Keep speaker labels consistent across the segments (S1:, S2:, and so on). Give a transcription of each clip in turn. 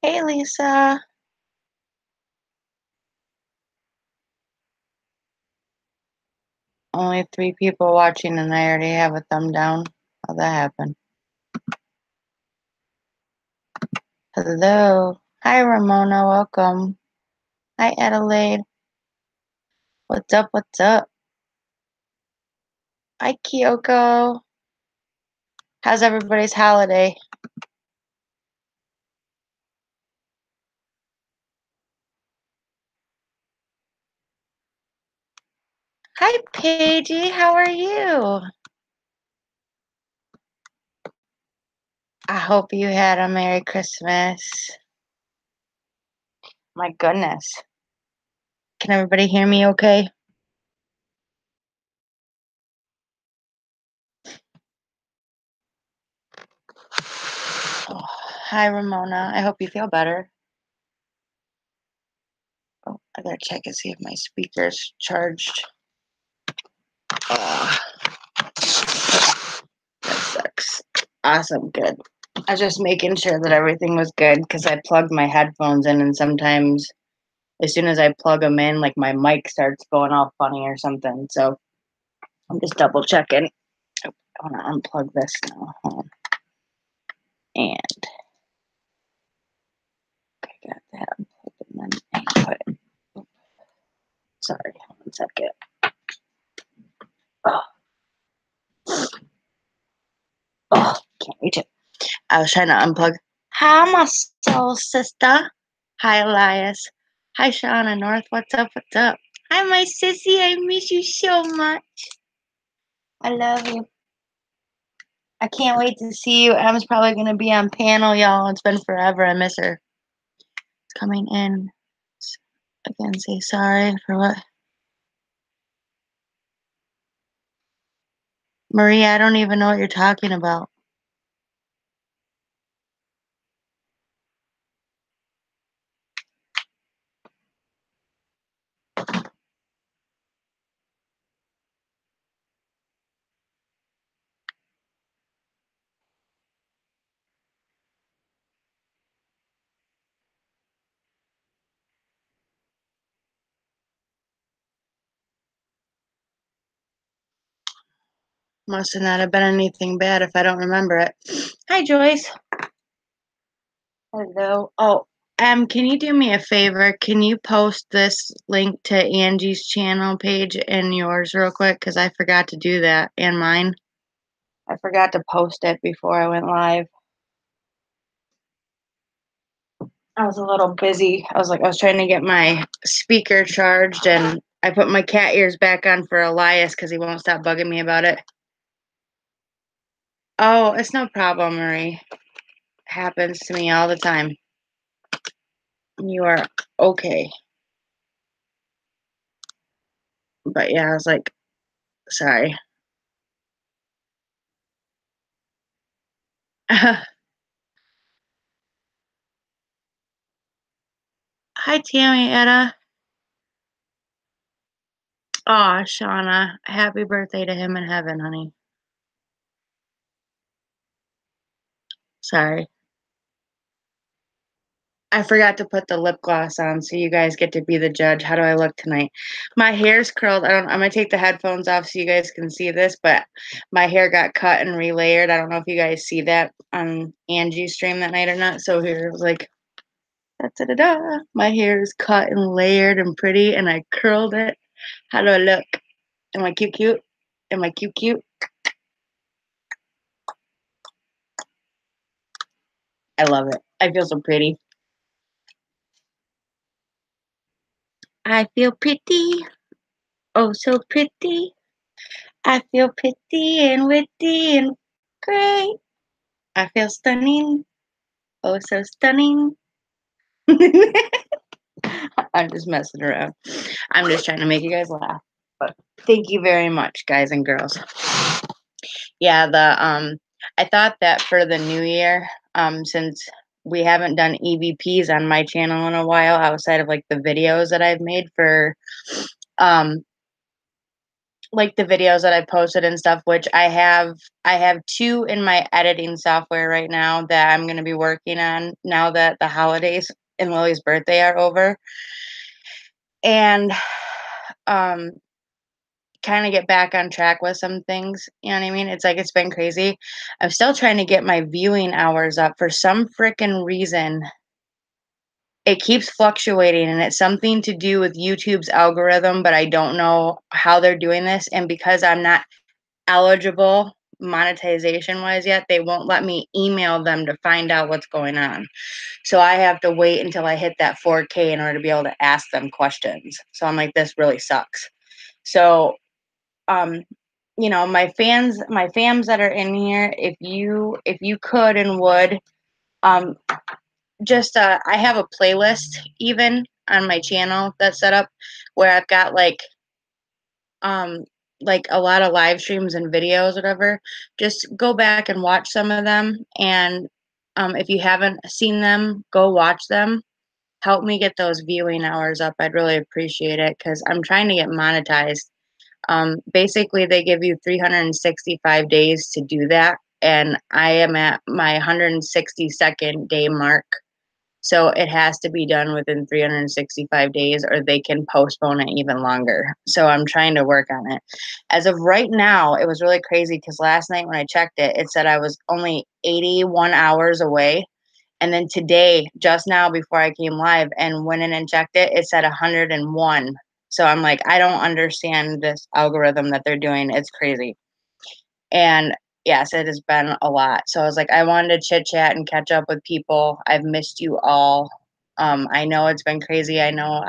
S1: Hey, Lisa. Only three people watching, and I already have a thumb down. How'd that happen? Hello. Hi, Ramona. Welcome. Hi, Adelaide. What's up? What's up? Hi, Kyoko. How's everybody's holiday? Hi, Paigey. How are you? I hope you had a Merry Christmas. My goodness. Can everybody hear me okay? Oh, hi, Ramona. I hope you feel better. Oh, I gotta check and see if my speaker's charged. Oh, that sucks. Awesome, good. I was just making sure that everything was good because I plugged my headphones in, and sometimes as soon as I plug them in, like my mic starts going all funny or something. So I'm just double checking. Oh, I want to unplug this now. Hold on. And I got that unplugged and then input. Sorry, 1 second. Oh, oh, can't reach it. I was trying to unplug. Hi, my soul sister. Hi, Elias. Hi, Shauna North. What's up? What's up? Hi, my sissy. I miss you so much. I love you. I can't wait to see you. Emma's probably going to be on panel, y'all. It's been forever. I miss her. Coming in. Again, say sorry for what? Maria, I don't even know what you're talking about. Must have not have been anything bad if I don't remember it. Hi, Joyce. Hello. Oh, can you do me a favor? Can you post this link to Angie's channel page and yours real quick? Because I forgot to do that, and mine. I forgot to post it before I went live. I was a little busy. I was trying to get my speaker charged, and I put my cat ears back on for Elias because he won't stop bugging me about it. Oh, it's no problem, Marie. Happens to me all the time. You are okay. But yeah, I was like, sorry. Hi, Tammy, Etta. Aw, Shauna. Happy birthday to him in heaven, honey. Sorry. I forgot to put the lip gloss on, so you guys get to be the judge. How do I look tonight? My hair's curled. I'm gonna take the headphones off so you guys can see this, but my hair got cut and relayered. I don't know if you guys see that on Angie's stream that night or not. So here it was like da da da da. My hair is cut and layered and pretty, and I curled it. How do I look? Am I cute cute? Am I cute cute? I love it. I feel so pretty. I feel pretty. Oh, so pretty. I feel pretty and witty and great. I feel stunning. Oh, so stunning. I'm just messing around. I'm just trying to make you guys laugh. But thank you very much, guys and girls. Yeah, I thought that for the new year, since we haven't done EVPs on my channel in a while outside of like the videos that I've made for um like the videos that I posted and stuff, which I have two in my editing software right now that I'm gonna be working on now that the holidays and Lily's birthday are over. And um kind of get back on track with some things. You know what I mean? It's like it's been crazy. I'm still trying to get my viewing hours up for some freaking reason. It keeps fluctuating and it's something to do with YouTube's algorithm, but I don't know how they're doing this. And because I'm not eligible monetization wise yet, they won't let me email them to find out what's going on. So I have to wait until I hit that 4K in order to be able to ask them questions. So I'm like, this really sucks. So um my fams that are in here, if you could and would, um just I have a playlist even on my channel that's set up where I've got um like a lot of live streams and videos, whatever. Just go back and watch some of them, and if you haven't seen them, go watch them. Help me get those viewing hours up. I'd really appreciate it because I'm trying to get monetized. Basically, they give you 365 days to do that, and I am at my 162nd day mark. So it has to be done within 365 days, or they can postpone it even longer. So I'm trying to work on it. As of right now, it was really crazy because last night when I checked it, it said I was only 81 hours away. And then today, just now before I came live and went in and checked it, it said 101. So I'm like, I don't understand this algorithm that they're doing. It's crazy. And yes, it has been a lot. So I was like, I wanted to chit chat and catch up with people. I've missed you all. I know it's been crazy. I know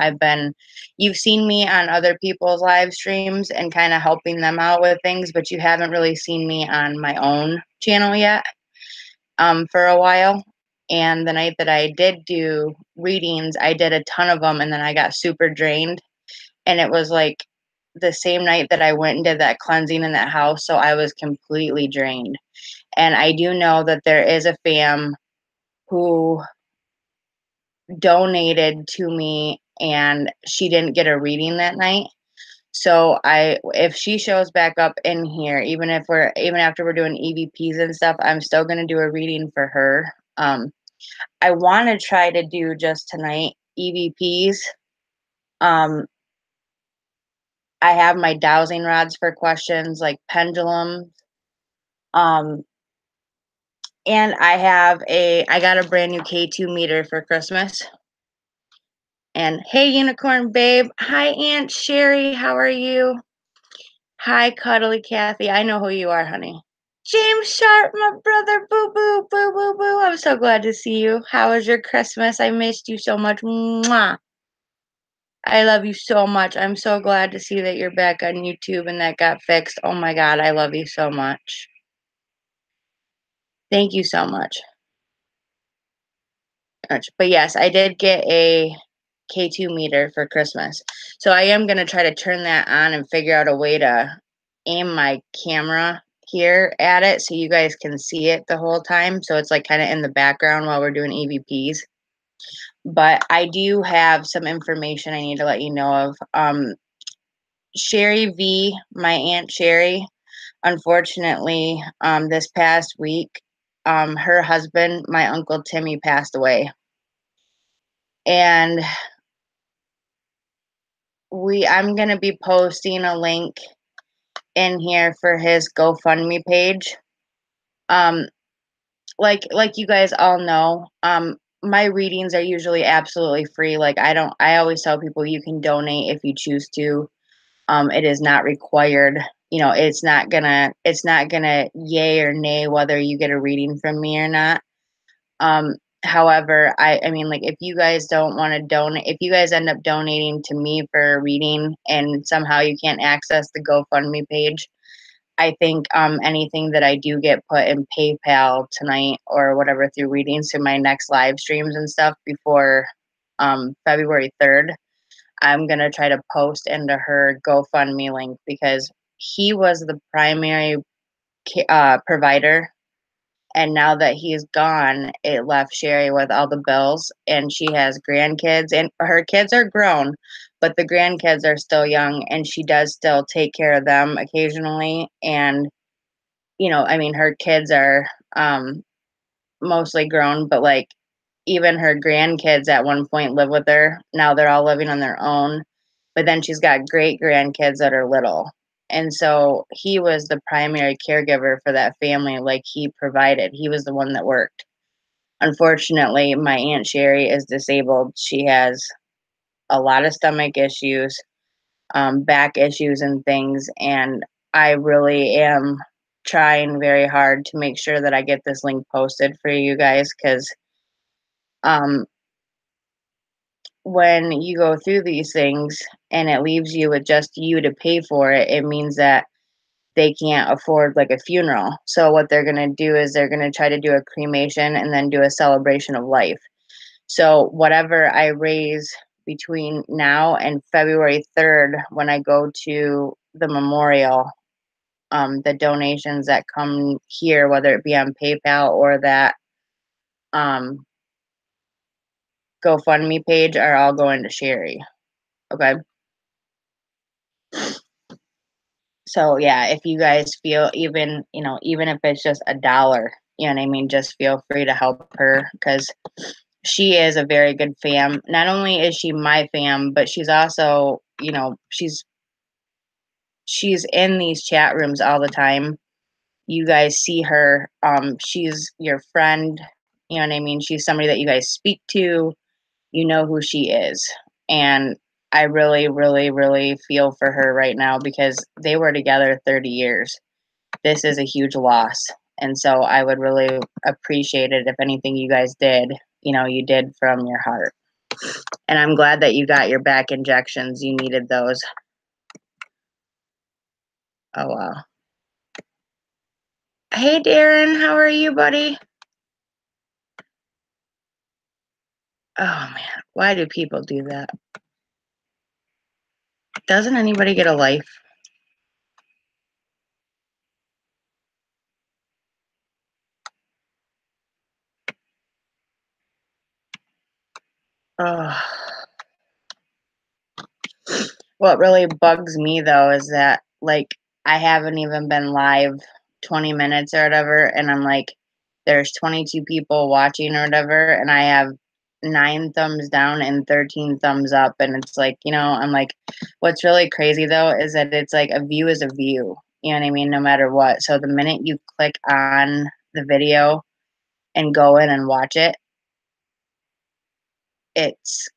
S1: you've seen me on other people's live streams and kind of helping them out with things, but you haven't really seen me on my own channel yet, for a while. And the night that I did do readings, I did a ton of them and then I got super drained. And it was like the same night that I went and did that cleansing in that house. So I was completely drained. And I do know that there is a fam who donated to me and she didn't get a reading that night. So if she shows back up in here, even after we're doing EVPs and stuff, I'm still gonna do a reading for her. I want to try to do just tonight EVPs. Um, I have my dowsing rods for questions like pendulums. Um, and I got a brand new K2 meter for Christmas. And hey, Unicorn Babe. Hi, Aunt Sherry. How are you? Hi, Cuddly Kathy. I know who you are, honey. James Sharp, my brother. Boo, boo, boo, boo, boo. I'm so glad to see you. How was your Christmas? I missed you so much. Mwah. I love you so much. I'm so glad to see that you're back on YouTube and that got fixed. Oh my God, I love you so much. Thank you so much. But yes, I did get a K2 meter for Christmas. So I am going to try to turn that on and figure out a way to aim my camera here at it so you guys can see it the whole time. So it's like kind of in the background while we're doing EVPs. But I do have some information I need to let you know of. Sherry V, my Aunt Sherry, unfortunately, this past week, her husband, my Uncle Timmy, passed away. And I'm gonna be posting a link in here for his GoFundMe page. Um, like you guys all know, my readings are usually absolutely free. I always tell people you can donate if you choose to. It is not required. It's not gonna yay or nay whether you get a reading from me or not. Um, However, I mean, like, if you guys don't want to donate, if you guys end up donating to me for a reading and somehow you can't access the GoFundMe page, I think anything that I do get put in PayPal tonight or whatever through readings to my next live streams and stuff before February 3rd, I'm gonna try to post into her GoFundMe link because he was the primary provider, and now that he's gone, it left Sherry with all the bills, and she has grandkids, and her kids are grown, but the grandkids are still young, and she does still take care of them occasionally. And, I mean, her kids are mostly grown, but like even her grandkids at one point live with her. Now they're all living on their own, but then she's got great grandkids that are little. And so he was the primary caregiver for that family. Like, he provided, he was the one that worked. Unfortunately, my Aunt Sherry is disabled. She has a lot of stomach issues, back issues, and things. And I really am trying very hard to make sure that I get this link posted for you guys, because um, when you go through these things and it leaves you with just you to pay for it, it means that they can't afford like a funeral. So what they're going to do is they're going to try to do a cremation and then do a celebration of life. So whatever I raise between now and February 3rd, when I go to the memorial, the donations that come here, whether it be on PayPal or that um, GoFundMe page, are all going to Sherry. Okay. So yeah, if you guys feel, even if it's just $1, you know what I mean, just feel free to help her, because she is a very good fam. Not only is she my fam, but she's also, she's in these chat rooms all the time. You guys see her. She's your friend. You know what I mean? She's somebody that you guys speak to. You know who she is. And I really, really, really feel for her right now, because they were together 30 years. This is a huge loss. And so I would really appreciate it if anything you guys did, you did from your heart. And I'm glad that you got your back injections. You needed those. Oh, wow. Hey, Darren, how are you, buddy? Oh, man. Why do people do that? Doesn't anybody get a life? Oh. What really bugs me, though, is that, like, I haven't even been live 20 minutes or whatever, and I'm like, there's 22 people watching or whatever, and I have 9 thumbs down and 13 thumbs up, and it's like, I'm like, what's really crazy, though, is that it's like a view is a view, you know what I mean, no matter what. So the minute you click on the video and go in and watch it, it's,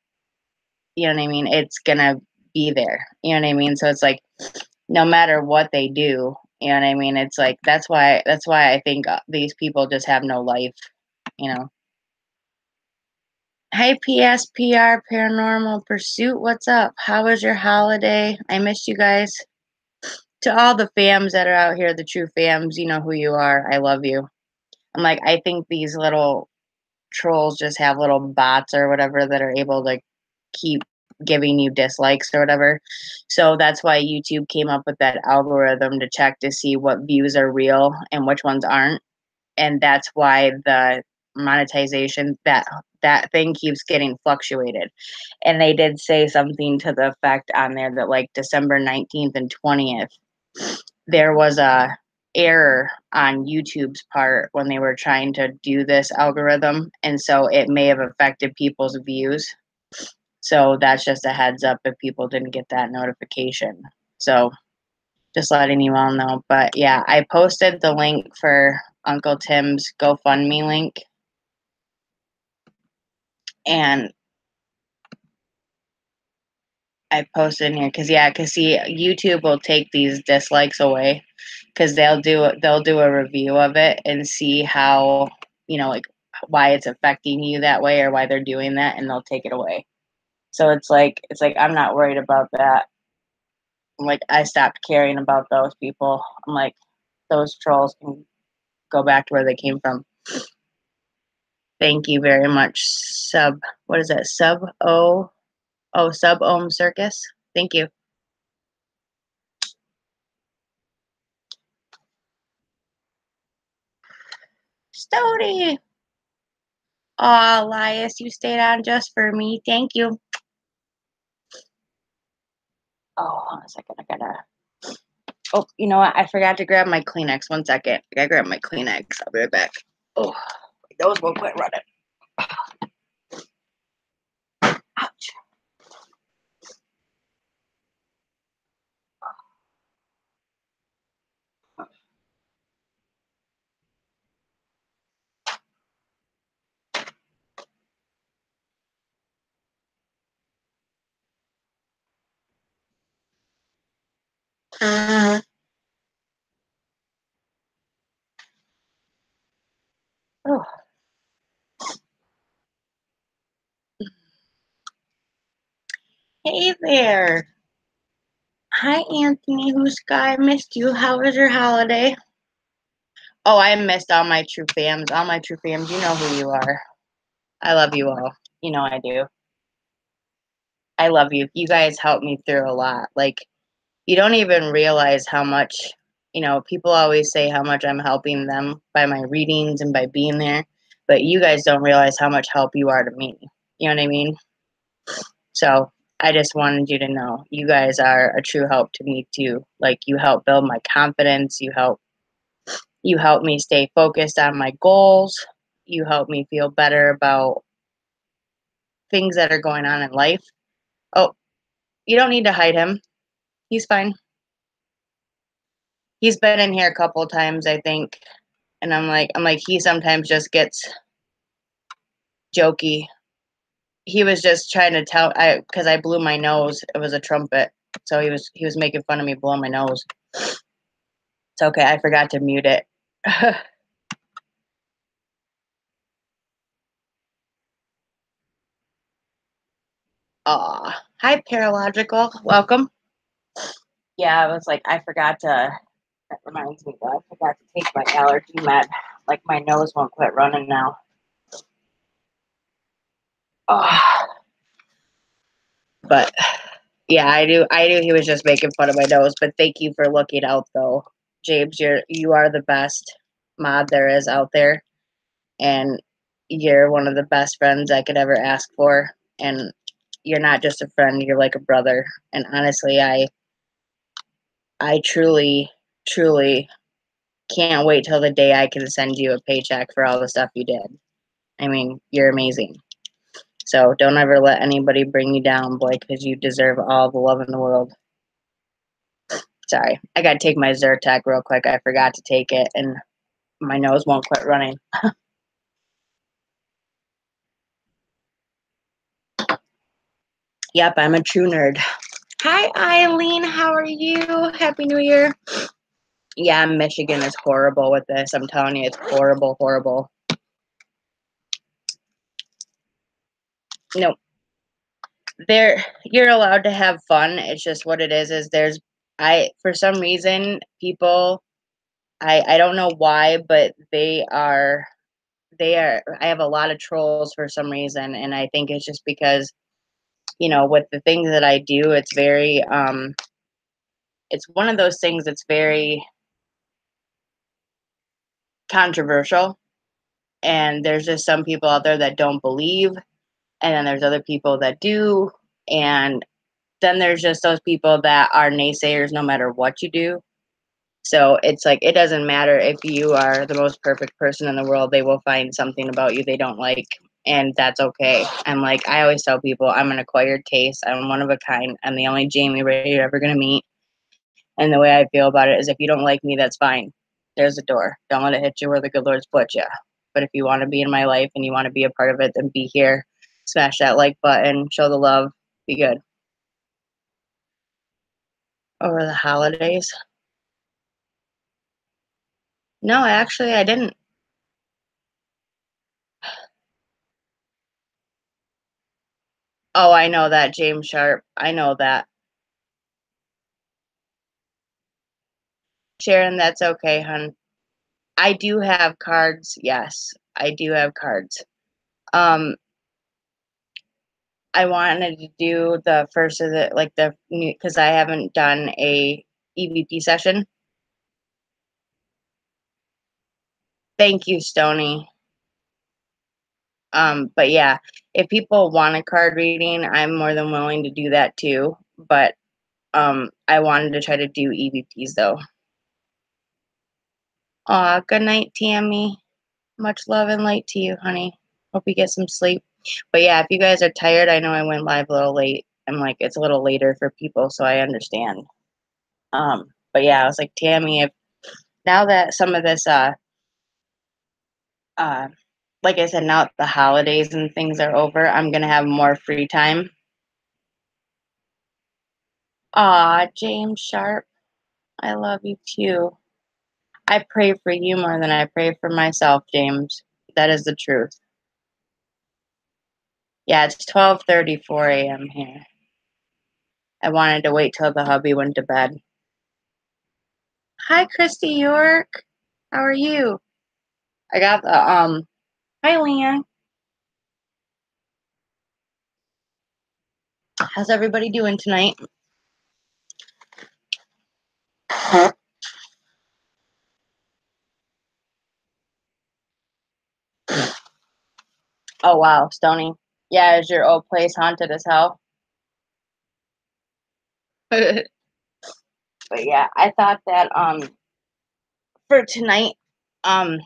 S1: you know what I mean, it's gonna be there, you know what I mean? So it's like, no matter what they do, you know what I mean? It's like, that's why I think these people just have no life, you know. Hey, PSPR Paranormal Pursuit, what's up? How was your holiday? I missed you guys. To all the fams that are out here, the true fams, you know who you are. I love you. I'm like, I think these little trolls just have little bots or whatever that are able to keep giving you dislikes or whatever. So that's why YouTube came up with that algorithm to check to see what views are real and which ones aren't. And that's why the monetization, that thing keeps getting fluctuated. And they did say something to the effect on there that, like, December 19th and 20th, there was a error on YouTube's part when they were trying to do this algorithm, and so it may have affected people's views. So that's just a heads up if people didn't get that notification. So just letting you all know. But yeah, I posted the link for Uncle Tim's GoFundMe link, and I posted in here because see, YouTube will take these dislikes away, because they'll do a review of it and see how, like, why it's affecting you that way or why they're doing that, and they'll take it away. So it's like I'm not worried about that. I'm like, I stopped caring about those people. I'm like, those trolls can go back to where they came from. Thank you very much, what is that? Sub Ohm Circus. Thank you. Stody. Oh, Elias, you stayed on just for me. Thank you. Oh, hold on a second. I gotta. Oh, you know what? I forgot to grab my Kleenex. 1 second. I gotta grab my Kleenex. I'll be right back. Oh, those won't quit running. Ouch. Oh, hey there. Hi, Anthony Huska. I missed you. How was your holiday? Oh, I missed all my true fams. All my true fams. You know who you are. I love you all. You know I do. I love you. You guys helped me through a lot. Like, you don't even realize how much, people always say how much I'm helping them by my readings and by being there, but you guys don't realize how much help you are to me. You know what I mean? So I just wanted you to know you guys are a true help to me too. Like, you help build my confidence, you help me stay focused on my goals, you help me feel better about things that are going on in life. Oh, you don't need to hide him. He's fine. He's been in here a couple times, I think. And I'm like, he sometimes just gets jokey. He was just trying to tell because I blew my nose. It was a trumpet, so he was making fun of me blowing my nose. It's okay. I forgot to mute it. Aw, hi Paralogical, welcome. Yeah, I was like, I forgot to. That reminds me, though, I forgot to take my allergy med. Like, my nose won't quit running now. Oh, but yeah, I do. I knew he was just making fun of my nose. But thank you for looking out, though, James. You are the best mod there is out there, and you're one of the best friends I could ever ask for. And you're not just a friend; you're like a brother. And honestly, I truly, truly can't wait till the day I can send you a paycheck for all the stuff you did. I mean, you're amazing. So don't ever let anybody bring you down, boy, because you deserve all the love in the world. Sorry, I gotta take my Zyrtec real quick. I forgot to take it, and my nose won't quit running. Yep, I'm a true nerd. Hi, Eileen. How are you? Happy New Year. Yeah, Michigan is horrible with this. I'm telling you, it's horrible, horrible. No, you're allowed to have fun. It's just what it is there's I for some reason people I don't know why, but they are I have a lot of trolls for some reason, and I think it's just because, with the things that I do, it's one of those things that's very controversial, and there's just some people out there that don't believe, and then there's other people that do, and then there's just those people that are naysayers no matter what you do. So it's like it doesn't matter if you are the most perfect person in the world, they will find something about you they don't like, and that's okay. I always tell people I'm an acquired taste. I'm one of a kind. I'm the only Jamie Ray you're ever gonna meet. And the way I feel about it is if you don't like me, that's fine. There's a door. Don't let it hit you where the good Lord's put you. But if you want to be in my life and you want to be a part of it, then be here. Smash that like button, show the love, be good. Over the holidays? No, actually I didn't. Oh, I know that, James Sharp. I know that. Sharon, that's okay, hun. I do have cards. Yes, I do have cards. Um, I wanted to do the first of the like the new because I haven't done a EVP session. Thank you, Stony. But yeah, if people want a card reading, I'm more than willing to do that too. But I wanted to try to do EVPs though. Aw, good night, Tammy. Much love and light to you, honey. Hope you get some sleep. But yeah, if you guys are tired, I know I went live a little late. I'm like, it's a little later for people, so I understand. But yeah, I was like, Tammy, if now that some of this, uh, like I said, now that the holidays and things are over, I'm gonna have more free time. Aw, James Sharp, I love you too. I pray for you more than I pray for myself, James. That is the truth. Yeah, it's 12:34 a.m. here. I wanted to wait till the hubby went to bed. Hi, Christy York. How are you? I got the Hi, Leanne. How's everybody doing tonight? Oh wow, Stony. Yeah, is your old place haunted as hell? But yeah, I thought that for tonight, um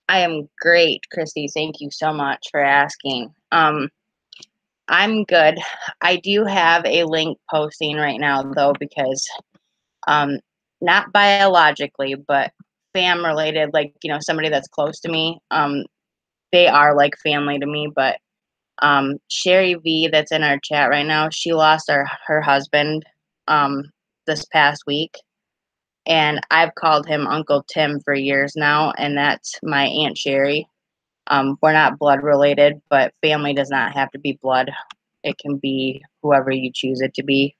S1: I am great, Christy. Thank you so much for asking. I'm good. I do have a link posting right now though because um not biologically, but fam related, like, somebody that's close to me. They are like family to me, but Sherry V that's in our chat right now, she lost her husband um this past week, and I've called him Uncle Tim for years now, and that's my Aunt Sherry. We're not blood related, but family does not have to be blood. It can be whoever you choose it to be.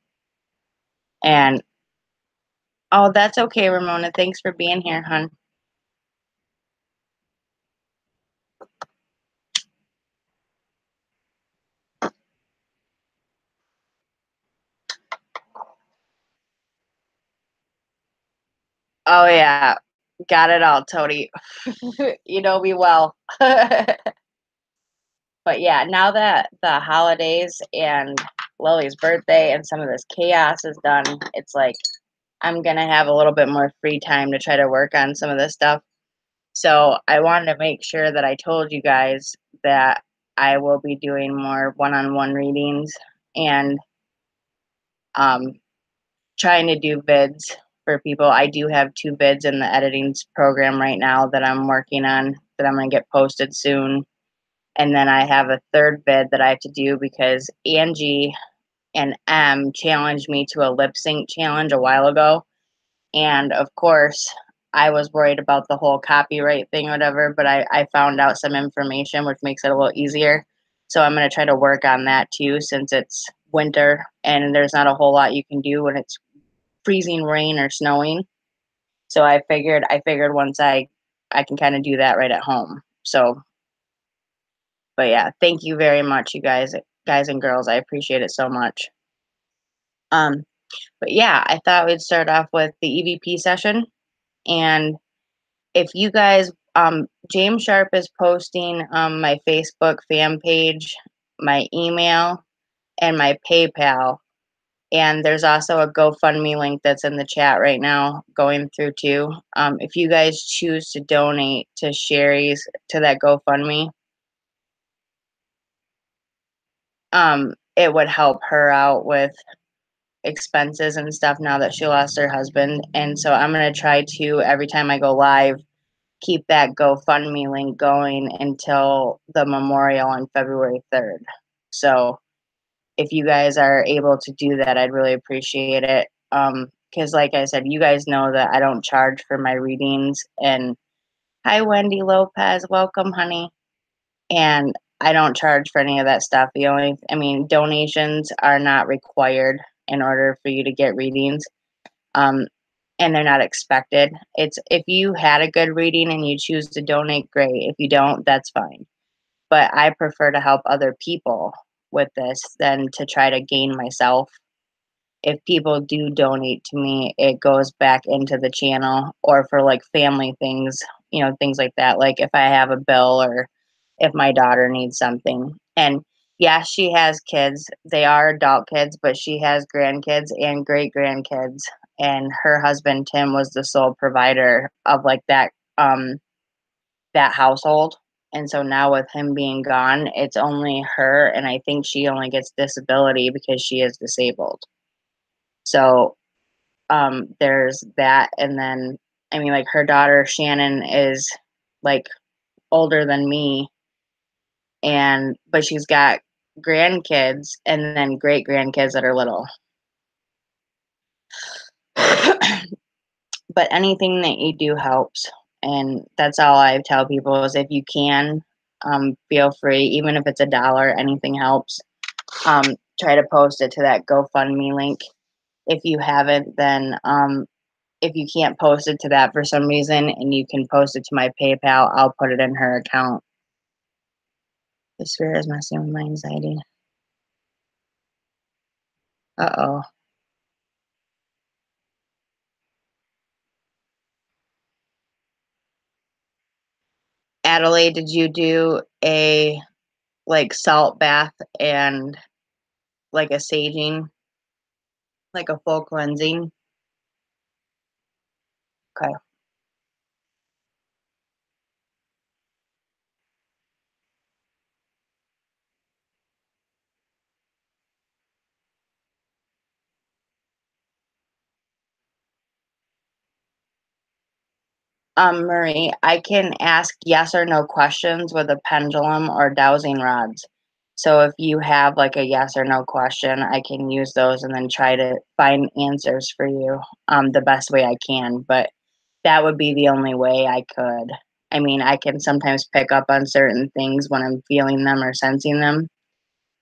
S1: And oh, that's okay, Ramona. Thanks for being here, hon. Oh yeah, got it all, Tony. You know me well. But yeah, now that the holidays and Lily's birthday and some of this chaos is done, it's like I'm gonna have a little bit more free time to try to work on some of this stuff. So I wanted to make sure that I told you guys that I will be doing more one-on-one readings and um, trying to do vids for people. I do have 2 vids in the editing program right now that I'm working on that I'm gonna get posted soon. And then I have a third vid that I have to do because Angie and M challenged me to a lip sync challenge a while ago. And of course, I was worried about the whole copyright thing or whatever, but I found out some information which makes it a little easier. So I'm going to try to work on that too since it's winter and there's not a whole lot you can do when it's freezing rain or snowing. So I figured once I can kind of do that right at home. So, but yeah, thank you very much, you guys and girls. I appreciate it so much. Um, but yeah, I thought we'd start off with the EVP session. And if you guys, James Sharp is posting my Facebook fan page, my email, and my PayPal. And there's also a GoFundMe link that's in the chat right now going through too. If you guys choose to donate to Sherry's to that GoFundMe, it would help her out with expenses and stuff now that she lost her husband. And so I'm gonna try to every time I go live keep that GoFundMe link going until the memorial on February 3rd. So if you guys are able to do that, I'd really appreciate it. Because like I said, you guys know that I don't charge for my readings. And hi, Wendy Lopez, welcome, honey. And I don't charge for any of that stuff. Donations are not required in order for you to get readings. And they're not expected. It's if you had a good reading and you choose to donate, great. If you don't, that's fine. But I prefer to help other people with this than to try to gain myself. If people do donate to me, it goes back into the channel or for like family things, things like that. Like if I have a bill or if my daughter needs something. And Yeah, she has kids. They are adult kids, but she has grandkids and great grandkids. And her husband Tim was the sole provider of like that household. And so now with him being gone, it's only her, and I think she only gets disability because she is disabled. So there's that, and then I mean like her daughter Shannon is like older than me, and but she's got grandkids and then great grandkids that are little. But anything that you do helps, and that's all I tell people is if you can, feel free, even if it's $1, anything helps. Um, Try to post it to that GoFundMe link. If you haven't, then if you can't post it to that for some reason and you can post it to my PayPal, I'll put it in her account. This fear is messing with my anxiety. Uh-oh. Adelaide, did you do a like salt bath and like a saging, like a full cleansing? Okay. Marie, I can ask yes or no questions with a pendulum or dowsing rods. So if you have like a yes or no question, I can use those and then try to find answers for you the best way I can. But that would be the only way I could. I mean, I can sometimes pick up on certain things when I'm feeling them or sensing them,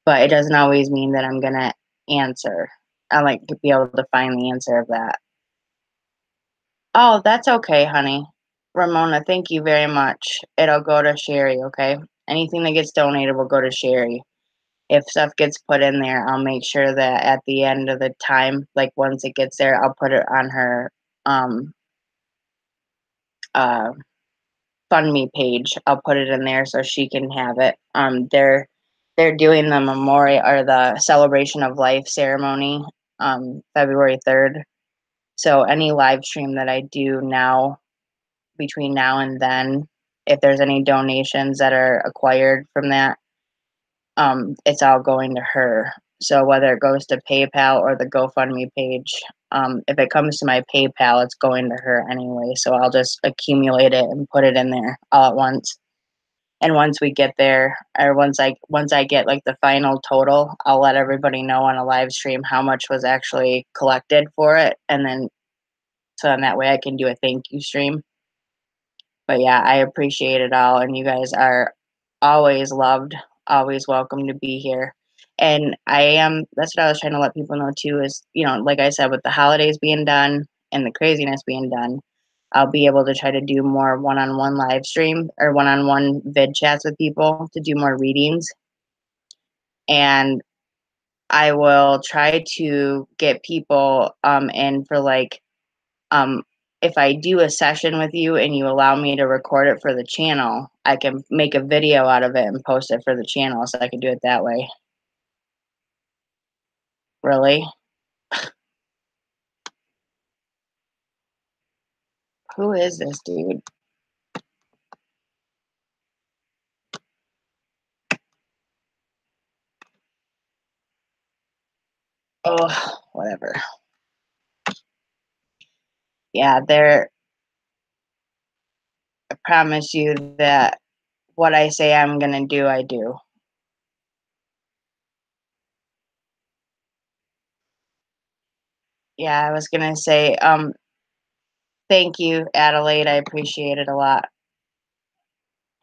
S1: but it doesn't always mean that I'm going to answer. I like to be able to find the answer of that. Oh, that's okay, honey. Ramona, thank you very much. It'll go to Sherry, okay? Anything that gets donated will go to Sherry. If stuff gets put in there, I'll make sure that at the end of the time, like once it gets there, I'll put it on her um uh fund me page. I'll put it in there so she can have it. They're doing the memorial or the celebration of life ceremony February 3rd. So any live stream that I do now between now and then, if there's any donations that are acquired from that, it's all going to her. So whether it goes to PayPal or the GoFundMe page, if it comes to my PayPal, it's going to her anyway. So I'll just accumulate it and put it in there all at once. And once we get there, or once I get like the final total, I'll let everybody know on a live stream how much was actually collected for it, and then so in that way I can do a thank you stream. But yeah, I appreciate it all, and you guys are always loved, always welcome to be here. And I am, that's what I was trying to let people know too is, like I said, with the holidays being done and the craziness being done, I'll be able to try to do more one on one live stream or one on one vid chats with people to do more readings. And I will try to get people in for like um, if I do a session with you and you allow me to record it for the channel, I can make a video out of it and post it for the channel so I can do it that way. Really? Who is this dude? Oh, whatever. Yeah, I promise you that what I say I'm going to do, I do. Yeah, I was going to say, thank you, Adelaide. I appreciate it a lot.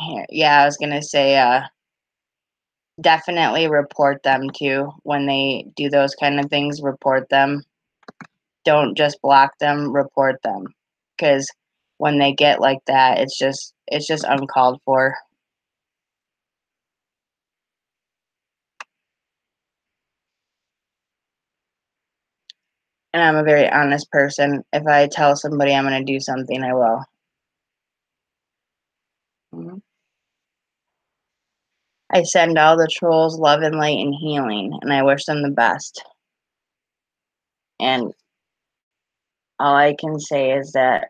S1: Here, yeah, I was going to say, definitely report them too. When they do those kind of things, report them. Don't just block them, report them. Because when they get like that, it's just uncalled for. And I'm a very honest person. If I tell somebody I'm going to do something, I will. Mhm. I send all the trolls love and light and healing, and I wish them the best. And all I can say is that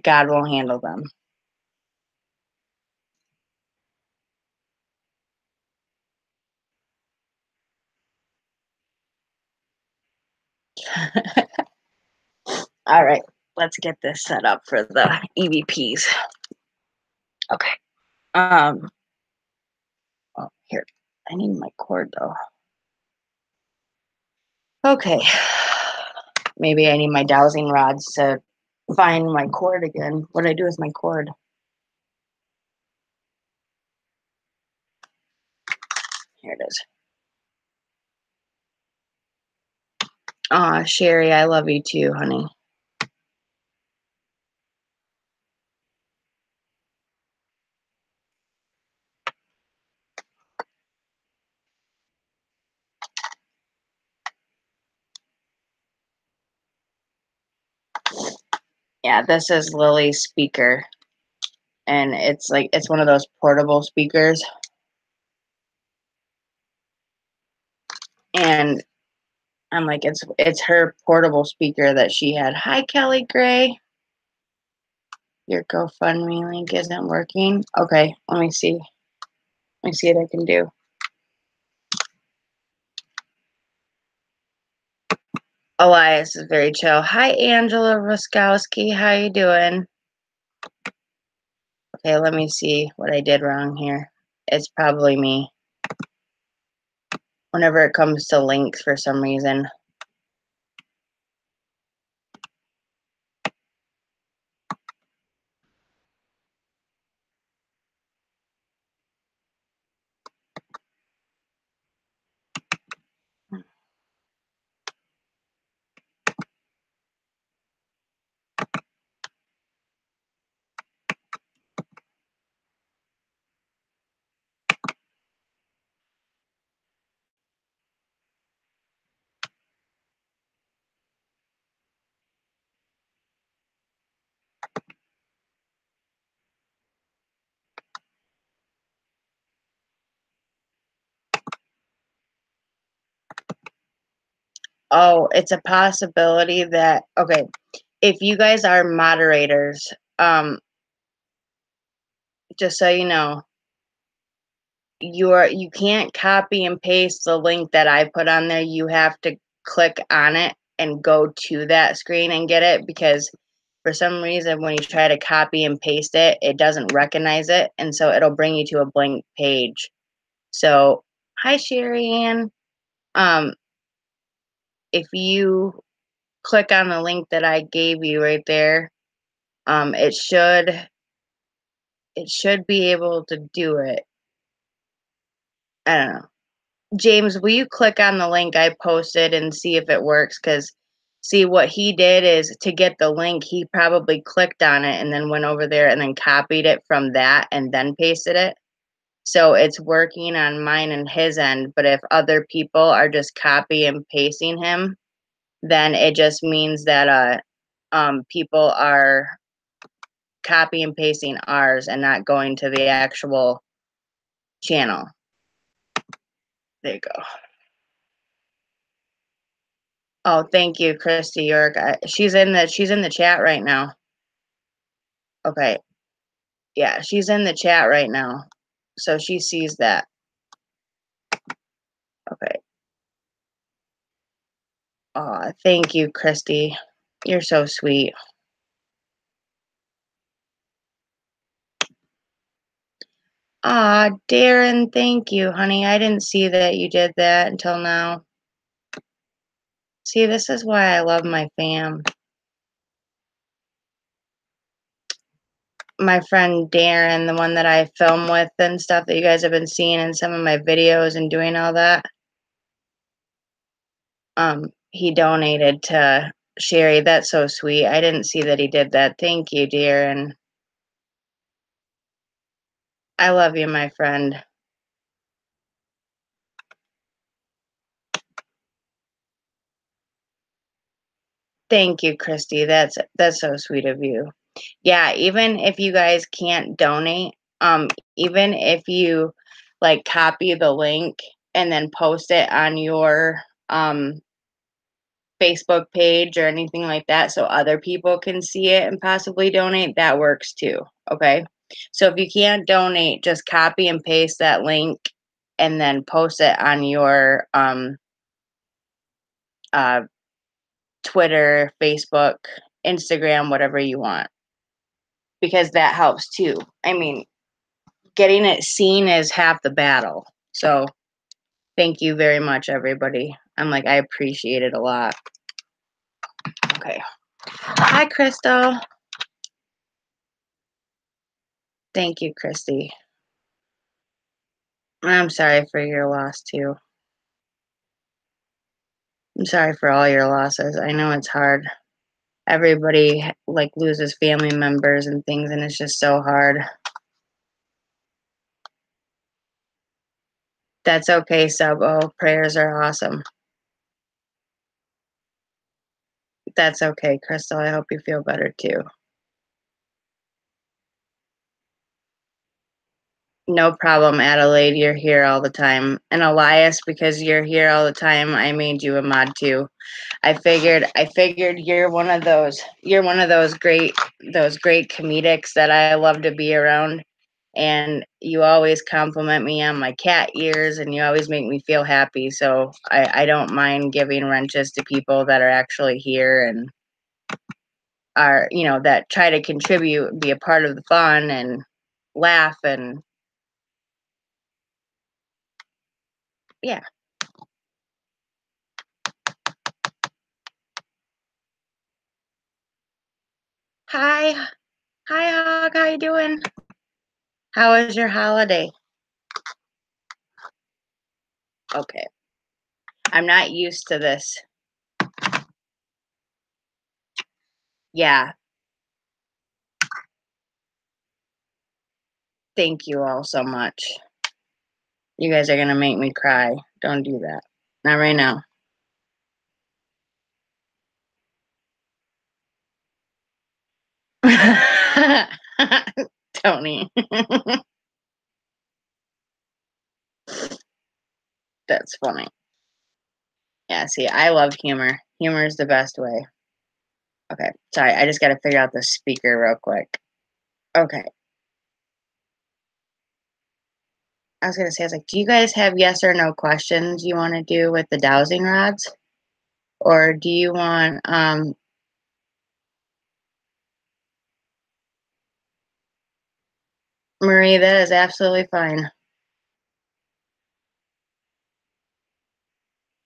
S1: God will handle them. All right, let's get this set up for the EVPs. Okay. Oh, here. I need my cord though. Okay. Maybe I need my dowsing rods to find my cord again. What do I do with my cord? Here it is. Aw, Sherry, I love you too, honey. Yeah, this is Lily's speaker. And it's one of those portable speakers. And I'm like, it's her portable speaker that she had. Hi, Kelly Gray. Your GoFundMe link isn't working. Okay, let me see. Let me see what I can do. Elias is very chill. Hi, Angela Ruskowski. How you doing? Okay, let me see what I did wrong here. It's probably me. Whenever it comes to links for some reason. Oh, it's a possibility that, okay, if you guys are moderators, just so you know, you can't copy and paste the link that I put on there. You have to click on it and go to that screen and get it, because for some reason when you try to copy and paste it, it doesn't recognize it, and so it'll bring you to a blank page. So, hi Sherry Ann. Um, if you click on the link that I gave you right there, it should be able to do it. I don't know. James, will you click on the link I posted and see if it works? Because, see, what he did is to get the link, he probably clicked on it and then went over there and then copied it from that and then pasted it. So it's working on mine and his end. But if other people are just copy and pasting him, then it just means that people are copy and pasting ours and not going to the actual channel. There you go. Oh, thank you, Christy York. She's in the chat right now. Okay. Yeah, she's in the chat right now. So she sees that. Okay. Oh, thank you, Christy. You're so sweet. Ah, Darren, thank you, honey. I didn't see that you did that until now. See, this is why I love my fam. My friend Darren, the one that I film with and stuff that you guys have been seeing in some of my videos and doing all that. He donated to Sherry. That's so sweet. I didn't see that he did that. Thank you, Darren. I love you, my friend. Thank you, Christy. That's so sweet of you. Yeah, even if you guys can't donate, even if you like copy the link and then post it on your Facebook page or anything like that so other people can see it and possibly donate, that works too. Okay. So if you can't donate, just copy and paste that link and then post it on your uh, Twitter, Facebook, Instagram, whatever you want, because that helps too. I mean, getting it seen is half the battle. So thank you very much, everybody. I appreciate it a lot. Okay. Hi, Crystal. Thank you, Christy. I'm sorry for your loss too. I'm sorry for all your losses. I know it's hard. Everybody like loses family members and things, and it's just so hard. That's okay, Sub. Oh, prayers are awesome. That's okay, Crystal. I hope you feel better too. No problem, Adelaide. You're here all the time. And Elias, because you're here all the time, I made you a mod too. I figured you're one of those great comedics that I love to be around. And you always compliment me on my cat ears and you always make me feel happy. So I don't mind giving wrenches to people that are actually here and are, that try to contribute, be a part of the fun and laugh and yeah. Hi. Hi, Hog. How you doing? How was your holiday? Okay. I'm not used to this. Yeah. Thank you all so much. You guys are going to make me cry. Don't do that. Not right now. Tony. That's funny. Yeah, see, I love humor. Humor is the best way. Okay. Sorry, I just got to figure out the speaker real quick. Okay. I was going to say, do you guys have yes or no questions you want to do with the dowsing rods? Or do you want, Marie, that is absolutely fine.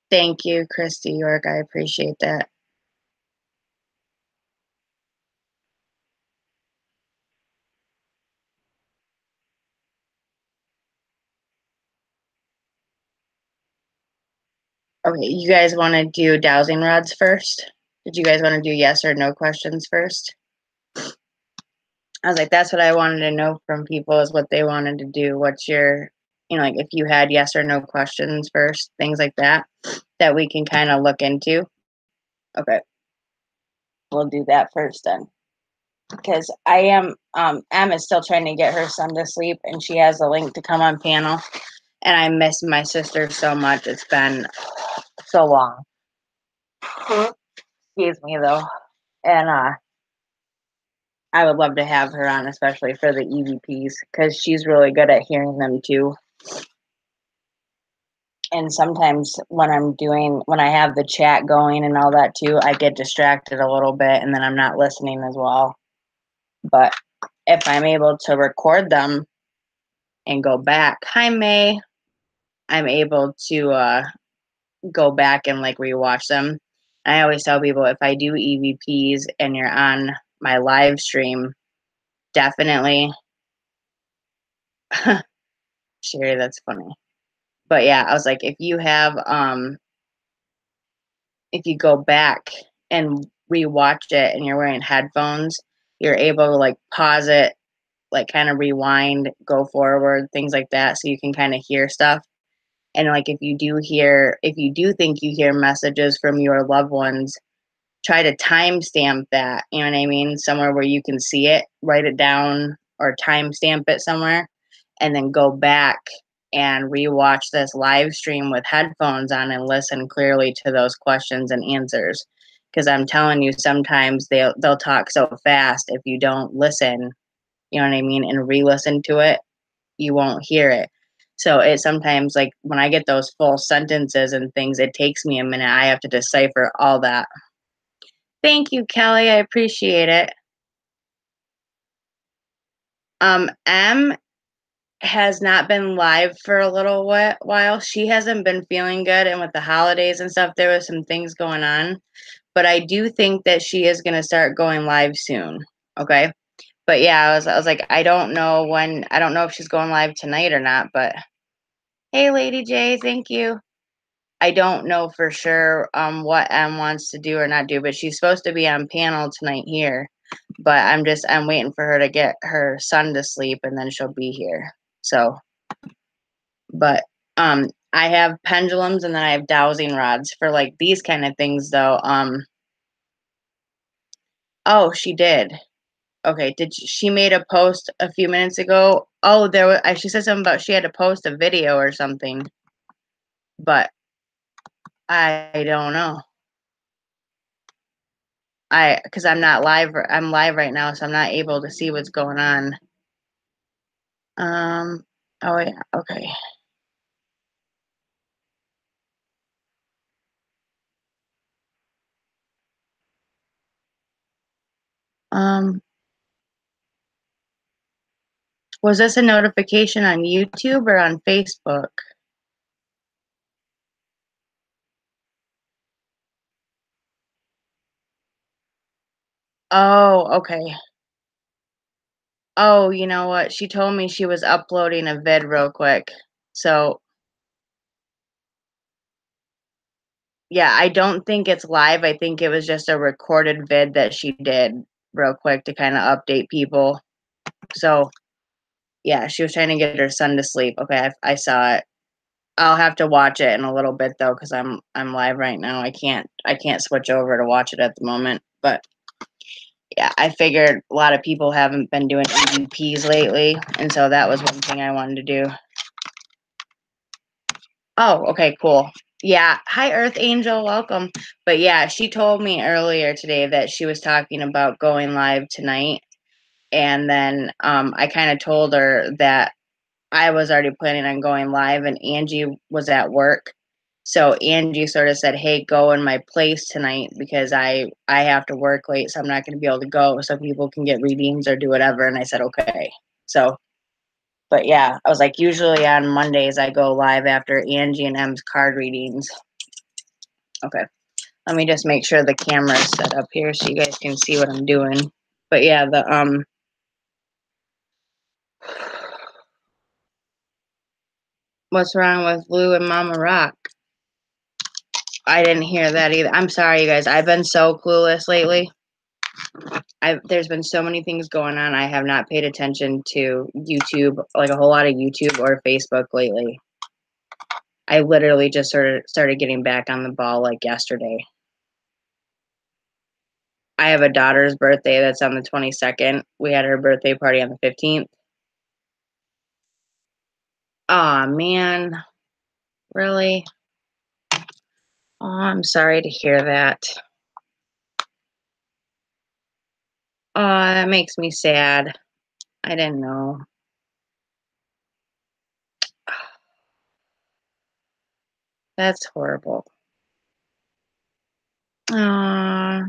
S1: Thank you, Christy York. I appreciate that. Okay, you guys want to do dowsing rods first? Did you guys want to do yes or no questions first? I was like, that's what I wanted to know from people is what they wanted to do. What's your, if you had yes or no questions first, things like that, that we can kind of look into. Okay, we'll do that first then. Because Emma's still trying to get her son to sleep and she has a link to come on panel. And I miss my sister so much. It's been so long. Excuse me though. And I would love to have her on, especially for the EVPs, because she's really good at hearing them too. And sometimes when I have the chat going and all that too, I get distracted a little bit and then I'm not listening as well. But if I'm able to record them and go back, hi May, I'm able to go back and like rewatch them. I always tell people if I do EVPs and you're on my live stream, definitely. Sherry, that's funny. But yeah, I was like, if you go back and rewatch it and you're wearing headphones, you're able to like pause it, like kind of rewind, go forward, things like that, so you can kind of hear stuff. And like if you do think you hear messages from your loved ones, try to timestamp that, you know what I mean? Somewhere where you can see it, write it down or timestamp it somewhere, and then go back and rewatch this live stream with headphones on and listen clearly to those questions and answers. Because I'm telling you, sometimes they'll talk so fast if you don't listen, you know what I mean, and re-listen to it, you won't hear it. So it sometimes, like when I get those full sentences and things, it takes me a minute. I have to decipher all that. Thank you, Kelly. I appreciate it. M has not been live for a little while. She hasn't been feeling good, and with the holidays and stuff, there was some things going on. But I do think that she is going to start going live soon. Okay. But yeah, I was like, I don't know when. I don't know if she's going live tonight or not. But hey, Lady J, thank you. I don't know for sure what M wants to do or not do, but she's supposed to be on panel tonight here. But I'm waiting for her to get her son to sleep, and then she'll be here. So, but I have pendulums, and then I have dowsing rods for like these kind of things though. Oh, she did. Okay, she made a post a few minutes ago? Oh, she said something about she had to post a video or something, but I don't know. Because I'm not live. I'm live right now, so I'm not able to see what's going on. Oh yeah. Okay. Um, was this a notification on YouTube or on Facebook? Oh, okay. Oh, you know what? She told me she was uploading a vid real quick. So, yeah, I don't think it's live. I think it was just a recorded vid that she did real quick to kind of update people. So, yeah, she was trying to get her son to sleep. Okay, I saw it. I'll have to watch it in a little bit though, because I'm live right now. I can't switch over to watch it at the moment. But yeah, I figured a lot of people haven't been doing EVPs lately, and so that was one thing I wanted to do. Oh, okay, cool. Yeah. Hi, Earth Angel. Welcome. But yeah, she told me earlier today that she was talking about going live tonight. And then I kind of told her that I was already planning on going live, and Angie was at work. So Angie sort of said, "Hey, go in my place tonight because I have to work late, so I'm not going to be able to go. So people can get readings or do whatever." And I said, "Okay." So, but yeah, I was like, usually on Mondays I go live after Angie and M's card readings. Okay, let me just make sure the camera's set up here so you guys can see what I'm doing. But yeah, what's wrong with Lou and Mama Rock? I didn't hear that either. I'm sorry, you guys. I've been so clueless lately. There's been so many things going on. I have not paid attention to YouTube, like a whole lot of YouTube or Facebook lately. I literally just sort of started getting back on the ball like yesterday. I have a daughter's birthday that's on the 22nd. We had her birthday party on the 15th. Aw, man. Really? Oh, I'm sorry to hear that. Oh, that makes me sad. I didn't know. That's horrible. Aw.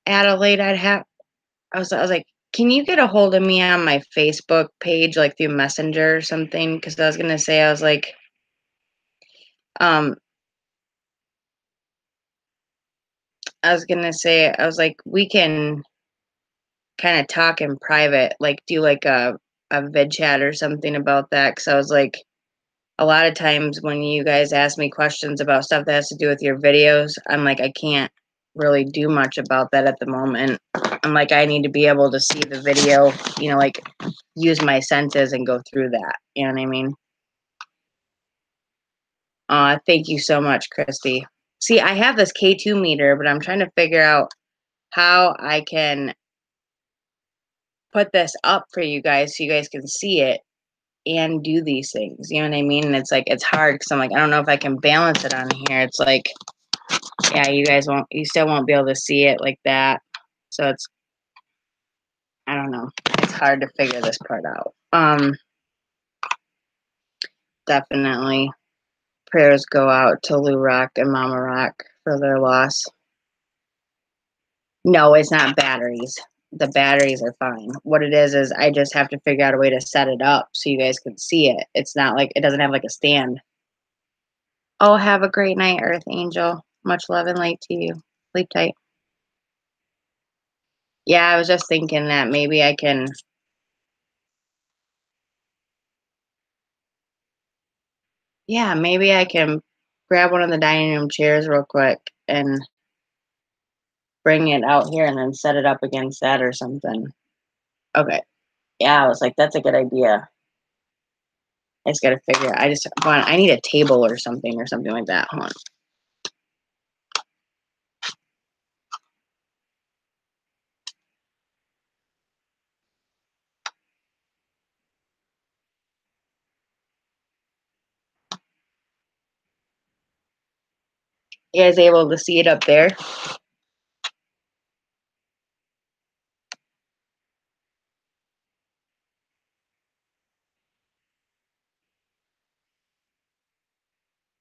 S1: Adelaide, I was like, Can you get a hold of me on my Facebook page, like through Messenger or something? Because I was gonna say, um, I was like, we can kind of talk in private, like do like a vid chat or something about that. Because I was like, a lot of times when you guys ask me questions about stuff that has to do with your videos, I'm like, I can't really do much about that at the moment. I'm like, I need to be able to see the video, like use my senses and go through that. You know what I mean? Thank you so much, Christy. See, I have this K2 meter, but I'm trying to figure out how I can put this up for you guys so you guys can see it and do these things. You know what I mean? And it's like, it's hard because I'm like, I don't know if I can balance it on here. It's like, yeah, you still won't be able to see it like that. So I don't know. It's hard to figure this part out. Definitely prayers go out to Lou Rock and Mama Rock for their loss. No, it's not batteries. The batteries are fine. What it is I just have to figure out a way to set it up so you guys can see it. It's not like it doesn't have like a stand. Oh, have a great night, Earth Angel. Much love and light to you. Sleep tight. Yeah, I was just thinking that maybe I can. Yeah, maybe I can grab one of the dining room chairs real quick and bring it out here and then set it up against that or something. Okay. Yeah, I was like, that's a good idea. I just gotta figure out. I need a table or something like that. Hold on. You guys able to see it up there?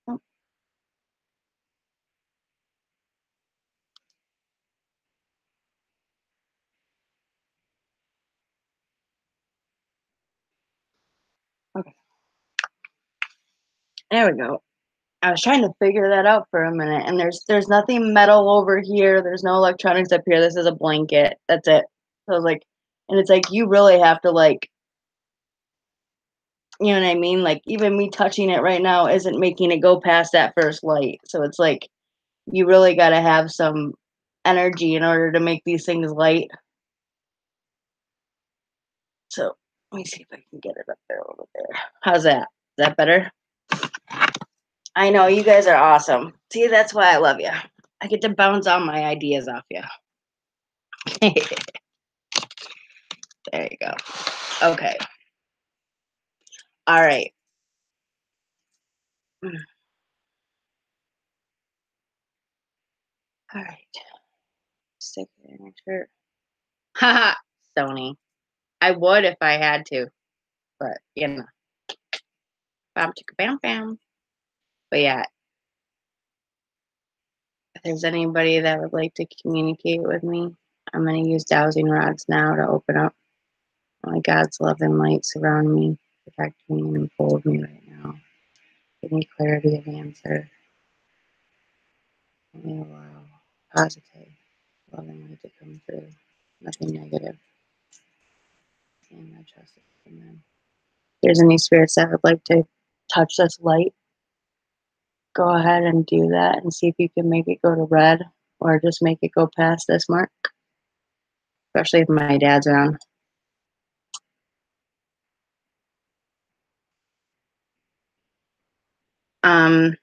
S1: Oh, okay. There we go. I was trying to figure that out for a minute, and there's nothing metal over here. There's no electronics up here. This is a blanket. That's it. So I was like, and it's like you really have to like, you know what I mean? Like even me touching it right now isn't making it go past that first light. So it's like you really got to have some energy in order to make these things light. So let me see if I can get it up there a little bit. How's that? Is that better? I know you guys are awesome. See, that's why I love you. I get to bounce all my ideas off you. There you go. Okay. All right. All right. Stick it in my shirt. Haha, Sony. I would if I had to, but bam, chicka, bam, bam. But yeah, if there's anybody that would like to communicate with me, I'm gonna use dowsing rods now to open up. My God's love and light surround me, protect me, and enfold me right now. Give me clarity of answer. Let me allow positive, loving light to come through. Nothing negative. And I trust it. Amen. If there's any spirits that would like to touch this light, go ahead and do that and see if you can make it go to red or just make it go past this mark, especially if my dad's around. Um,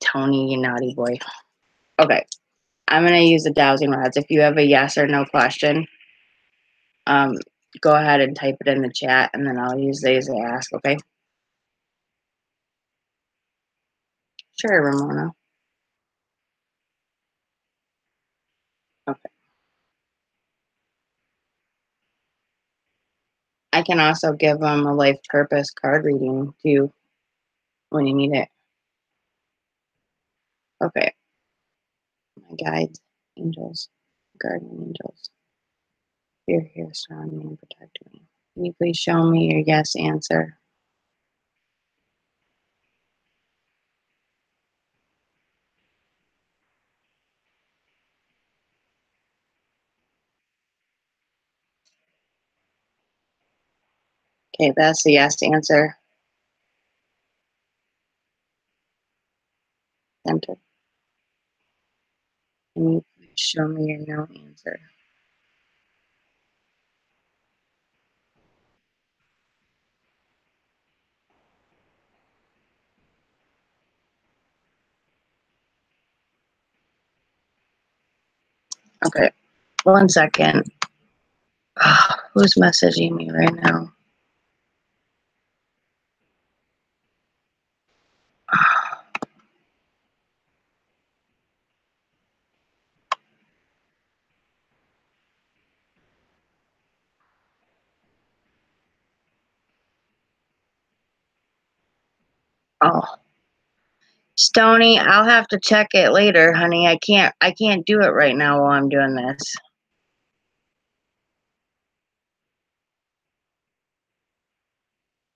S1: Tony, you naughty boy. Okay, I'm gonna use the dowsing rods. If you have a yes or no question, um, go ahead and type it in the chat, and then I'll use these to ask. Okay. Sure, Ramona. Okay. I can also give them a life purpose card reading too when you need it. Okay. My guides, angels, guardian angels, you're here surrounding me and protecting me. Can you please show me your yes answer? Okay, that's the yes answer. Center. Can you please show me your no answer? Okay, 1 second. Who's messaging me right now? Oh, Stony, I'll have to check it later, honey. I can't do it right now while I'm doing this.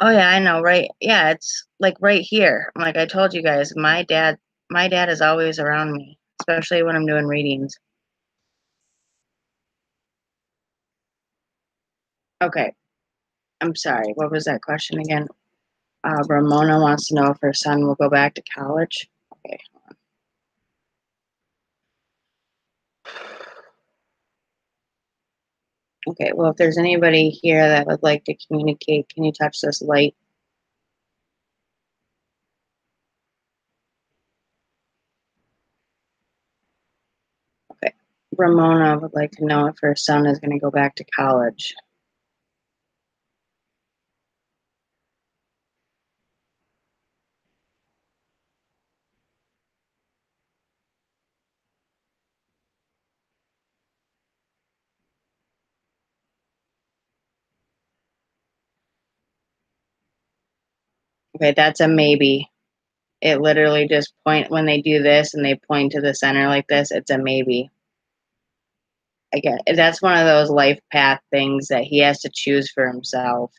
S1: Oh yeah, I know, right? Yeah, it's like right here. Like I told you guys, my dad is always around me, especially when I'm doing readings. Okay, I'm sorry. What was that question again? Ramona wants to know if her son will go back to college. Okay. Okay, well, if there's anybody here that would like to communicate, can you touch this light? Okay. Ramona would like to know if her son is going to go back to college. Okay, that's a maybe. It literally just when they do this and they point to the center like this, it's a maybe. Again, that's one of those life path things that he has to choose for himself.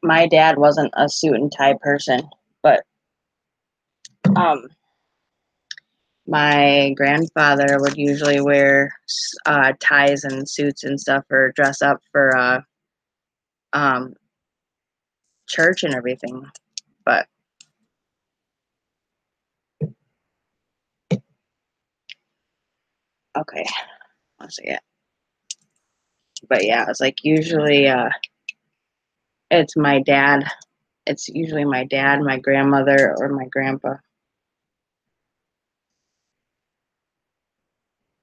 S1: My dad wasn't a suit and tie person, but um, my grandfather would usually wear ties and suits and stuff, or dress up for um, church and everything. But okay, let's see it. But yeah, it's like usually it's my dad. It's usually my dad, my grandmother, or my grandpa.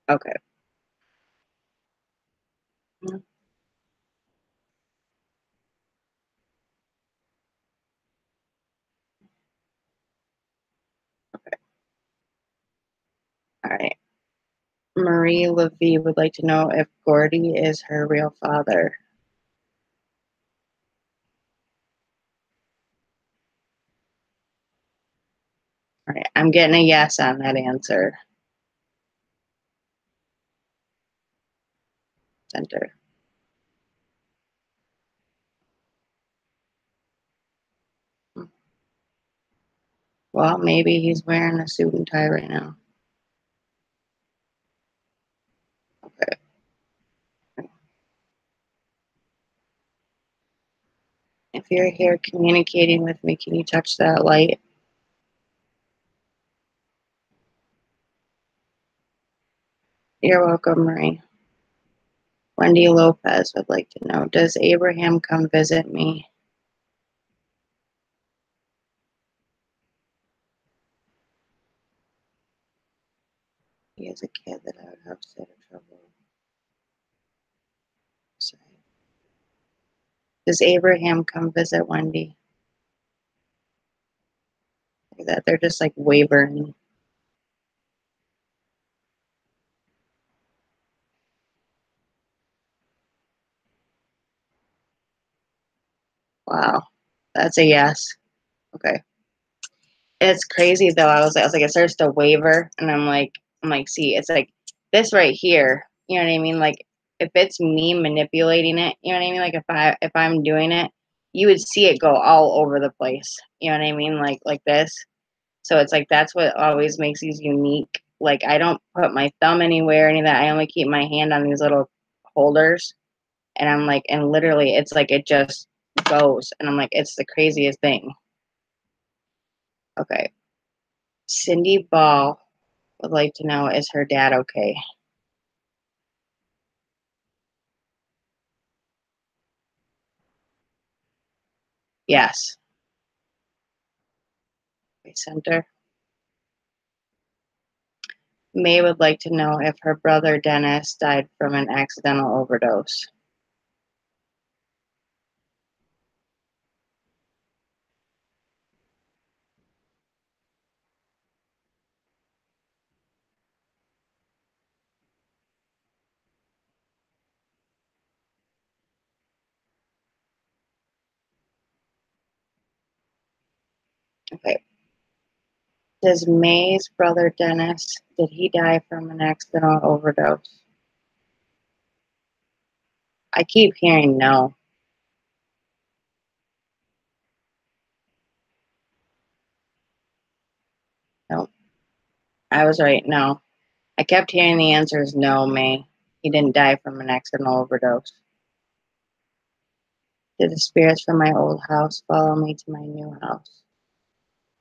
S1: Okay. Mm, all right. Marie Levy would like to know if Gordy is her real father. All right, I'm getting a yes on that answer. Center. Well, maybe he's wearing a suit and tie right now. Okay. If you're here communicating with me, can you touch that light? You're welcome, Marie. Wendy Lopez would like to know, does Abraham come visit me? He is a kid that I would have set in trouble. Sorry. Does Abraham come visit Wendy? That they're just like wavering. That's a yes. Okay. It's crazy though. I was like, it starts to waver, and I'm like, see, it's like this right here. You know what I mean? Like, if it's me manipulating it, you know what I mean? Like, if I'm doing it, you would see it go all over the place. You know what I mean? Like this. So it's like that's what always makes these unique. Like, I don't put my thumb anywhere, any of that. I only keep my hand on these little holders, and I'm like, and literally, it's like it just goes, and I'm like, it's the craziest thing. Okay. Cindy Ball would like to know, is her dad okay? Yes. Center. May would like to know if her brother Dennis died from an accidental overdose. Okay. Does May's brother Dennis, did he die from an accidental overdose? I keep hearing no. No. I was right, no. I kept hearing the answer is no, May. He didn't die from an accidental overdose. Did the spirits from my old house follow me to my new house?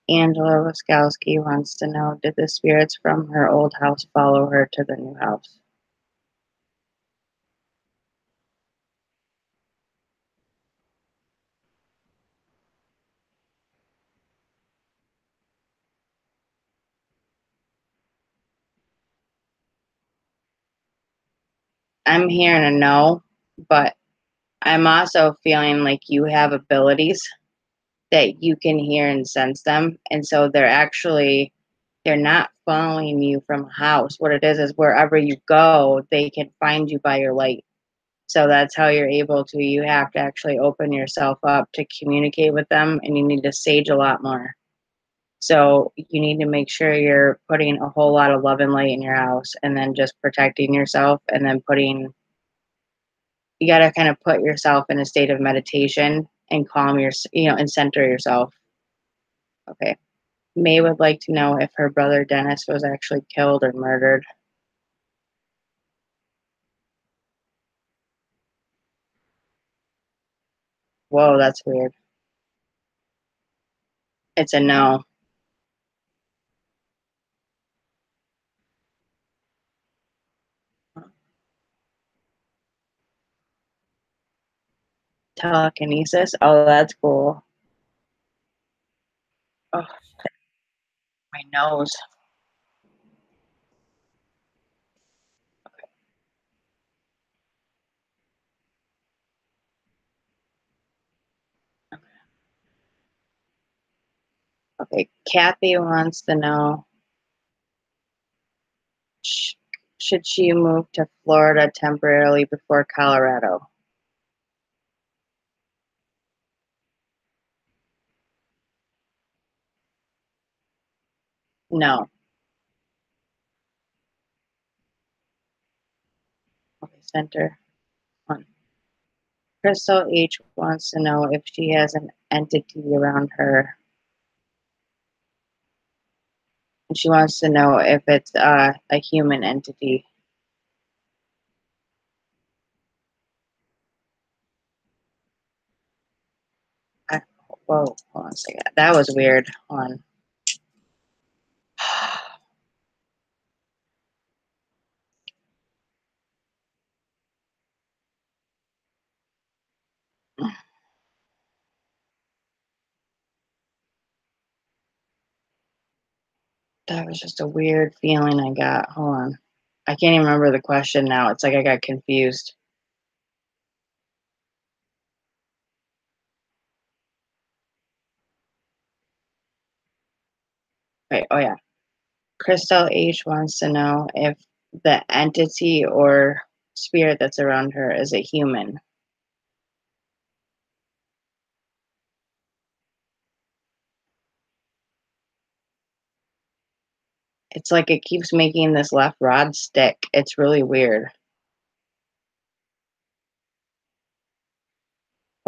S1: Angela Waskowski wants to know, did the spirits from her old house follow her to the new house? I'm hearing a no, but I'm also feeling like you have abilities that you can hear and sense them. And so they're not following you from a house. What it is wherever you go, they can find you by your light. So that's how you're able to. You have to actually open yourself up to communicate with them, and you need to sage a lot more. So you need to make sure you're putting a whole lot of love and light in your house, and then just protecting yourself, and then you got to kind of put yourself in a state of meditation and calm and center yourself. Okay. May would like to know if her brother Dennis was actually killed or murdered. Whoa, that's weird. It's a no. Telekinesis. Oh, that's cool. Oh, my nose. Okay. Kathy wants to know, sh- should she move to Florida temporarily before Colorado? No. Okay. Center. One. Crystal H wants to know if she has an entity around her. And she wants to know if it's a human entity. I, whoa, hold on a second. That was weird. Hold on. That was just a weird feeling I got. Hold on. I can't even remember the question now. It's like I got confused. Right. Oh, yeah. Crystal H wants to know if the entity or spirit that's around her is a human. It's like it keeps making this left rod stick. It's really weird.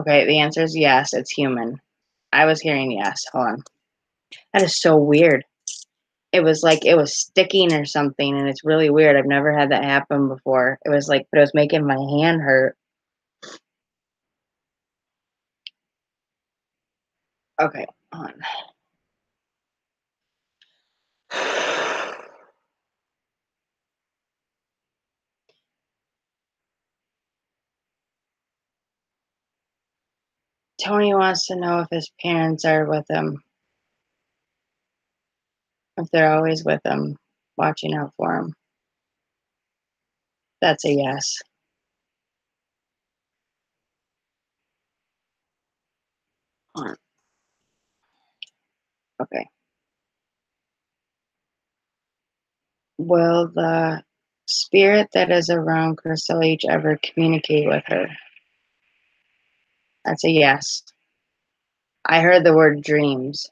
S1: Okay, the answer is yes, it's human. I was hearing yes. Hold on. That is so weird. It was like it was sticking or something, and it's really weird. I've never had that happen before. It was like, but it was making my hand hurt. Okay, hold on. Tony wants to know if his parents are with him, if they're always with him, watching out for him. That's a yes. Hold on. Okay. Will the spirit that is around Crystal H ever communicate with her? That's a yes. I heard the word dreams.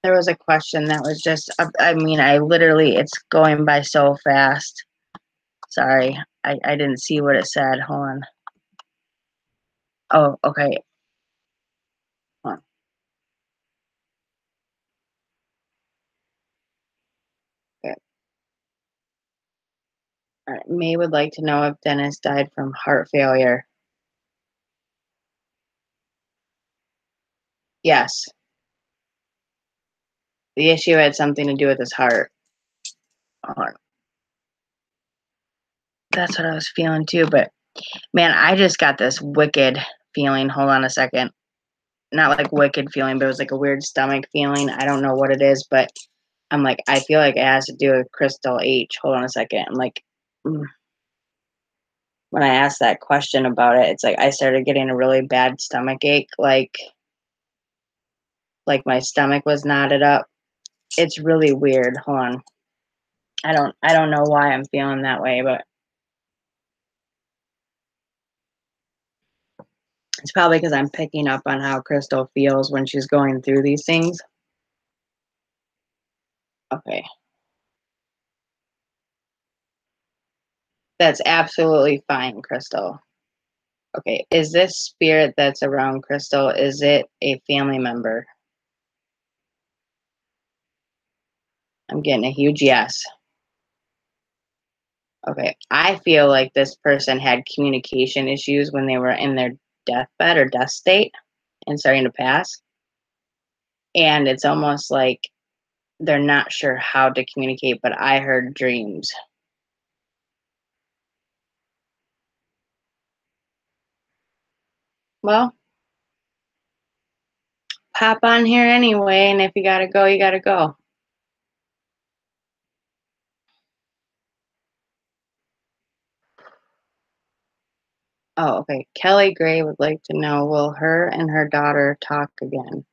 S1: There was a question that was just, I mean, I literally, it's going by so fast. Sorry, I didn't see what it said. Hold on. Oh, okay. Hold on. Okay. All right. May would like to know if Dennis died from heart failure. Yes. The issue had something to do with his heart. Hold on. That's what I was feeling too, but man, I just got this wicked feeling. Hold on a second. Not like wicked feeling, but it was like a weird stomach feeling. I don't know what it is, but I'm like, I feel like it has to do with Crystal H. Hold on a second. I'm like, when I asked that question about it, it's like I started getting a really bad stomach ache, like my stomach was knotted up. It's really weird. Hold on. I don't know why I'm feeling that way, but it's probably because I'm picking up on how Crystal feels when she's going through these things. Okay. That's absolutely fine, Crystal. Okay. Is this spirit that's around Crystal, is it a family member? I'm getting a huge yes. Okay. I feel like this person had communication issues when they were in their deathbed or death state and starting to pass. And it's almost like they're not sure how to communicate, but I heard dreams. Well, pop on here anyway, and if you gotta go, you gotta go. Oh, okay. Kelly Gray would like to know, will her and her daughter talk again?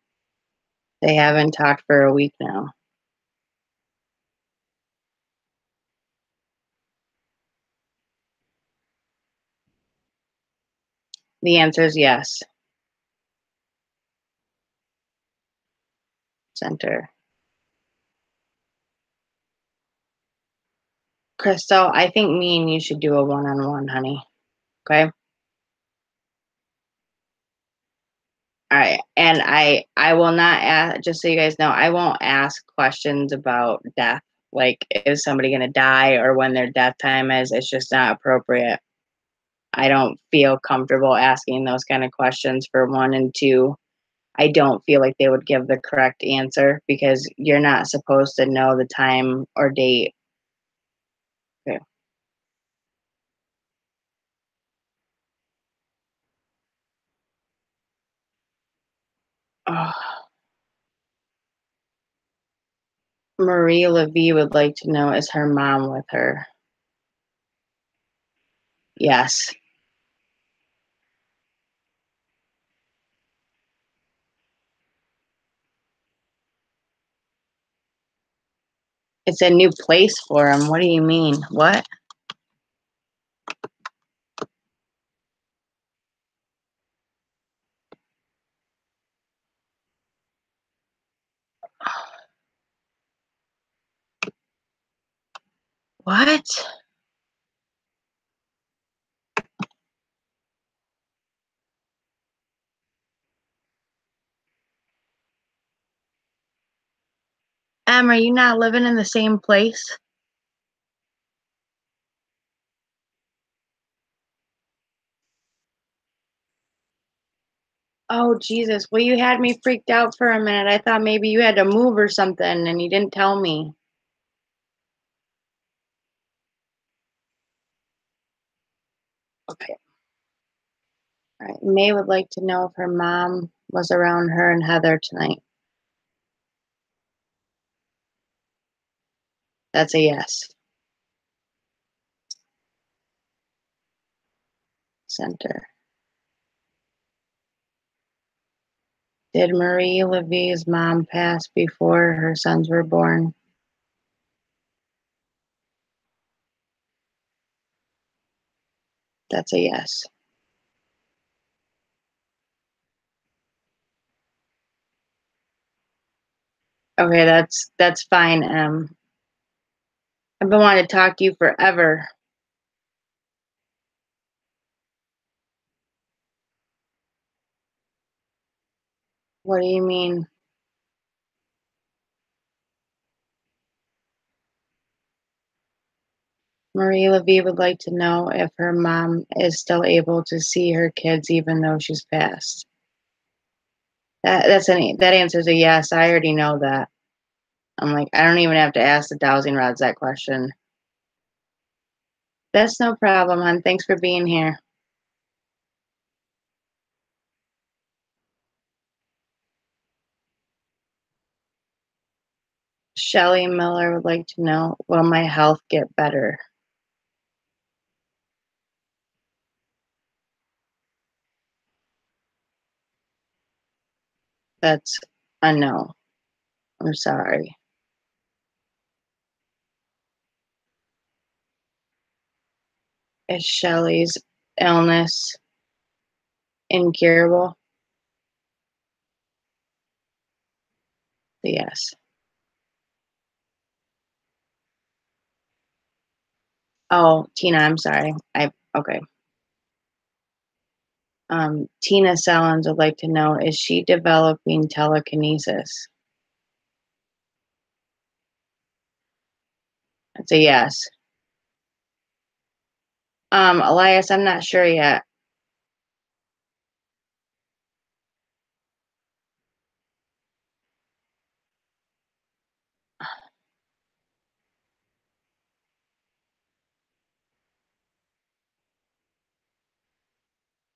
S1: They haven't talked for a week now. The answer is yes. Center. Crystal, I think me and you should do a one-on-one, honey. Okay? All right. And I will not ask, just so you guys know, I won't ask questions about death. Like, is somebody going to die or when their death time is? It's just not appropriate. I don't feel comfortable asking those kind of questions for one. And two, I don't feel like they would give the correct answer because you're not supposed to know the time or date. Okay. Oh, Marie Levy would like to know, is her mom with her? Yes. It's a new place for him. What do you mean? What? What? Em, are you not living in the same place? Oh, Jesus. Well, you had me freaked out for a minute. I thought maybe you had to move or something and you didn't tell me. Okay. All right. May would like to know if her mom was around her and Heather tonight. That's a yes. Center. Did Marie Levy's mom pass before her sons were born? That's a yes. Okay, that's fine. I've been wanting to talk to you forever. What do you mean? Marie Levy would like to know if her mom is still able to see her kids even though she's passed. That answer's a yes. I already know that. I'm like, I don't even have to ask the dowsing rods that question. That's no problem, hon. Thanks for being here. Shelly Miller would like to know, will my health get better? That's a no. I'm sorry. Is Shelly's illness incurable? Yes. Oh, Tina, I'm sorry. I okay. Tina Salons would like to know, is she developing telekinesis? That's a yes. Elias, I'm not sure yet.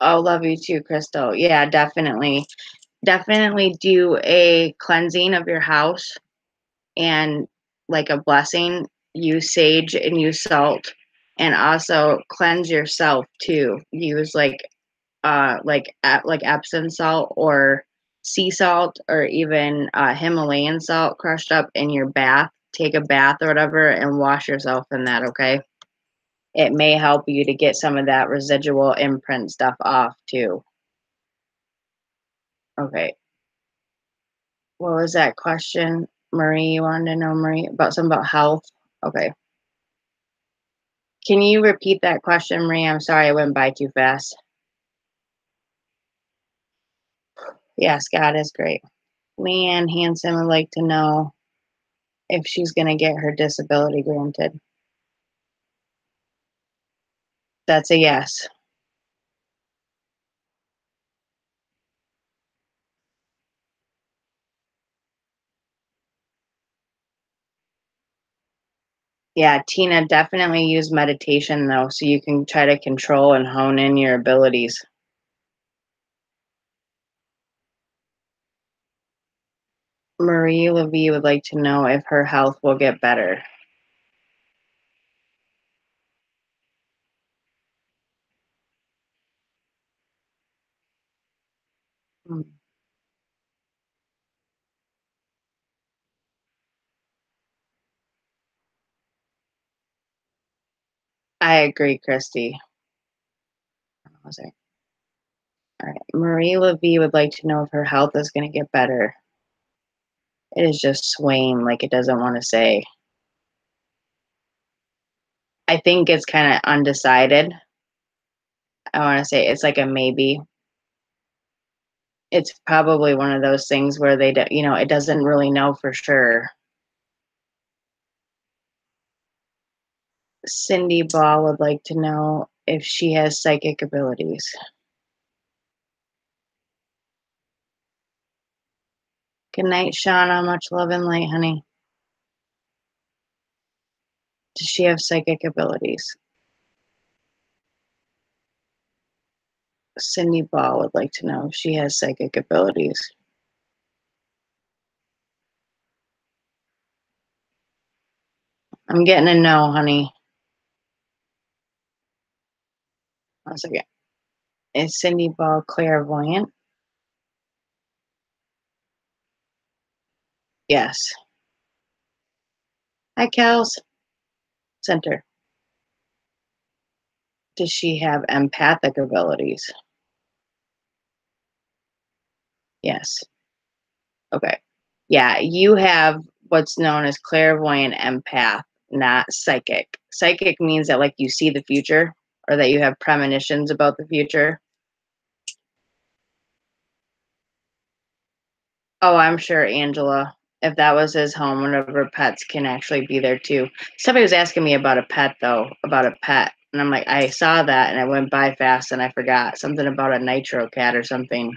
S1: Oh, love you too, Crystal. Yeah, definitely. Definitely do a cleansing of your house and like a blessing. Use sage and use salt. And also cleanse yourself too. Use like Epsom salt or sea salt or even Himalayan salt crushed up in your bath. Take a bath or whatever and wash yourself in that, okay? It may help you to get some of that residual imprint stuff off too. Okay. What was that question, Marie? You wanted to know, Marie, about something about health? Okay. Can you repeat that question, Marie? I'm sorry I went by too fast. Yes, God is great. Leanne Hanson would like to know if she's going to get her disability granted. That's a yes. Yeah, Tina, definitely use meditation though, so you can try to control and hone in your abilities. Marie Levy would like to know if her health will get better. Hmm. I agree, Christy. Was it? All right. Marie Levy would like to know if her health is going to get better. It is just swaying like it doesn't want to say. I think it's kind of undecided. I want to say it's like a maybe. It's probably one of those things where they don't, it doesn't really know for sure. Cindy Ball would like to know if she has psychic abilities. Good night, Shauna. Much love and light, honey. Does she have psychic abilities? Cindy Ball would like to know if she has psychic abilities. I'm getting a no, honey. One second. Is Cindy Ball clairvoyant? Yes. Hi, Kels. Center. Does she have empathic abilities? Yes. Okay. Yeah, you have what's known as clairvoyant empath, not psychic. Psychic means that like you see the future or that you have premonitions about the future. Oh, I'm sure Angela, if that was his home, one of her pets can actually be there too. Somebody was asking me about a pet though, about a pet. And I'm like, I saw that and I went by fast and I forgot something about a nitro cat or something.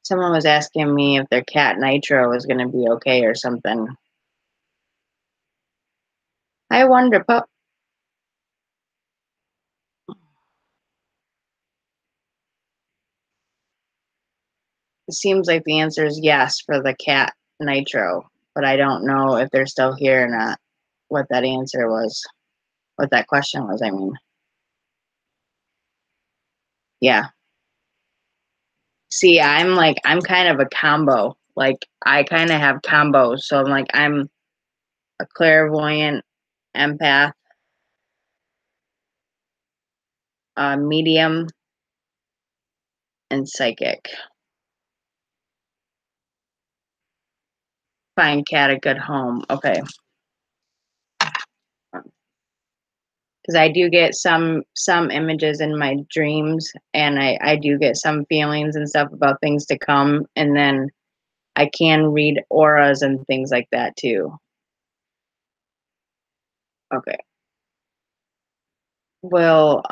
S1: Someone was asking me if their cat Nitro was going to be okay or something. I wonder, pup. It seems like the answer is yes for the cat Nitro, but I don't know if they're still here or not. What that answer was, what that question was, I mean. Yeah. See, I'm kind of a combo. Like, I kind of have combos. So I'm a clairvoyant, empath, medium, and psychic. Find cat a good home. Okay. Because I do get some images in my dreams, and I do get some feelings and stuff about things to come, and then I can read auras and things like that too. Okay. Will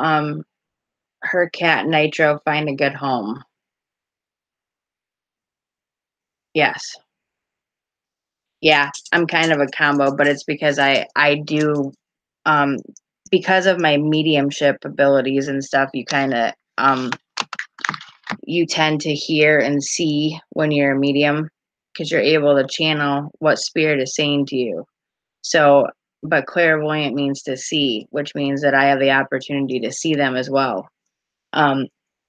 S1: her cat Nitro find a good home? Yes. Yeah, I'm kind of a combo, but it's because I do um because of my mediumship abilities and stuff, you tend to hear and see when you're a medium because you're able to channel what spirit is saying to you. So, but clairvoyant means to see, which means that I have the opportunity to see them as well. Um,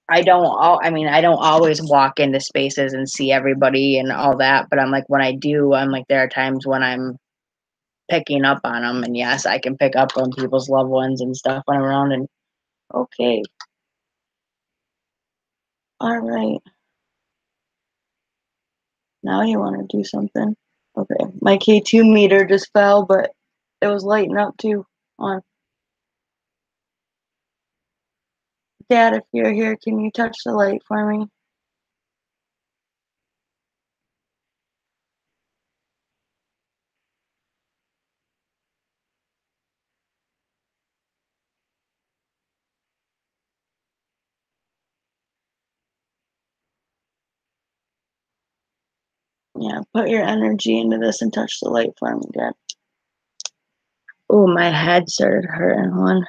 S1: I don't always walk into spaces and see everybody and all that, but I'm like, when I do, I'm like, there are times when I'm picking up on them. And yes, I can pick up on people's loved ones and stuff when I'm around. And okay, all right. Now you want to do something. Okay, my K2 meter just fell, but it was lighting up too. On Dad, if you're here, can you touch the light for me? Yeah, put your energy into this and touch the light for me, Dad. Oh, my head started hurting, one.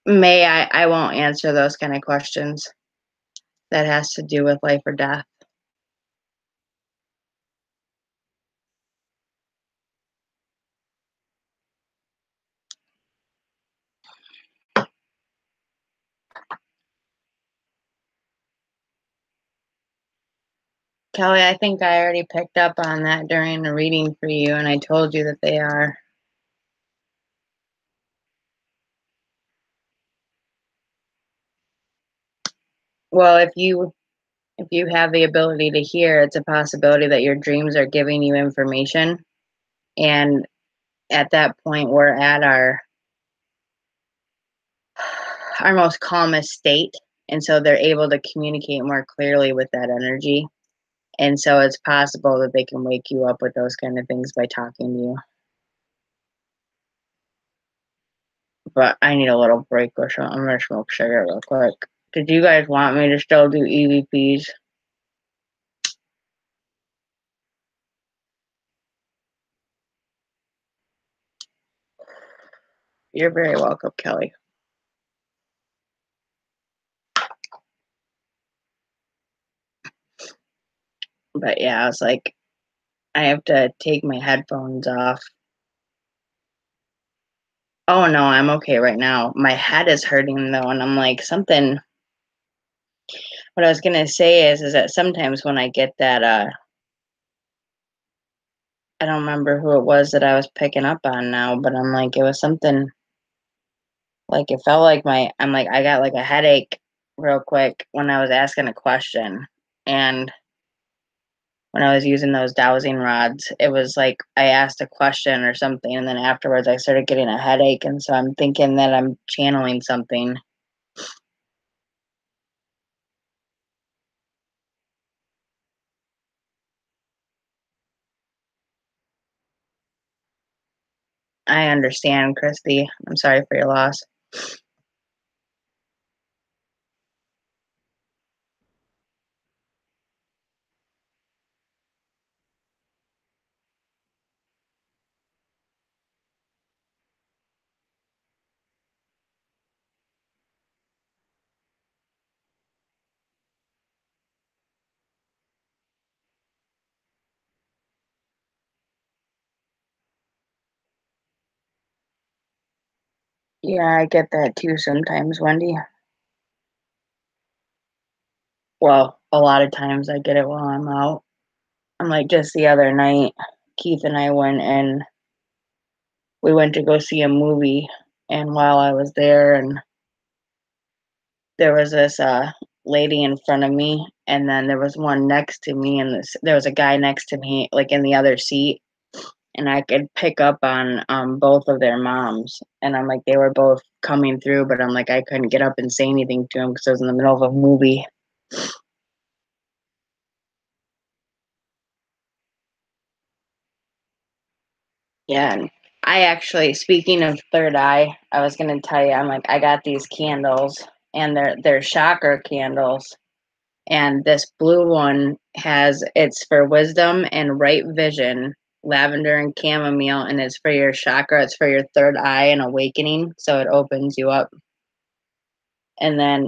S1: I won't answer those kind of questions. That has to do with life or death. Kelly, I think I already picked up on that during the reading for you, and I told you that they are. Well, if you have the ability to hear, it's a possibility that your dreams are giving you information, and at that point, we're at our most calmest state, and so they're able to communicate more clearly with that energy. And so it's possible that they can wake you up with those kind of things by talking to you. But I need a little break or something. I'm gonna smoke cigarette real quick. Did you guys want me to still do EVPs? You're very welcome, Kelly. But yeah, I was like, I have to take my headphones off. Oh no, I'm okay right now. My head is hurting though, and I'm like something. What I was gonna say is that sometimes when I get that, I don't remember who it was that I was picking up on now, but I'm like, it was something like it felt like I'm like, I got like a headache real quick when I was asking a question. And when I was using those dowsing rods, it was like I asked a question or something, and then afterwards I started getting a headache. And so I'm thinking that I'm channeling something. I understand, Christy. I'm sorry for your loss. Yeah, I get that too sometimes, Wendy. Well, a lot of times I get it while I'm out. I'm like just the other night, Keith and I went and we went to go see a movie, and while I was there, and there was this lady in front of me, and then there was one next to me, and there was a guy next to me, like in the other seat, and I could pick up on both of their moms, and I'm like, they were both coming through, but I'm like, I couldn't get up and say anything to them because I was in the middle of a movie. Yeah, and I actually, speaking of third eye, I was gonna tell you, I'm like, I got these candles, and they're chakra candles, and this blue one has it's for wisdom and right vision, lavender and chamomile, and it's for your chakra, it's for your third eye and awakening, so it opens you up. And then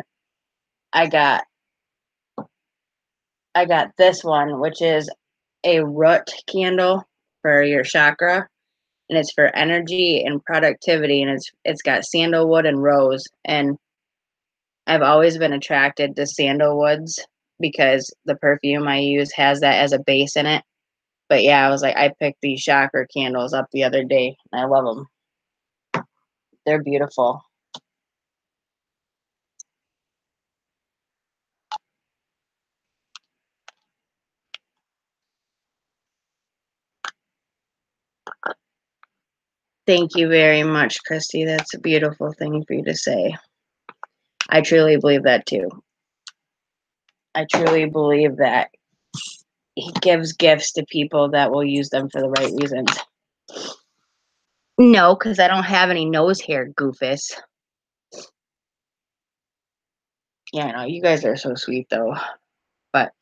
S1: I got I got this one, which is a root candle for your chakra, and it's for energy and productivity, and it's got sandalwood and rose, and I've always been attracted to sandalwoods because the perfume I use has that as a base in it. But yeah, I was like, I picked these chakra candles up the other day, and I love them. They're beautiful. Thank you very much, Christy. That's a beautiful thing for you to say. I truly believe that too. I truly believe that he gives gifts to people that will use them for the right reasons. No, because I don't have any nose hair, goofus. Yeah, no, you guys are so sweet though. But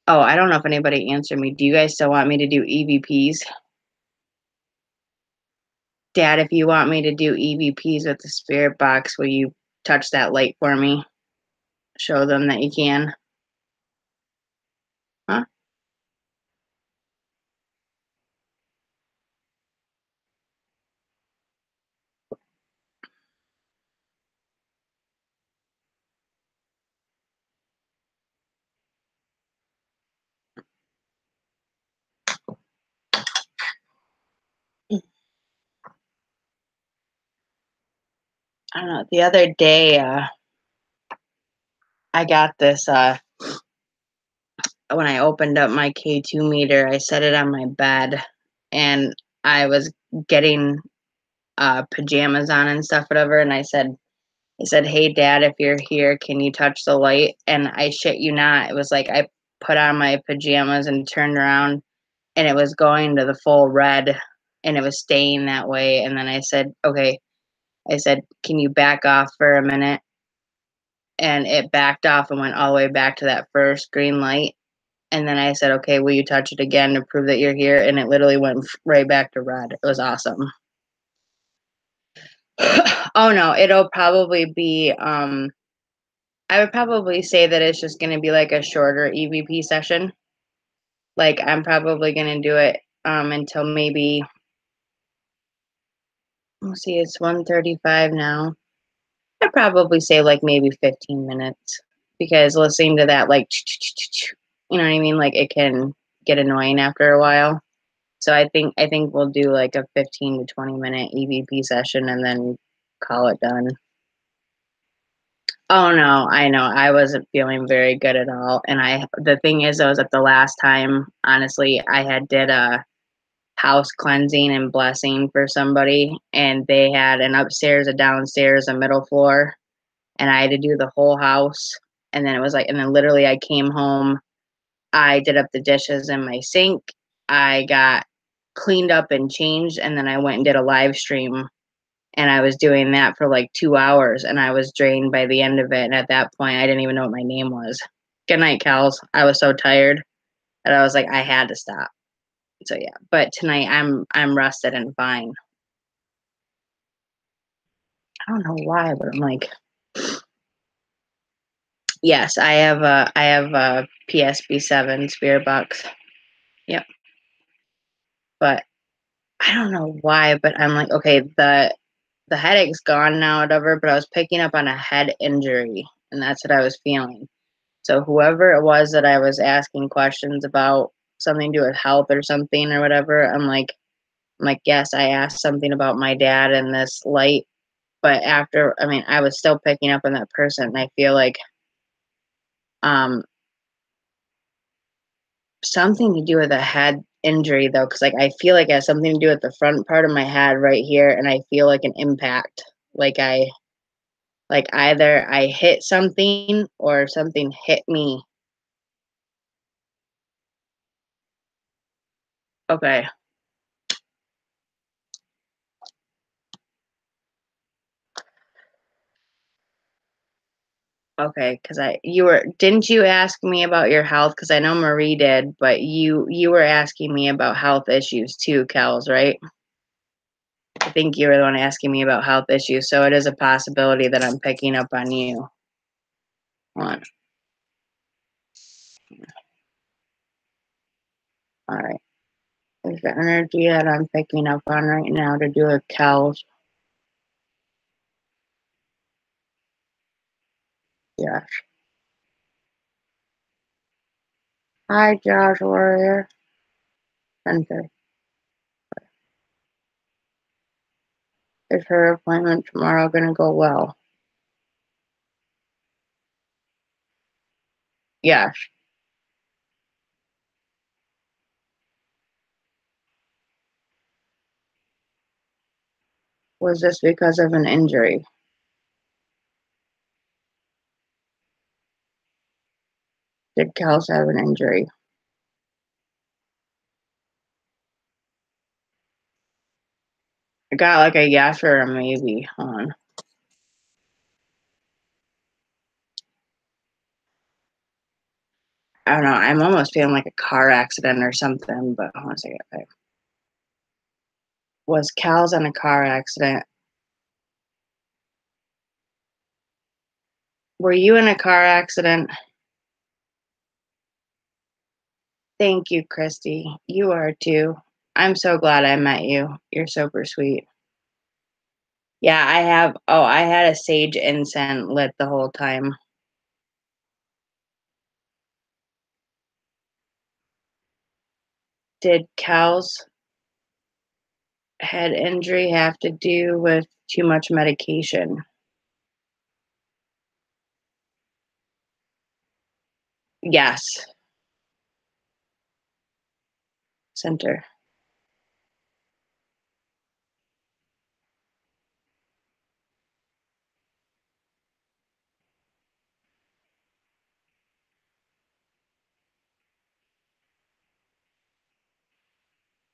S1: oh, I don't know if anybody answered me. Do you guys still want me to do EVPs? Dad, if you want me to do EVPs with the spirit box, will you touch that light for me? Show them that you can. Huh? I don't know. The other day, I got this when I opened up my K2 meter, I set it on my bed and I was getting pajamas on and stuff, whatever, and I said, "Hey dad, if you're here, can you touch the light?" And I shit you not, it was like I put on my pajamas and turned around and it was going to the full red and it was staying that way. And then I said, "Okay," I said, "Can you back off for a minute?" And it backed off and went all the way back to that first green light. And then I said, "Okay, will you touch it again to prove that you're here?" And it literally went right back to red. It was awesome. Oh no, it'll probably be I would probably say that it's just going to be like a shorter EVP session. Like I'm probably going to do it until maybe, let's see, it's 1:35 now. I'd probably say like maybe 15 minutes because listening to that like you know what I mean, like it can get annoying after a while. So I think we'll do like a 15 to 20-minute EVP session and then call it done. Oh no, I know. I wasn't feeling very good at all. And the thing is, I was at the last time, honestly, I had did a house cleansing and blessing for somebody, and they had an upstairs, a downstairs, a middle floor, and I had to do the whole house. And then it was like, and then literally I came home, I did up the dishes in my sink, I got cleaned up and changed, and then I went and did a live stream and I was doing that for like 2 hours and I was drained by the end of it. And at that point, I didn't even know what my name was. Good night, Kels. I was so tired that I was like, I had to stop. So yeah, but tonight I'm rested and fine. I don't know why, but I'm like, yes, I have a PSB7 Spirit Box. Yep, but I don't know why, but I'm like, okay, the headache's gone now, whatever. But I was picking up on a head injury, and that's what I was feeling. So whoever it was that I was asking questions about something to do with health or something or whatever, I'm like, yes, I asked something about my dad and this light, but after, I mean, I was still picking up on that person. And I feel like um something to do with a head injury though, because like I feel like it has something to do with the front part of my head right here, and I feel like an impact. Like either I hit something or something hit me. Okay. Okay, because didn't you ask me about your health? Because I know Marie did, but you were asking me about health issues too, Kels, right? I think you were the one asking me about health issues, so it is a possibility that I'm picking up on you. Hold all right. Is the energy that I'm picking up on right now to do with Kels? Yes. Hi, Josh Warrior. Center. Is her appointment tomorrow gonna go well? Yes. Was this because of an injury? Did Kels have an injury? I got like a yes or a maybe on. I don't know. I'm almost feeling like a car accident or something, but hold on a second. Okay. Was Cal's in a car accident? Were you in a car accident? Thank you, Christy. You are too. I'm so glad I met you. You're super sweet. Yeah, I have. Oh, I had a sage incense lit the whole time. Did Cal's head injury have to do with too much medication? Yes. Center.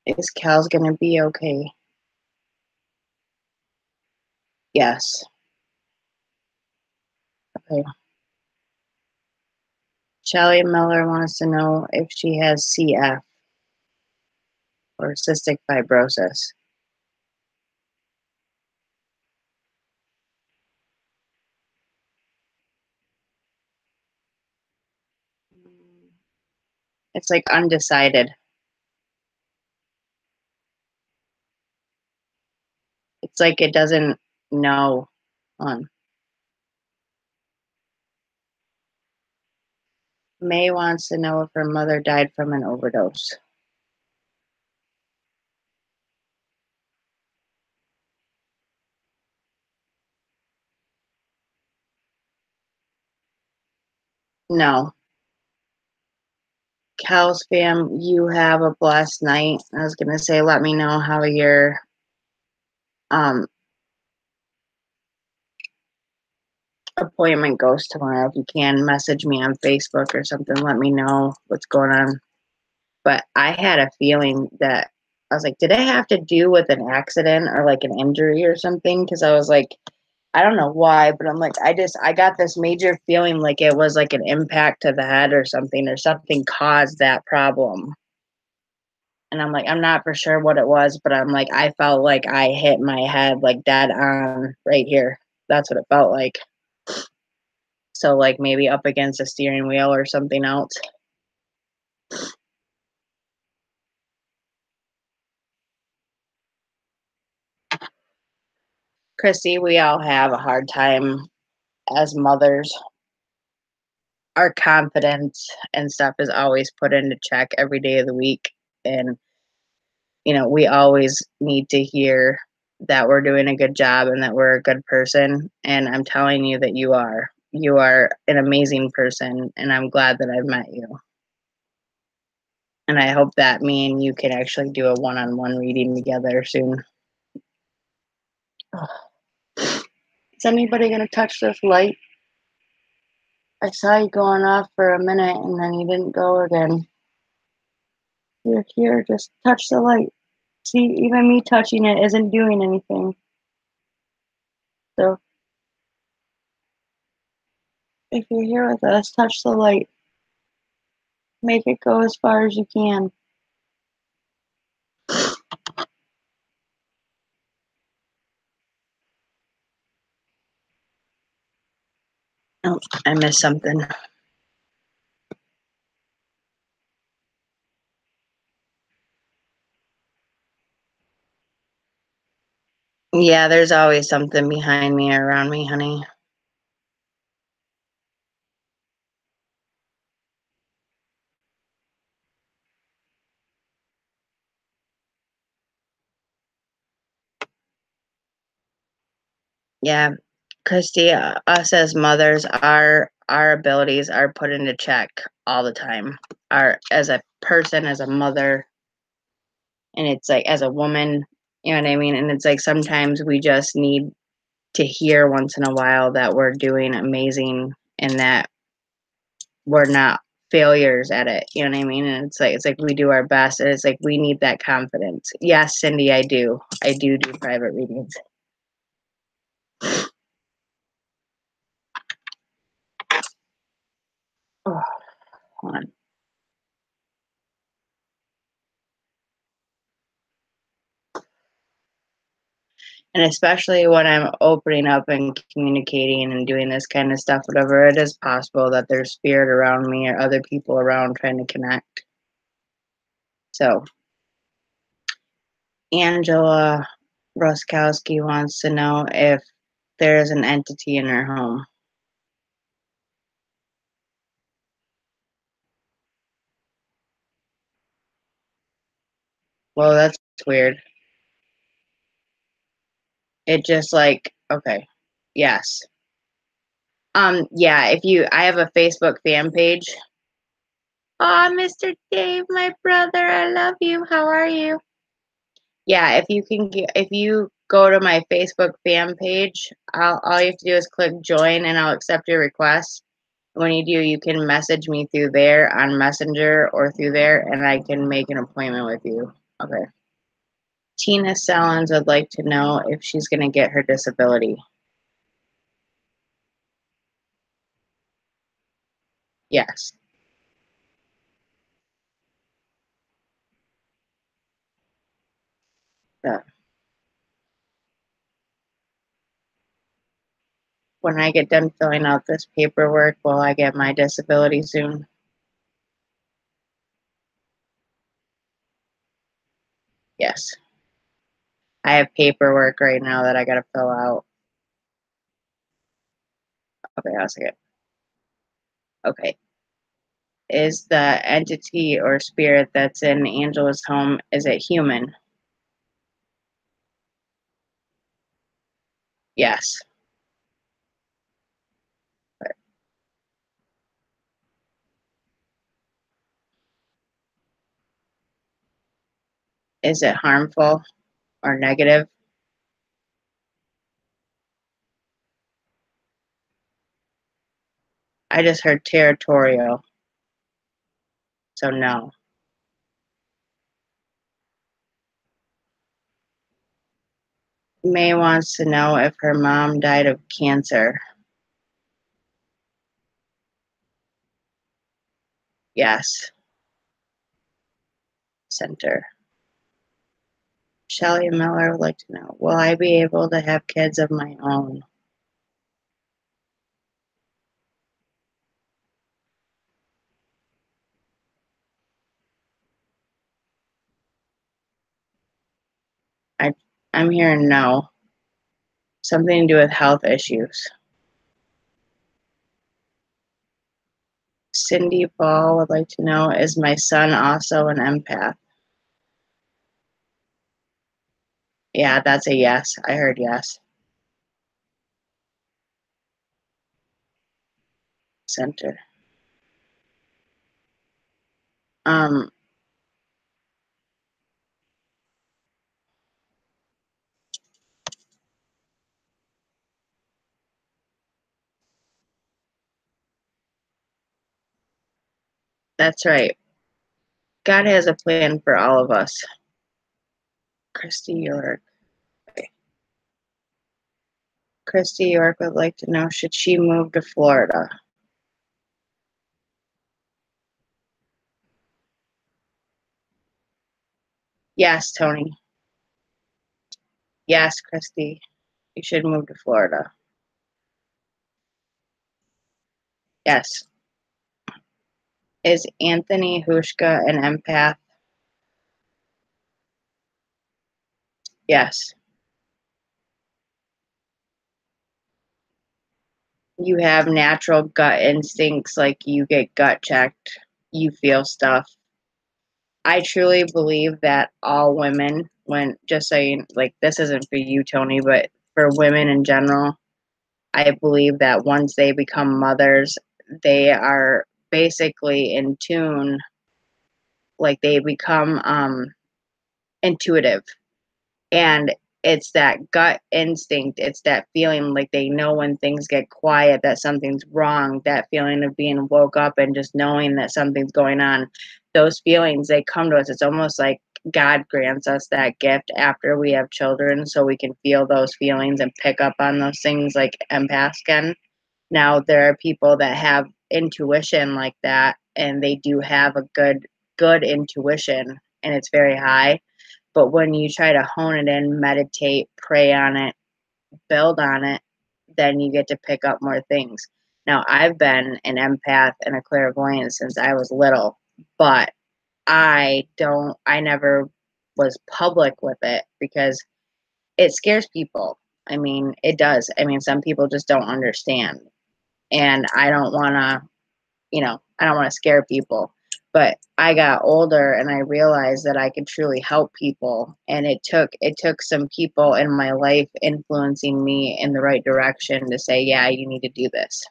S1: Is Cal's gonna be okay? Yes. Okay. Shelly Miller wants to know if she has CF or cystic fibrosis. It's like undecided. It's like it doesn't know. On May wants to know if her mother died from an overdose. No. Cal's fam, you have a blessed night. I was gonna say, let me know how your um appointment goes tomorrow. If you can, message me on Facebook or something. Let me know what's going on. But I had a feeling that I was like, did it have to do with an accident or like an injury or something? Because I was like, I don't know why, but I'm like, I got this major feeling like it was like an impact to the head or something caused that problem. And I'm like, I'm not for sure what it was, but I'm like, I felt like I hit my head like dead on right here. That's what it felt like. So like maybe up against a steering wheel or something else. Chrissy, we all have a hard time as mothers. Our confidence and stuff is always put into check every day of the week. And, we always need to hear that we're doing a good job and that we're a good person. And I'm telling you that you are. You are an amazing person. And I'm glad that I've met you. And I hope that me and you can actually do a one on one reading together soon. Is anybody going to touch this light? I saw you going off for a minute and then you didn't go again. You're here, just touch the light. See, even me touching it isn't doing anything. So, if you're here with us, touch the light. Make it go as far as you can. Oh, I missed something. Yeah, there's always something behind me or around me, honey. Yeah, Christy, us as mothers, our abilities are put into check all the time. Our as a person, as a mother, and it's like as a woman, you know what I mean? And it's like sometimes we just need to hear once in a while that we're doing amazing and that we're not failures at it. You know what I mean? And it's like we do our best, and it's like we need that confidence. Yes, Cindy, I do. I do private readings. Oh, hold on. And especially when I'm opening up and communicating and doing this kind of stuff, whatever, it is possible that there's spirit around me or other people around trying to connect. So, Angela Roskowski wants to know if there's an entity in her home. Well, that's weird. It just like, okay. Yes. Yeah, if you I have a Facebook fan page Oh, Mr. Dave, my brother, I love you. How are you? Yeah, if you go to my Facebook fan page, all you have to do is click join and I'll accept your request. When you do, you can message me through there on Messenger or through there, and I can make an appointment with you. Okay. Tina Salons would like to know if she's going to get her disability. Yes. Uh, when I get done filling out this paperwork, will I get my disability soon? Yes. I have paperwork right now that I got to fill out. Okay, I'll see it. Okay. Is the entity or spirit that's in Angela's home, is it human? Yes. Is it harmful or negative? I just heard territorial, so no. May wants to know if her mom died of cancer. Yes. Center. Shelley Miller would like to know, will I be able to have kids of my own? I, I'm hearing no. Something to do with health issues. Cindy Ball would like to know, is my son also an empath? Yeah, that's a yes. I heard yes. Center. Um, that's right. God has a plan for all of us. Christy York. Christy York would like to know, should she move to Florida? Yes, Tony. Yes, Christy. You should move to Florida. Yes. Is Anthony Hushka an empath? Yes. You have natural gut instincts, like you get gut checked, you feel stuff. I truly believe that all women, when just saying, like, this isn't for you, Tony, but for women in general, I believe that once they become mothers, they are basically in tune, like they become intuitive. And it's that gut instinct, it's that feeling like they know when things get quiet that something's wrong, that feeling of being woke up and just knowing that something's going on. Those feelings, they come to us. It's almost like God grants us that gift after we have children so we can feel those feelings and pick up on those things like empaths can. Now there are people that have intuition like that, and they do have a good intuition, and it's very high. But when you try to hone it in, meditate, pray on it, build on it, then you get to pick up more things. Now, I've been an empath and a clairvoyant since I was little, but I never was public with it because it scares people. I mean, it does. I mean, some people just don't understand. And I don't want to, I don't want to scare people. But I got older and I realized that I could truly help people, and it took some people in my life influencing me in the right direction to say, yeah, you need to do this.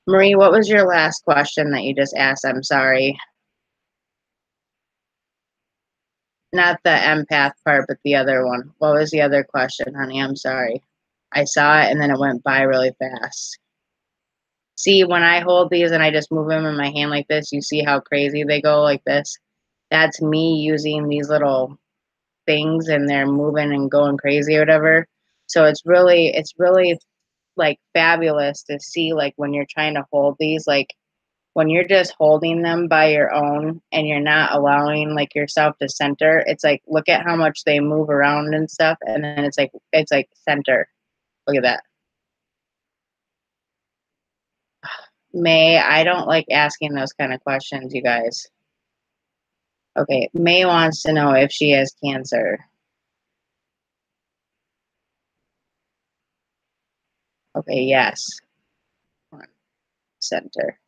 S1: Marie, what was your last question that you just asked? I'm sorry. Not the empath part, but the other one. What was the other question, honey? I'm sorry. I saw it and then it went by really fast. See, when I hold these and I just move them in my hand like this, you see how crazy they go like this? That's me using these little things and they're moving and going crazy or whatever. So it's really like fabulous to see like when you're trying to hold these, like when you're just holding them by your own and you're not allowing like yourself to center, it's like look at how much they move around and stuff, and then it's like center. Look at that. May, I don't like asking those kind of questions, you guys. Okay, May wants to know if she has cancer. Okay, yes. Center.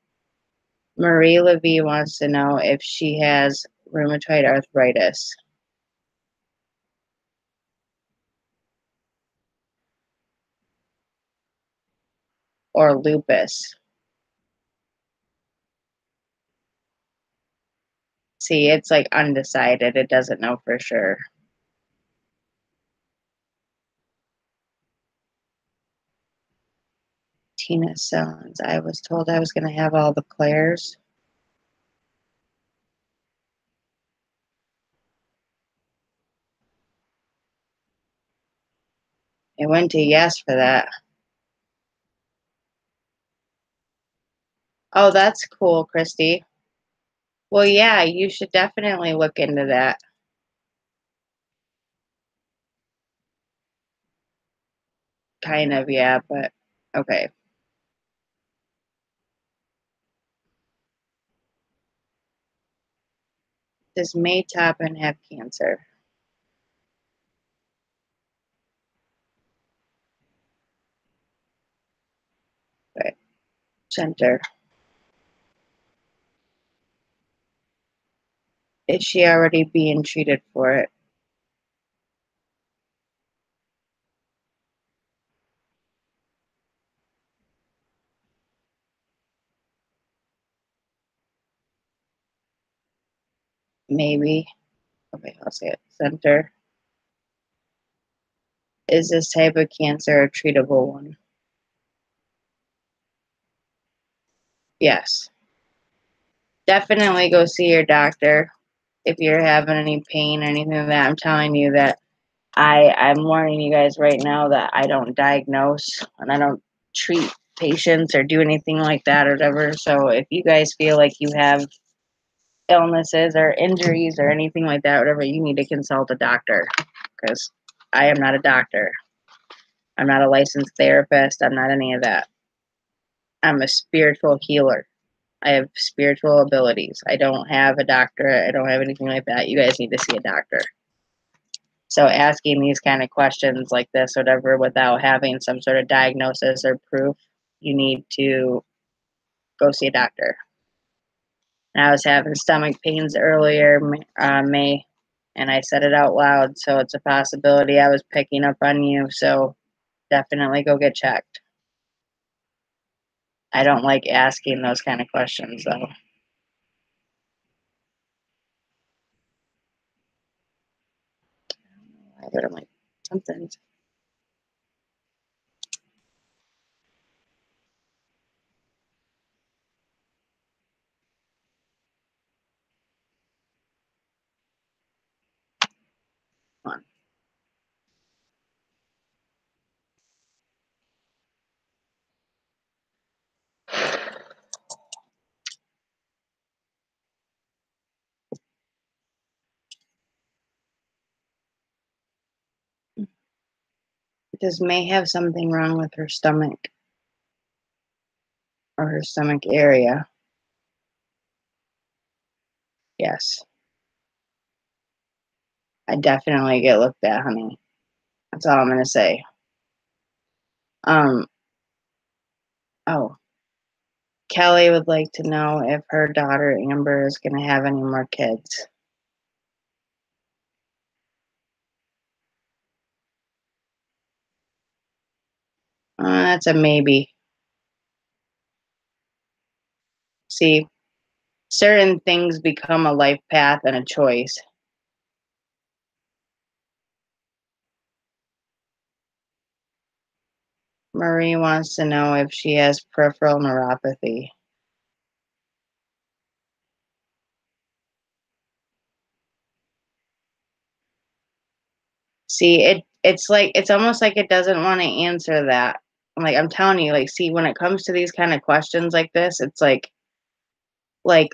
S1: Marie Levy wants to know if she has rheumatoid arthritis or lupus. See, it's like undecided. It doesn't know for sure. Tina Sounds. I was told I was going to have all the Claires. I went to yes for that. Oh, that's cool, Christy. Well, yeah, you should definitely look into that. Kind of, yeah, but okay. Does May Toppin have cancer? Okay. Center. Is she already being treated for it? Maybe. Okay, I'll say it. Center. Is this type of cancer a treatable one? Yes. Definitely go see your doctor if you're having any pain or anything like that. I'm telling you that I'm warning you guys right now that I don't diagnose and I don't treat patients or do anything like that or whatever. So if you guys feel like you have illnesses or injuries or anything like that, whatever, you need to consult a doctor because I am not a doctor. I'm not a licensed therapist. I'm not any of that. I'm a spiritual healer. I have spiritual abilities. I don't have a doctorate. I don't have anything like that. You guys need to see a doctor. So asking these kind of questions like this, whatever, without having some sort of diagnosis or proof, you need to go see a doctor. And I was having stomach pains earlier, May, and I said it out loud, so it's a possibility I was picking up on you. So definitely go get checked. I don't like asking those kind of questions, though. But I'm like, something's on. Does May have something wrong with her stomach or her stomach area? Yes. I definitely get looked at, honey. That's all I'm gonna say. Um, oh, Kelly would like to know if her daughter Amber is gonna have any more kids. That's a maybe. See, certain things become a life path and a choice. Marie wants to know if she has peripheral neuropathy. See, it's like it's almost like it doesn't want to answer that. Like I'm telling you, like see, when it comes to these kind of questions like this, it's like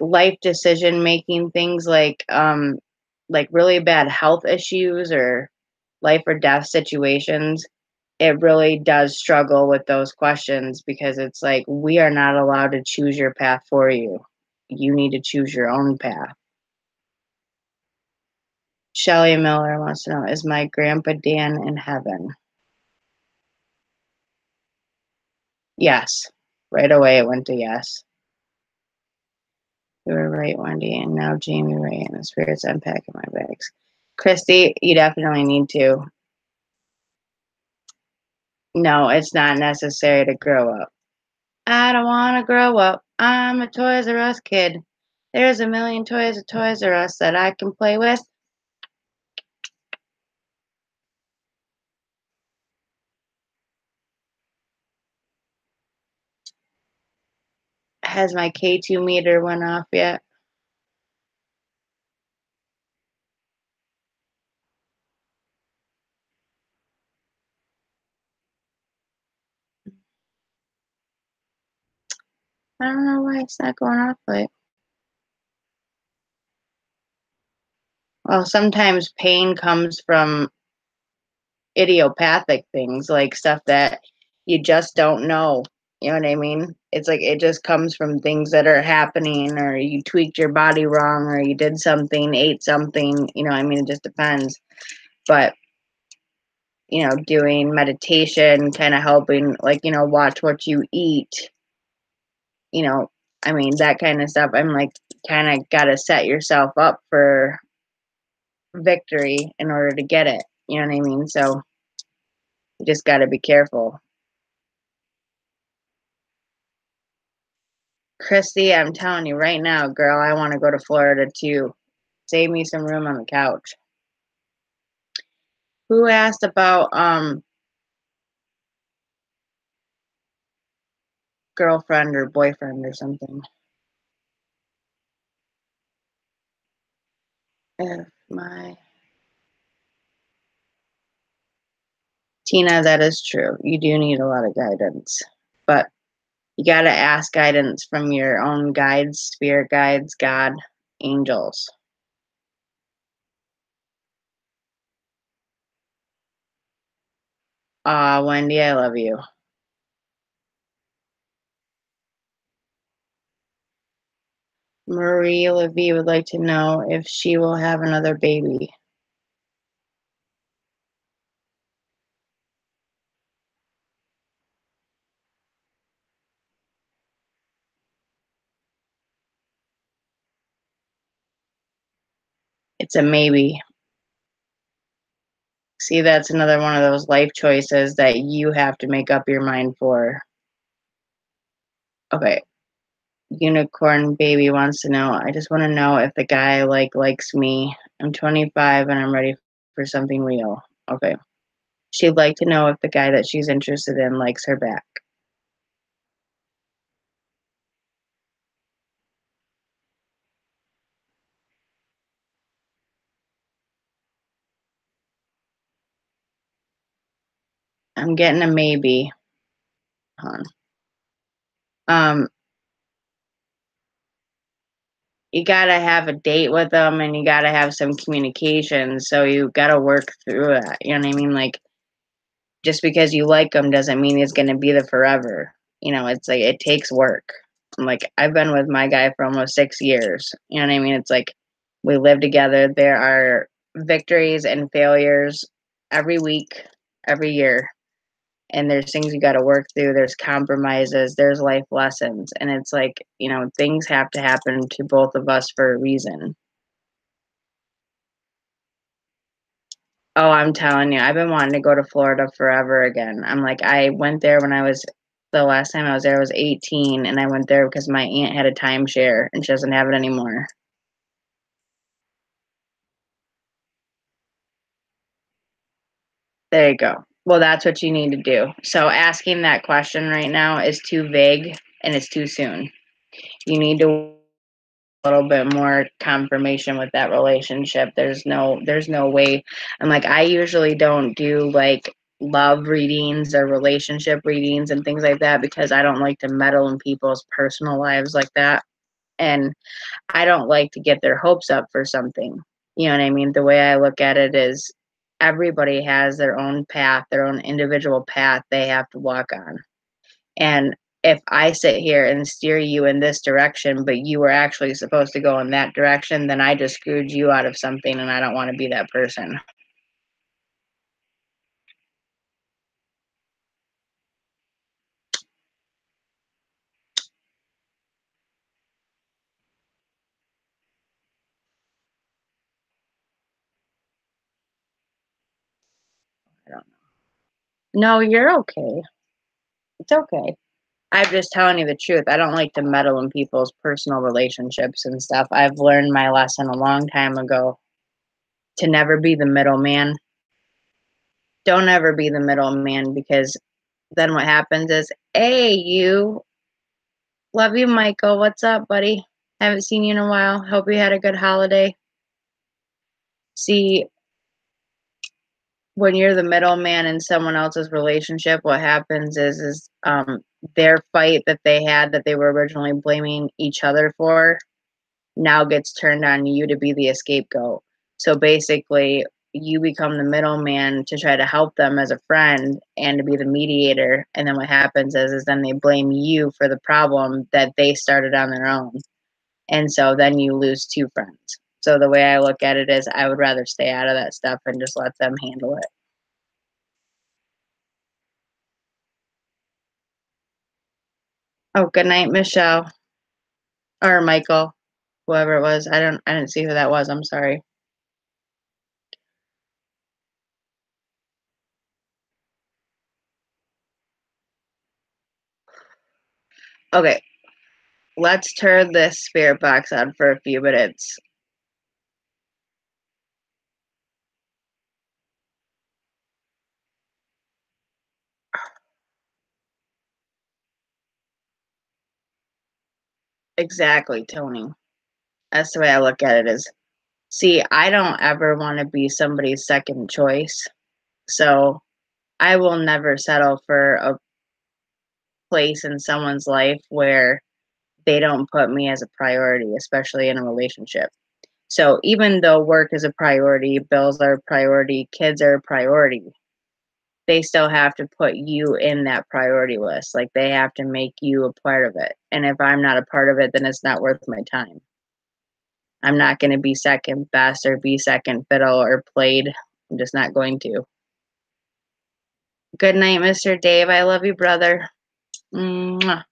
S1: life decision making things like really bad health issues or life or death situations. It really does struggle with those questions because it's like we are not allowed to choose your path for you. You need to choose your own path. Shelly Miller wants to know, is my grandpa Dan in heaven? Yes. Right away it went to yes. You were right, Wendy, and now Jamie Ray and the spirits unpacking my bags. Christy, you definitely need to. No, it's not necessary to grow up. I don't want to grow up. I'm a Toys R Us kid. There's a million toys at Toys R Us that I can play with. Has my K2 meter went off yet? I don't know why it's not going off, but well, sometimes pain comes from idiopathic things, like stuff that you just don't know. You know what I mean? It's like it just comes from things that are happening, or you tweaked your body wrong, or you did something, ate something. You know, I mean, it just depends. But doing meditation, kind of helping, like watch what you eat. You know, I mean, that kind of stuff. I'm like, kind of got to set yourself up for victory in order to get it. You know what I mean? So you just got to be careful. Christy, I'm telling you right now, girl, I want to go to Florida too. Save me some room on the couch. Who asked about girlfriend or boyfriend or something? If my Tina, that is true. You do need a lot of guidance, but you got to ask guidance from your own guides, spirit guides, God, angels. Wendy, I love you. Marie Levy would like to know if she will have another baby. It's a maybe. See, that's another one of those life choices that you have to make up your mind for. Okay. Unicorn baby wants to know. I just want to know if the guy likes me. I'm 25 and I'm ready for something real. Okay. She'd like to know if the guy that she's interested in likes her back. I'm getting a maybe. Hold on. You gotta have a date with them and you gotta have some communication. So you gotta work through that. You know what I mean? Like just because you like them doesn't mean it's gonna be there forever. It's like it takes work. Like I've been with my guy for almost 6 years. You know what I mean? It's like we live together. There are victories and failures every week, every year. And there's things you got to work through. There's compromises, there's life lessons. And it's like, things have to happen to both of us for a reason. Oh, I'm telling you, I've been wanting to go to Florida forever again. I'm like, I went there when I was The last time I was there, I was 18, and I went there because my aunt had a timeshare, and she doesn't have it anymore. There you go. Well, that's what you need to do. So asking that question right now is too vague, and it's too soon. You need to a little bit more confirmation with that relationship. There's no way. I'm like, I usually don't do like love readings or relationship readings and things like that because I don't like to meddle in people's personal lives like that. And I don't like to get their hopes up for something. You know what I mean? The way I look at it is everybody has their own path, their own individual path they have to walk on. And if I sit here and steer you in this direction, but you were actually supposed to go in that direction, then I just screwed you out of something and I don't want to be that person. I don't know. No, you're okay. It's okay. I'm just telling you the truth. I don't like to meddle in people's personal relationships and stuff. I've learned my lesson a long time ago to never be the middleman. Don't ever be the middleman because then what happens is, hey, you love you, Michael. What's up, buddy? Haven't seen you in a while. Hope you had a good holiday. See, when you're the middleman in someone else's relationship, what happens is their fight that they had that they were originally blaming each other for now gets turned on you to be the scapegoat. So basically, you become the middleman to try to help them as a friend and to be the mediator. And then what happens is then they blame you for the problem that they started on their own. And so then you lose two friends. So the way I look at it is I would rather stay out of that stuff and just let them handle it. Oh, good night, Michelle or Michael, whoever it was. I didn't see who that was. I'm sorry. Okay, let's turn this spirit box on for a few minutes. Exactly, Tony. That's the way I look at it is, see, I don't ever want to be somebody's second choice. So I will never settle for a place in someone's life where they don't put me as a priority, especially in a relationship. So even though work is a priority, bills are a priority, kids are a priority, they still have to put you in that priority list. Like they have to make you a part of it. And if I'm not a part of it, then it's not worth my time. I'm not going to be second best or be second fiddle or played. I'm just not going to. Good night, Mr. Dave. I love you, brother. Mwah.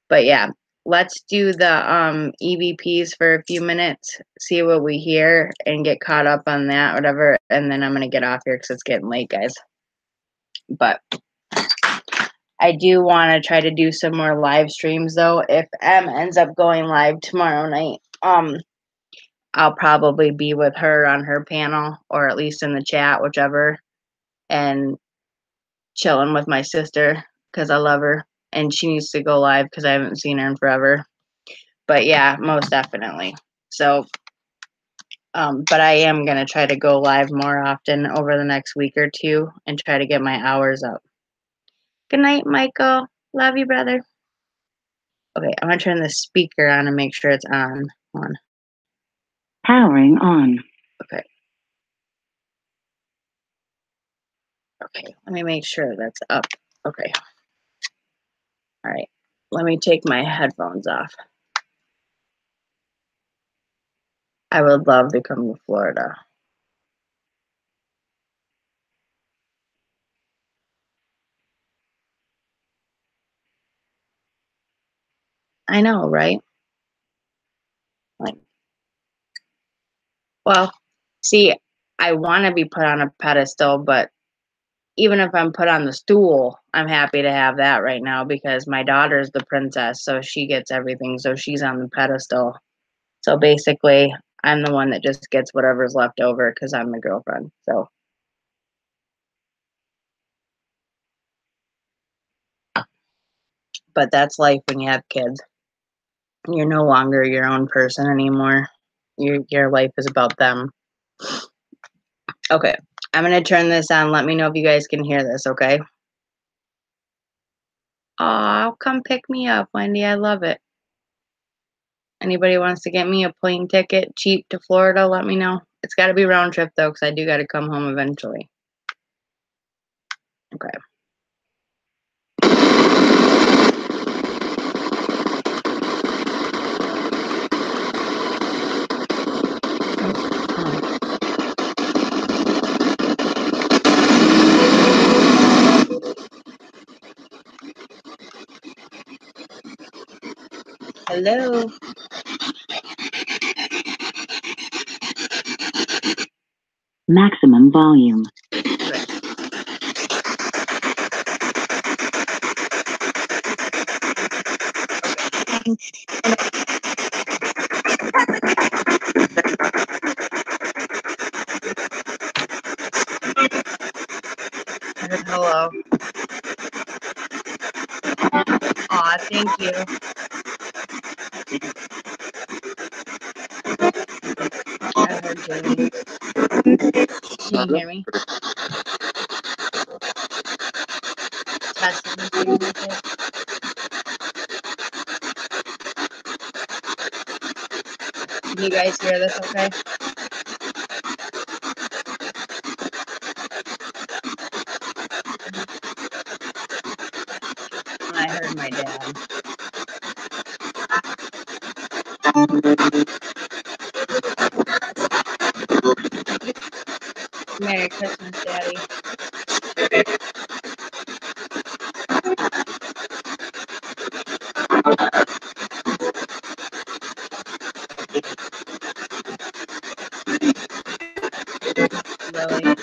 S1: But yeah, let's do the EVPs for a few minutes, see what we hear, and get caught up on that, whatever. And then I'm gonna get off here because it's getting late, guys. But I do want to try to do some more live streams though. If M ends up going live tomorrow night, I'll probably be with her on her panel or at least in the chat, whichever, and chilling with my sister because I love her and she needs to go live because I haven't seen her in forever. But yeah, most definitely. So, but I am gonna try to go live more often over the next week or two and try to get my hours up. Good night, Michael. Love you, brother. Okay, I'm gonna turn the speaker on and make sure it's on. On.
S2: Powering on.
S1: Okay. Okay, let me make sure that's up. Okay. All right. Let me take my headphones off. I would love to come to Florida. I know, right? Like, well, see, I want to be put on a pedestal, but even if I'm put on the stool, I'm happy to have that right now because my daughter's the princess, so she gets everything. So she's on the pedestal. So basically, I'm the one that just gets whatever's left over because I'm the girlfriend. So, but that's life when you have kids. You're no longer your own person anymore. Your life is about them. Okay, I'm gonna turn this on. Let me know if you guys can hear this. Okay. Aw, come pick me up, Wendy. I love it. Anybody wants to get me a plane ticket cheap to Florida, let me know. It's got to be round trip though, because I do got to come home eventually. Okay. Hello.
S2: Maximum volume.
S1: Hello. Aw, thank you. I heard Jamie. Can you hear me? Testing this thing real quick. Can you guys hear this okay? I heard my dad. Merry Christmas, Daddy. Lily.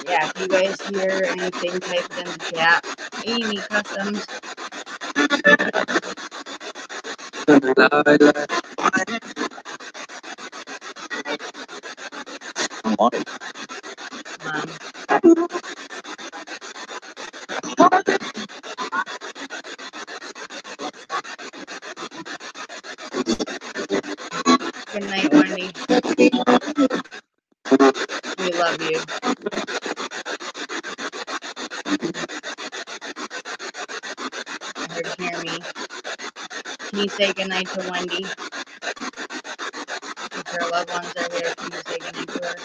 S1: Yeah, if you guys hear anything, type it in the chat. Amy Customs. Good night, Wendy. We love you. I heard hear me. Can you say good night to Wendy? If her loved ones are here, can you say good night to her?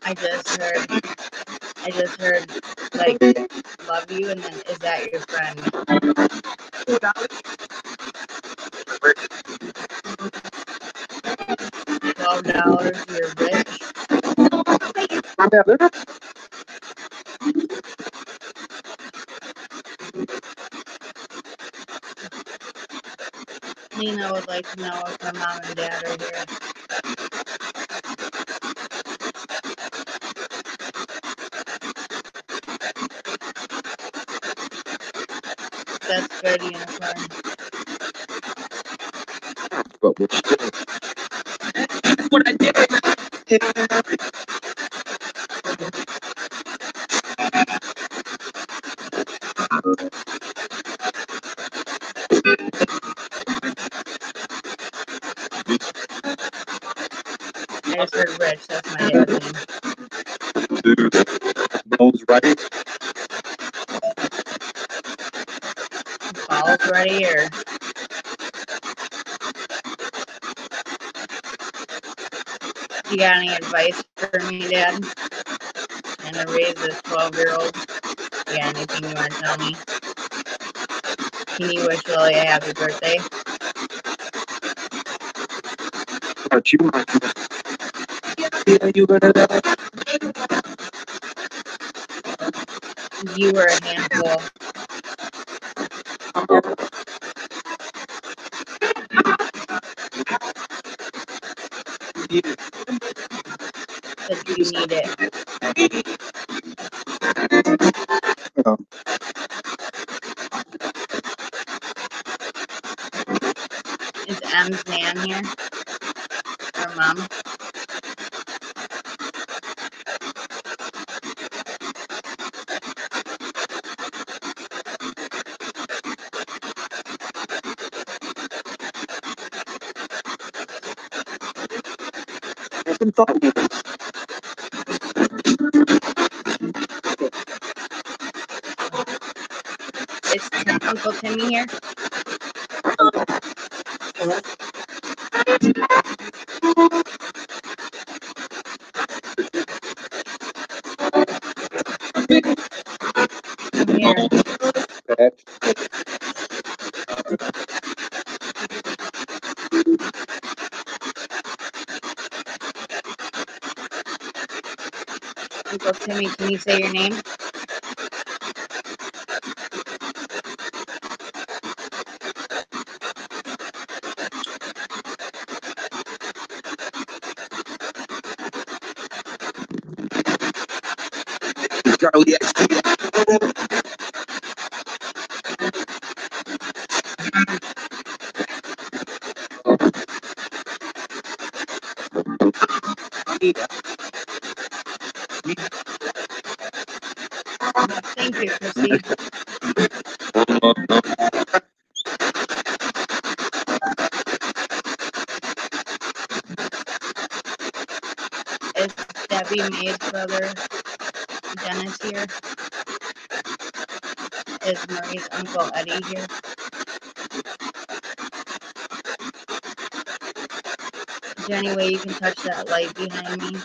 S1: I just heard, like, love you, and then, is that your friend? $12, you're rich. Lena would like to know if her mom and dad are here. That's good, Unicorn. What I did. I just heard Rich, that's my dad's name. Dude, Ball's ready. Ball's ready, or? You got any advice for me, Dad? And to raise this 12-year-old? You got anything you want to tell me? Can you wish Lily a happy birthday?
S3: But you might
S1: You were a handful. But you need it. Is M's nan here? Or mom? Is Uncle Timmy here? I'm here. Uncle Timmy, can you say your name?
S3: Charlie.
S1: Thank you, Chrissy. Is Debbie May's brother Dennis here? Is Marie's Uncle Eddie here? Is there any way you can touch that light behind me?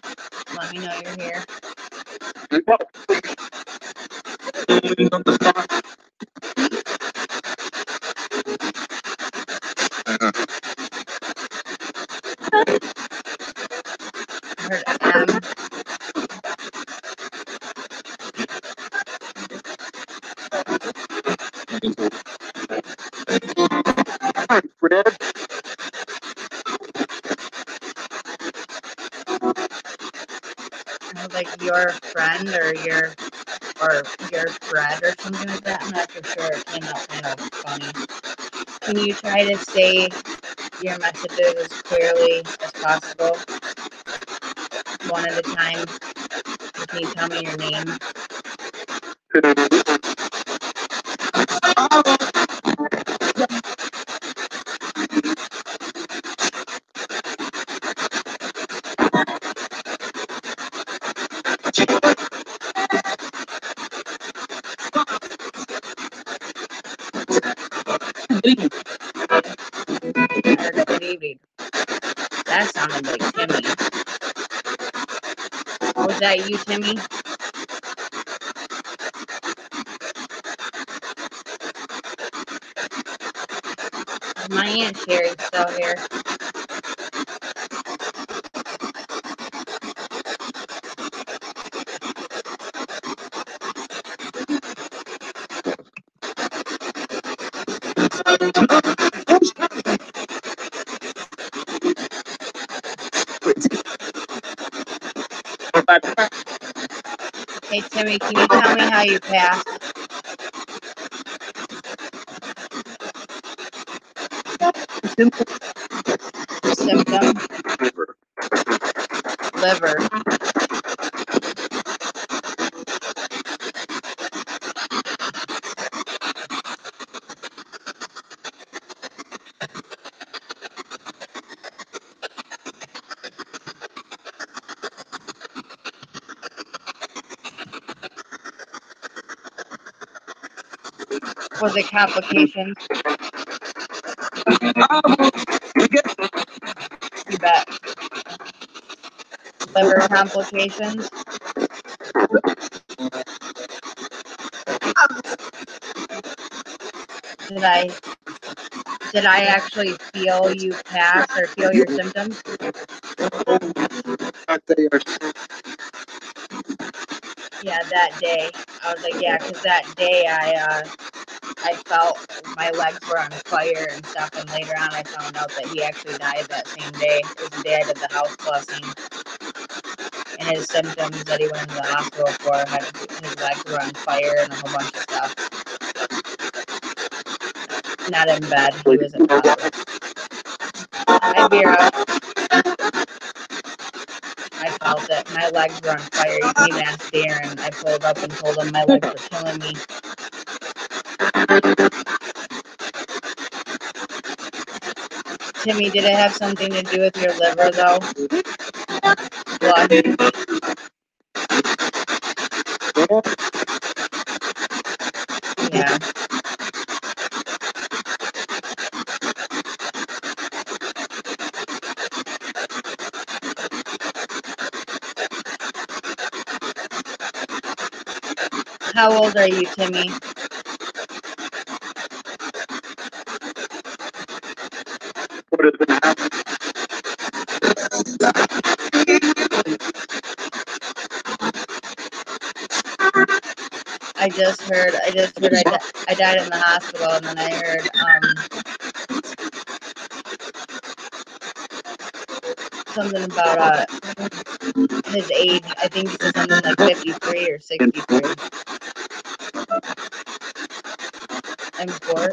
S1: Let me know you're here. I heard M.
S3: Fred.
S1: I heard like your friend or your Fred or something like that. I'm not for sure. It came out kind of funny. Can you try to say your messages as clearly as possible? One at a time. Can you tell me your name? Good evening. That sounded like Timmy. Was that you, Timmy? Is my Aunt Sherry still here? Hey, Timmy, can you tell me how you passed? Symptom? Liver. Was it complications? You bet. liver complications. Did I actually feel you pass or feel your symptoms? Yeah, that day. I was like, yeah, because that day I felt my legs were on fire and stuff, and later on I found out that he actually died that same day. It was the day I did the house blessing, and his symptoms that he went into the hospital for had his legs were on fire and a whole bunch of stuff. Not in bed, he was in hospital. Hi, Vera. I felt it. My legs were on fire. He came and asked Darren. I pulled up and told him my legs were killing me. Timmy, did it have something to do with your liver, though? Blood? Yeah. How old are you, Timmy? I just heard I died in the hospital, and then I heard something about his age. I think he said something like 53 or 63. I'm four.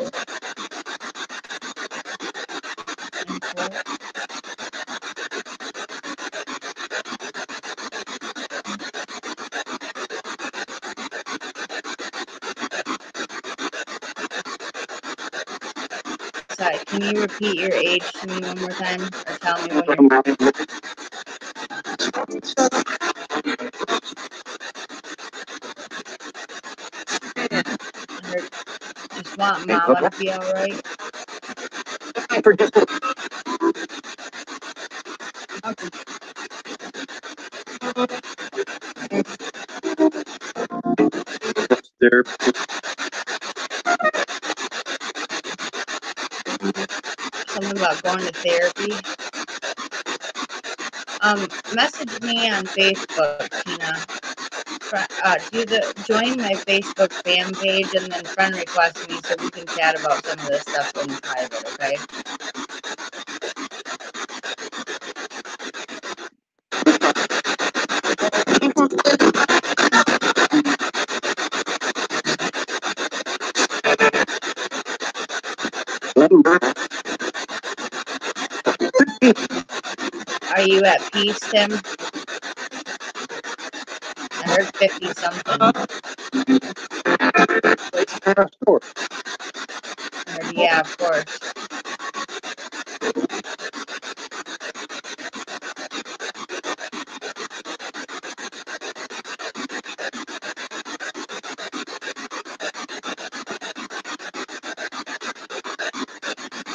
S1: Sorry, can you repeat your age to me one more time, or tell me when you're... Just want Mama to be alright.
S3: There.
S1: Something about going to therapy. Message me on Facebook, Tina. Join my Facebook fan page and then friend request me so we can chat about some of this stuff in private, okay? Are you at peace, Tim? I heard 50 something. Yeah, of course.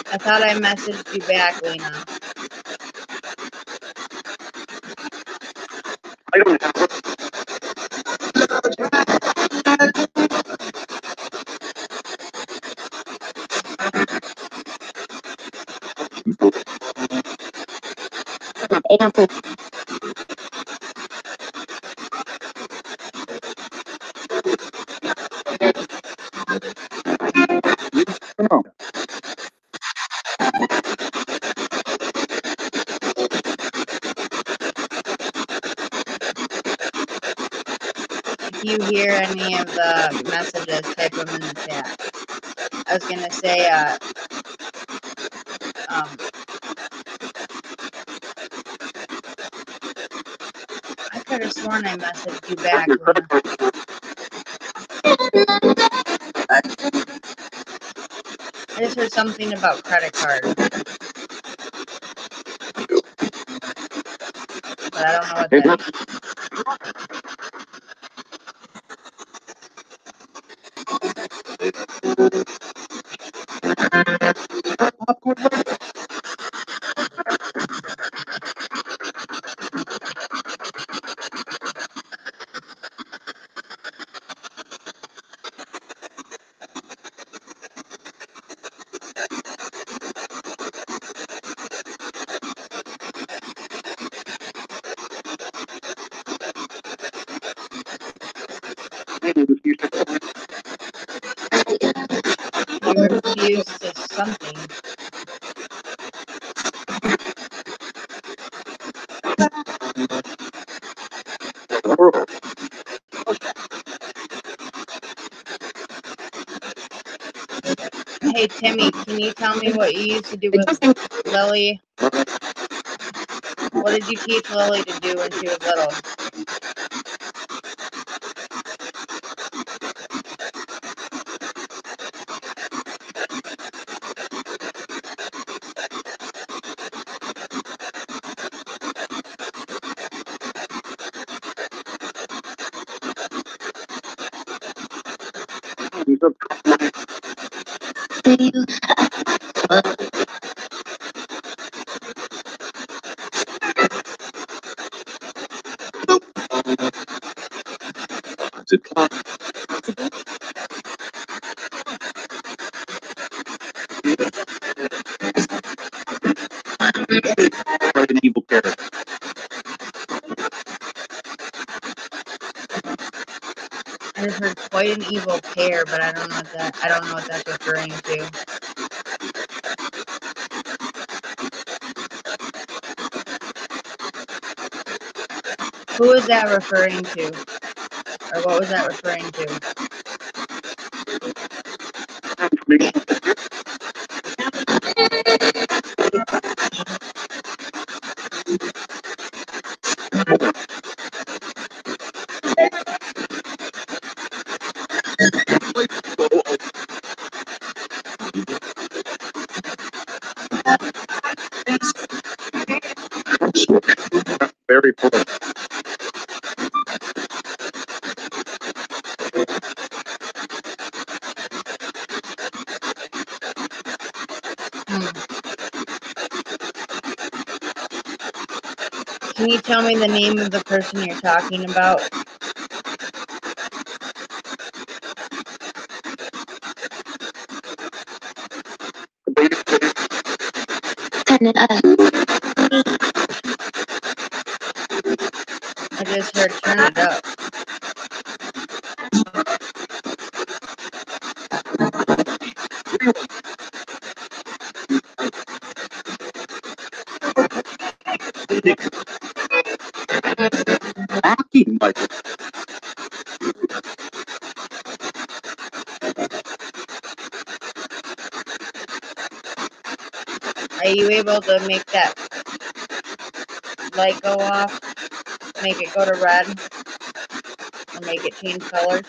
S1: I thought I messaged you back, Lena.
S3: I don't have it. No.
S1: If you hear any of the messages, type them in the chat. I was gonna say, I could have sworn I messaged you back. I just heard something about credit card. But I don't know what that is. You refuse to something.
S3: World.
S1: Hey, Timmy, can you tell me what you used to do with Lily? What did you teach Lily to do when she was little?
S3: Is it quite an evil character?
S1: I just heard quite an evil pair, but I don't know what that's referring to. Who is that referring to? Or what was that referring to?
S3: Very poor.
S1: Can you tell me the name of the person you're talking about? I just heard turn it up.
S3: Acting like it.
S1: Are you able to make that light go off? Make it go to red? Or make it change colors?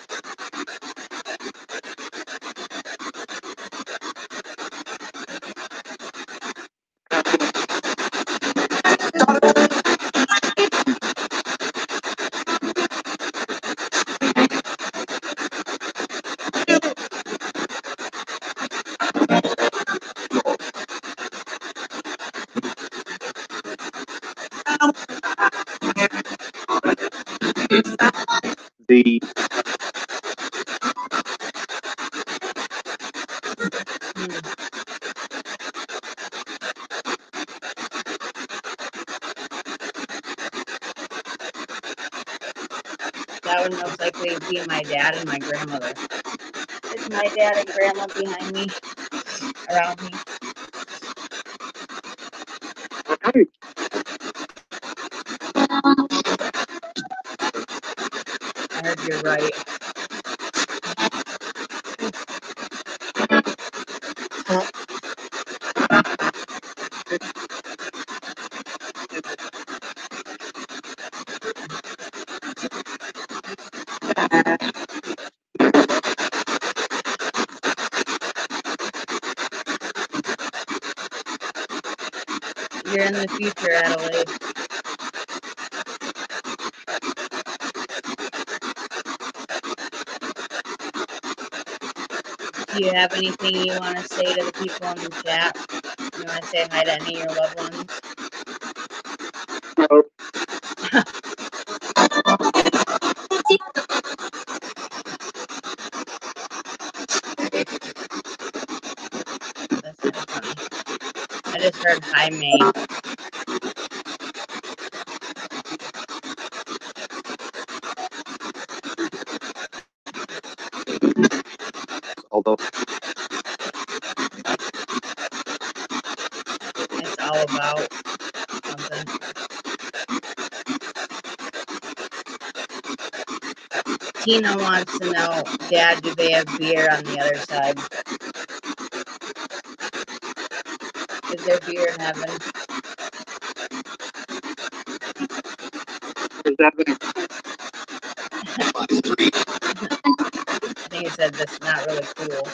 S3: The
S1: That would most likely be my dad and my grandmother. It's my dad and grandma behind me, around me. I heard you're right. You're in the future, Adelaide. Do you have anything you want to say to the people in the chat? You want to say hi to any of your loved ones? That's kind of funny. I just heard hi, May.
S3: although
S1: Tina wants to know, Dad, do they have beer on the other side? Is there beer in heaven?
S3: Is that
S1: I think he said that's not really cool.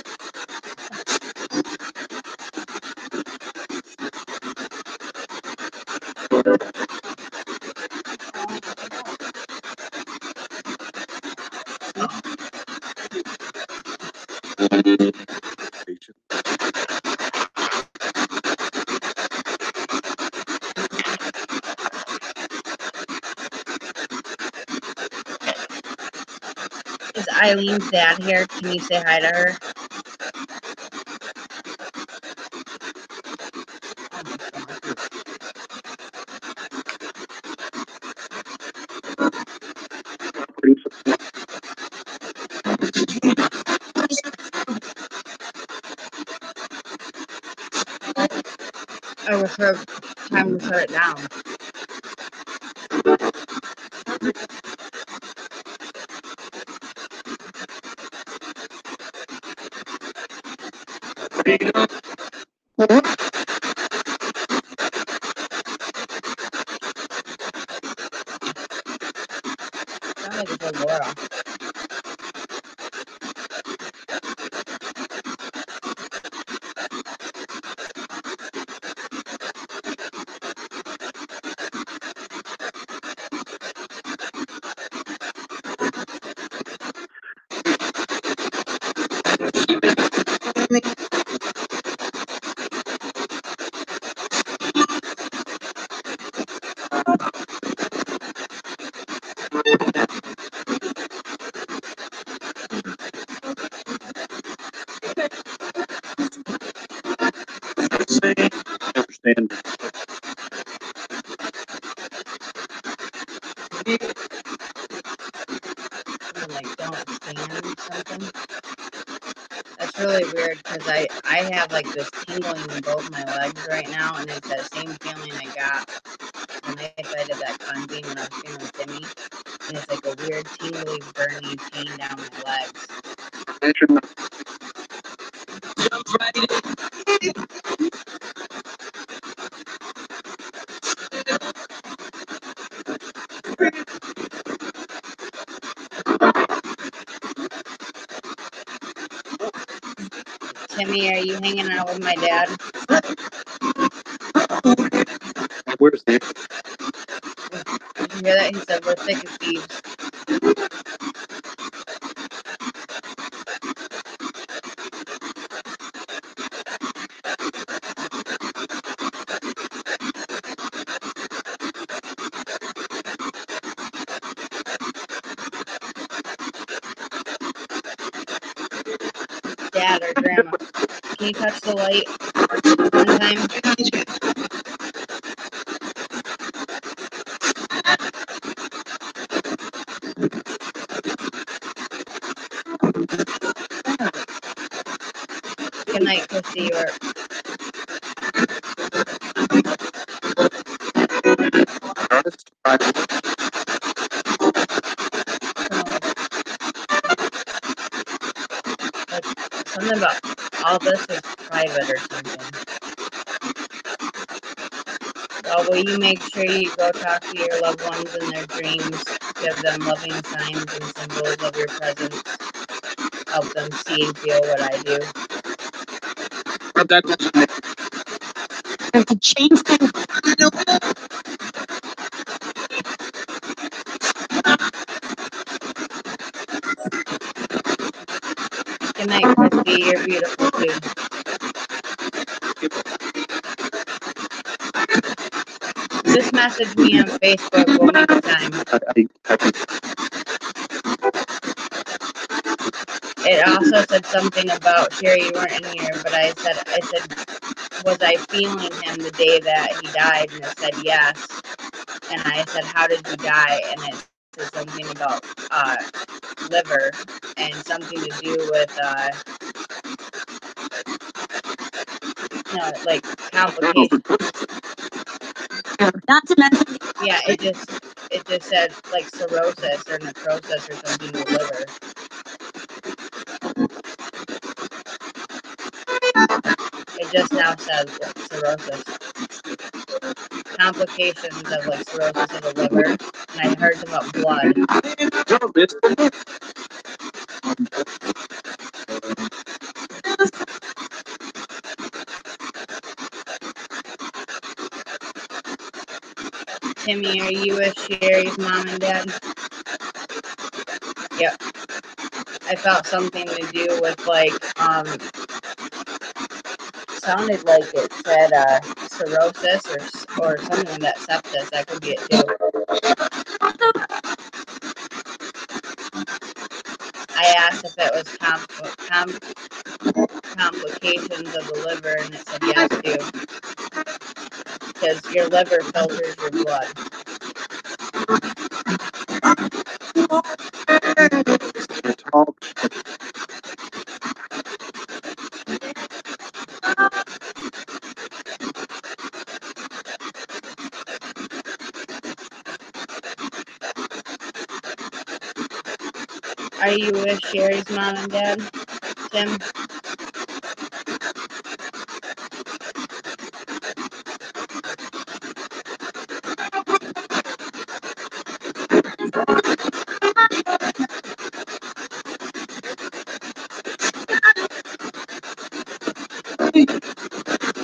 S1: Is Eileen's dad here? Can you say hi to her? Or was her time to shut it down? Sounds like it's a Laura.
S3: understand?
S1: Like, don't stand or something. That's really weird because I have like this tingling in both my legs right now, and it's that same feeling I got when I did that cleansing when I was feeling Timmy. And it's like a weird tingly, burning pain down my legs. Timmy, are you hanging out with my dad?
S3: Where's the
S1: Did you hear that? He said we're thick as thieves. Dad or Grandma, can you touch the light one time? Good night, Christy. Or
S3: artist?
S1: something about all this is private or something. Well, will you make sure you go talk to your loved ones in their dreams, give them loving signs and symbols of your presence, help them see and feel what I do?
S3: But that doesn't make
S2: And to change things.
S1: Good night, Christy. You're beautiful too. Just message me on Facebook. We'll make a time. It also said something about Sherry, you weren't in here, but I said, was I feeling him the day that he died? And it said yes. And I said, how did you die? And it said something about liver and something to do with like complications.
S2: Not to mention,
S1: Yeah, it just it just said like cirrhosis or necrosis or something in the liver. It just now says like, cirrhosis. Complications of like cirrhosis of the liver, and I heard something about blood. Timmy, are you with Sherry's mom and dad? Yep. I felt something to do with like sounded like it said cirrhosis or something that sepsis. That could be it too. I asked if it was complications of the liver, and it said yes too, because your liver filters your blood. Are you with Sherry's mom and dad, Tim?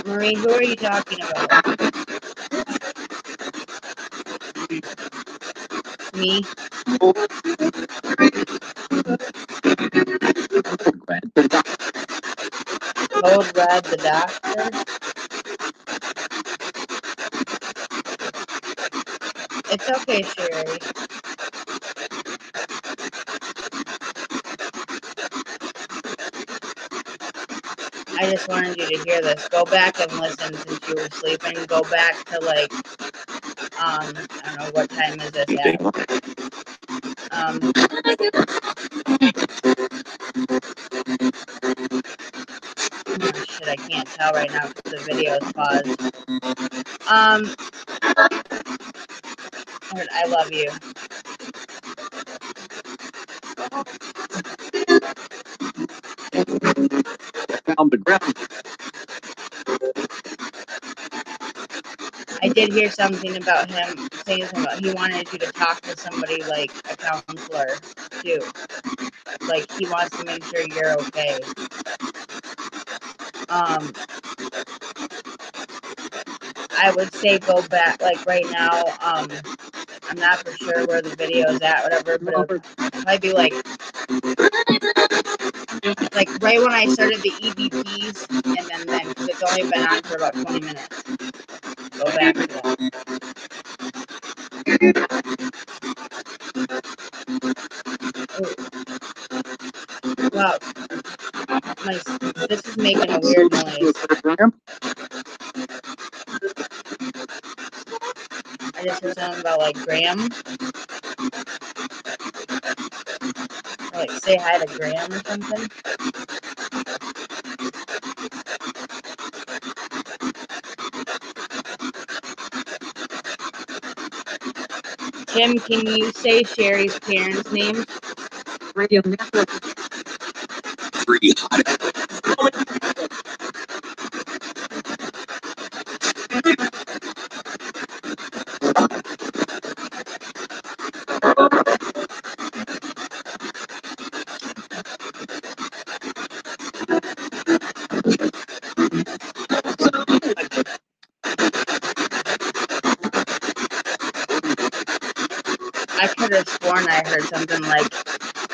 S1: Marie, who are you talking about? Me? Code Red the doctor? It's okay, Sherry. I just wanted you to hear this. Go back and listen since you were sleeping. Go back to like, I don't know, what time is this at? Oh, shit, I can't tell right now because the video is paused. I love you.
S3: Found the ground.
S1: I did hear something about him saying something about he wanted you to talk to somebody like a counselor too. Like he wants to make sure you're okay. I would say go back like right now. I'm not for sure where the video is at, whatever, but it'll probably be like right when I started the EVPs, and then because it's only been on for about 20 minutes. Go back to that. Wow, this is making a weird noise. I just heard something about like Graham. Or, like say hi to Graham or something. Tim, can you say Sherry's parents' names?
S2: Radio Network.
S3: Free.
S1: I could have sworn I heard something like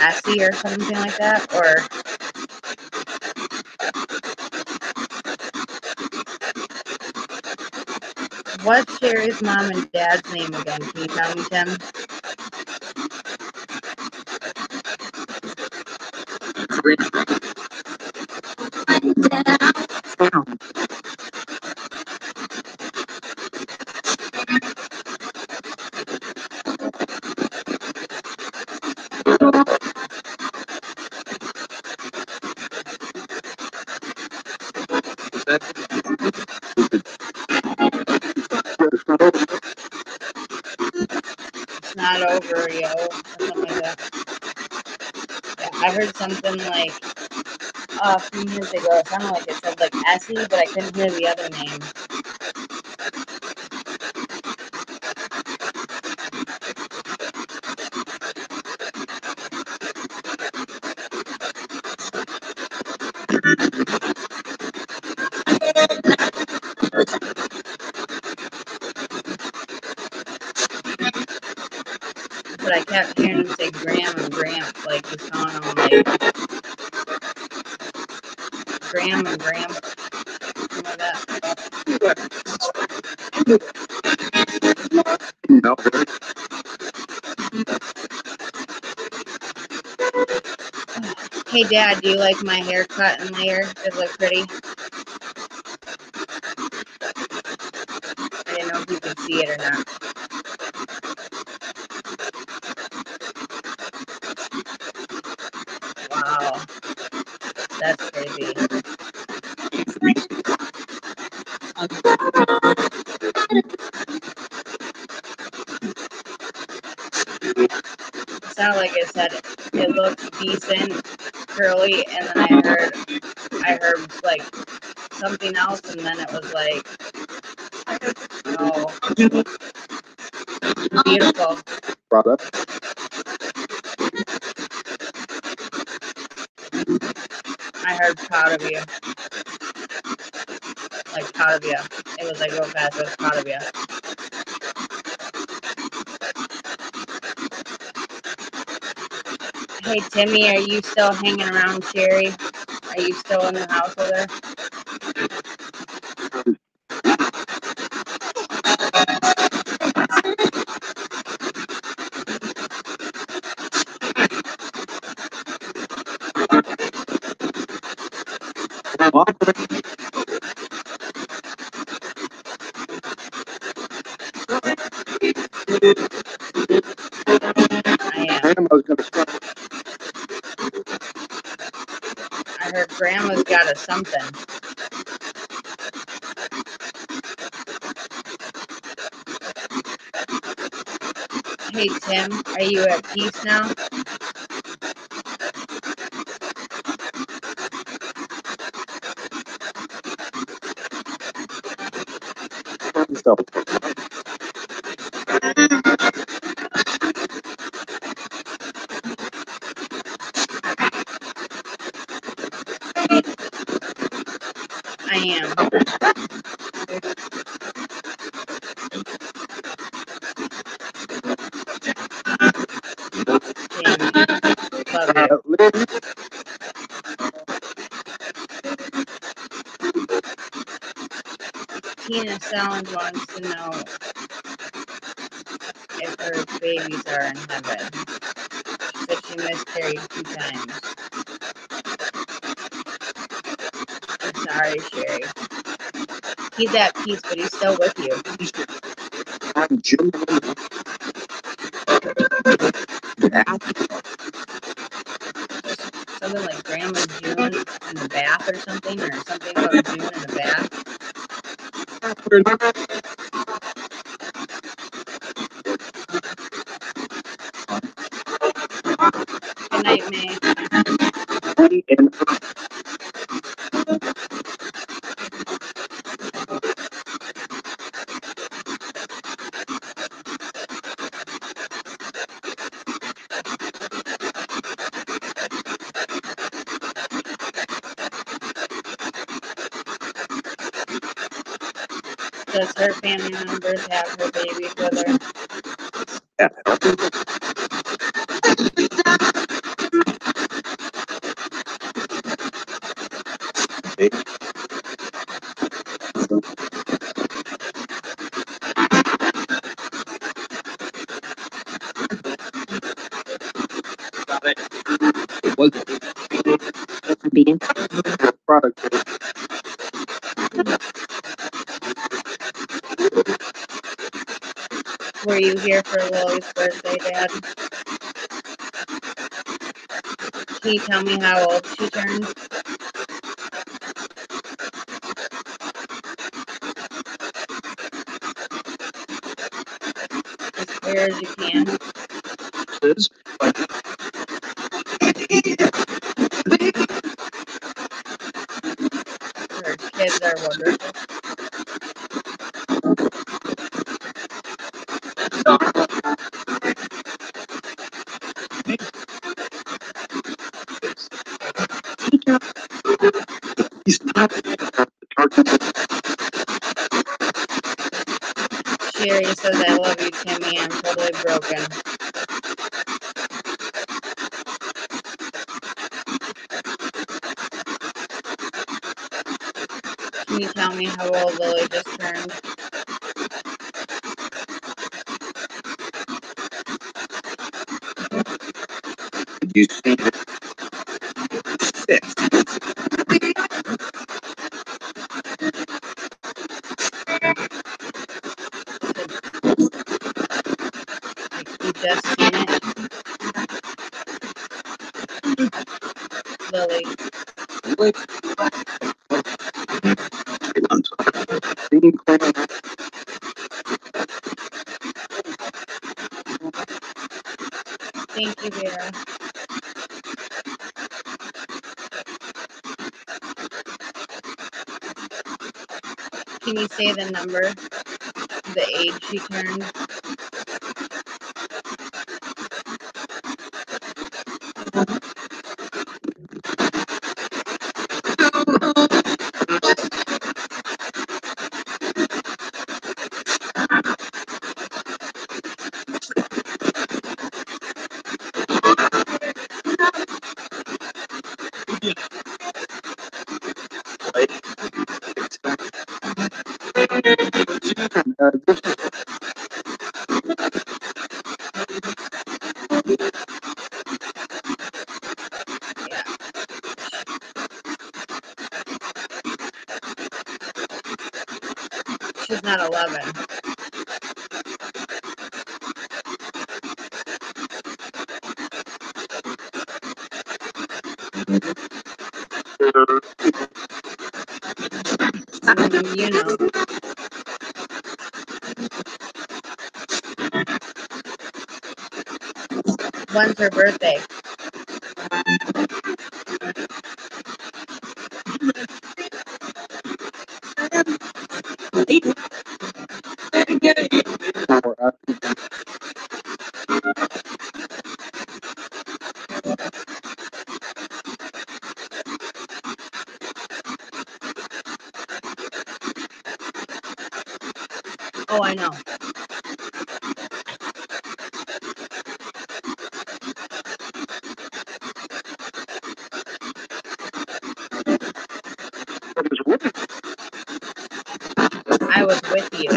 S1: Essie or something like that, or what's Sherry's mom and dad's name again? Can you tell me, Tim? heard something like a few minutes ago. It sounded like it said like Essie, but I couldn't hear the other name. But I kept hearing him say Graham and Gramp, like he's calling him like Graham and Gramp, something like that.
S3: No.
S1: Hey Dad, do you like my haircut and layer? Does it look pretty? I didn't know if you could see it or not. Wow, that's crazy. It sounded like it said it looked decent, curly, and then I heard like something else, and then it was like, oh, beautiful.
S3: Product.
S1: I heard proud of you. Like proud of you. It was like real fast. It was proud of you. Hey Timmy, are you still hanging around Sherry? Are you still in the house with her? I am. I heard Grandma's got a something. Hey Tim, are you at peace now? I am. Jamie, love you. Tina Sound wants to know if her babies are in heaven. She said she miscarried 2 times. I'm sorry, Sherry. He's at peace, but he's still with you.
S3: I'm Jim.
S1: Something like Grandma June in the bath or something about June in the bath. Good night, May. Does her family members have her babies with her?
S3: Product.
S1: Were you here for Lily's birthday, Dad? Can you tell me how old she turned? As clear as you can. kids are what birthday?
S3: He's not the target.
S1: Sherry says, I love you, Timmy. I'm totally broken. Can you tell me how old Lily just turned?
S3: You see it? 6.
S1: You just seen it? Lily. Thank you, Vera. Can you say the number? The age she turned? Yeah. She's not 11. You know. When's her birthday? Oh, I know. I was with you.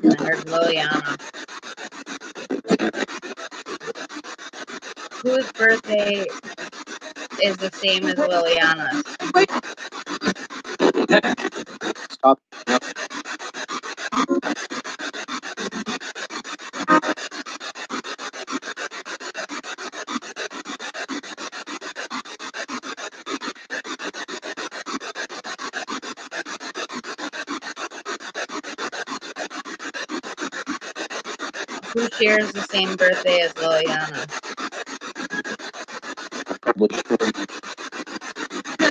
S1: And I heard Liliana. Whose birthday is the same as Liliana's?
S3: Stop.
S1: Who shares the same birthday as Liliana?
S3: People.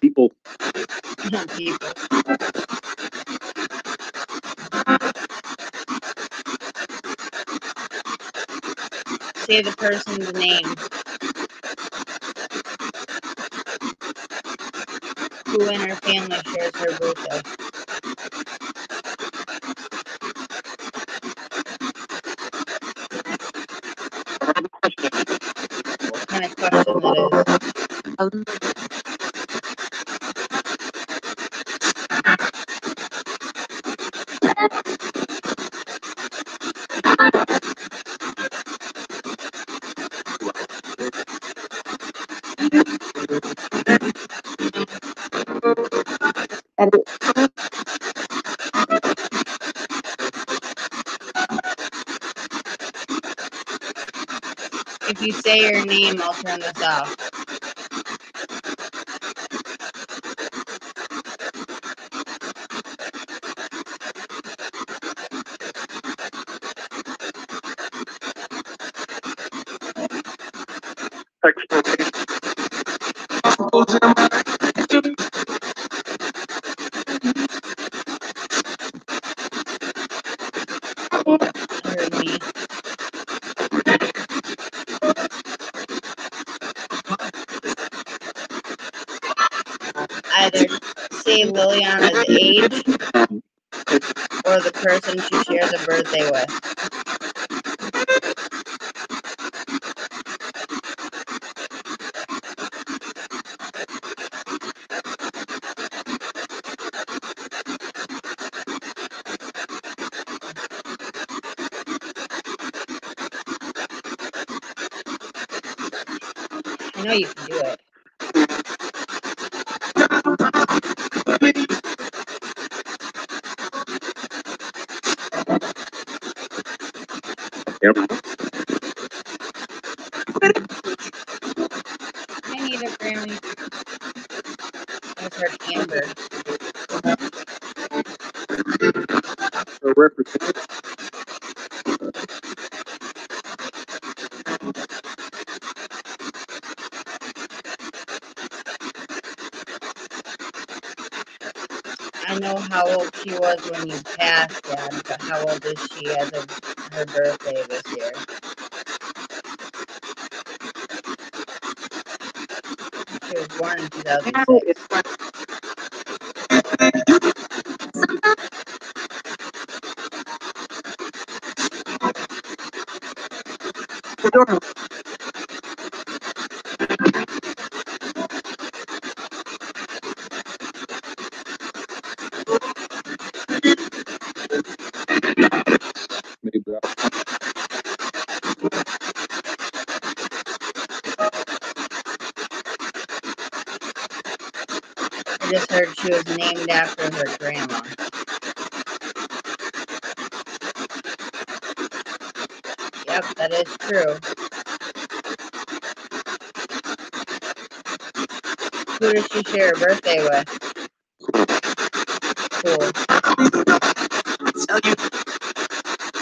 S1: People. Say the person's name. Who in her family shares her birthday? What kind of question that is? If you say your name, I'll turn this off. Heard me. Either say Liliana's age or the person she shares a birthday with. I know you can do it.
S3: Yep.
S1: I need a Grammy. I just heard Amber.
S3: So representative.
S1: I know how old she was when you passed, Dad, but how old is she as of her birthday this year? She was born in 2006.
S3: Maybe
S1: I just heard she was named after her grandma. Yep, that is true. Who does she share her birthday with? Cool.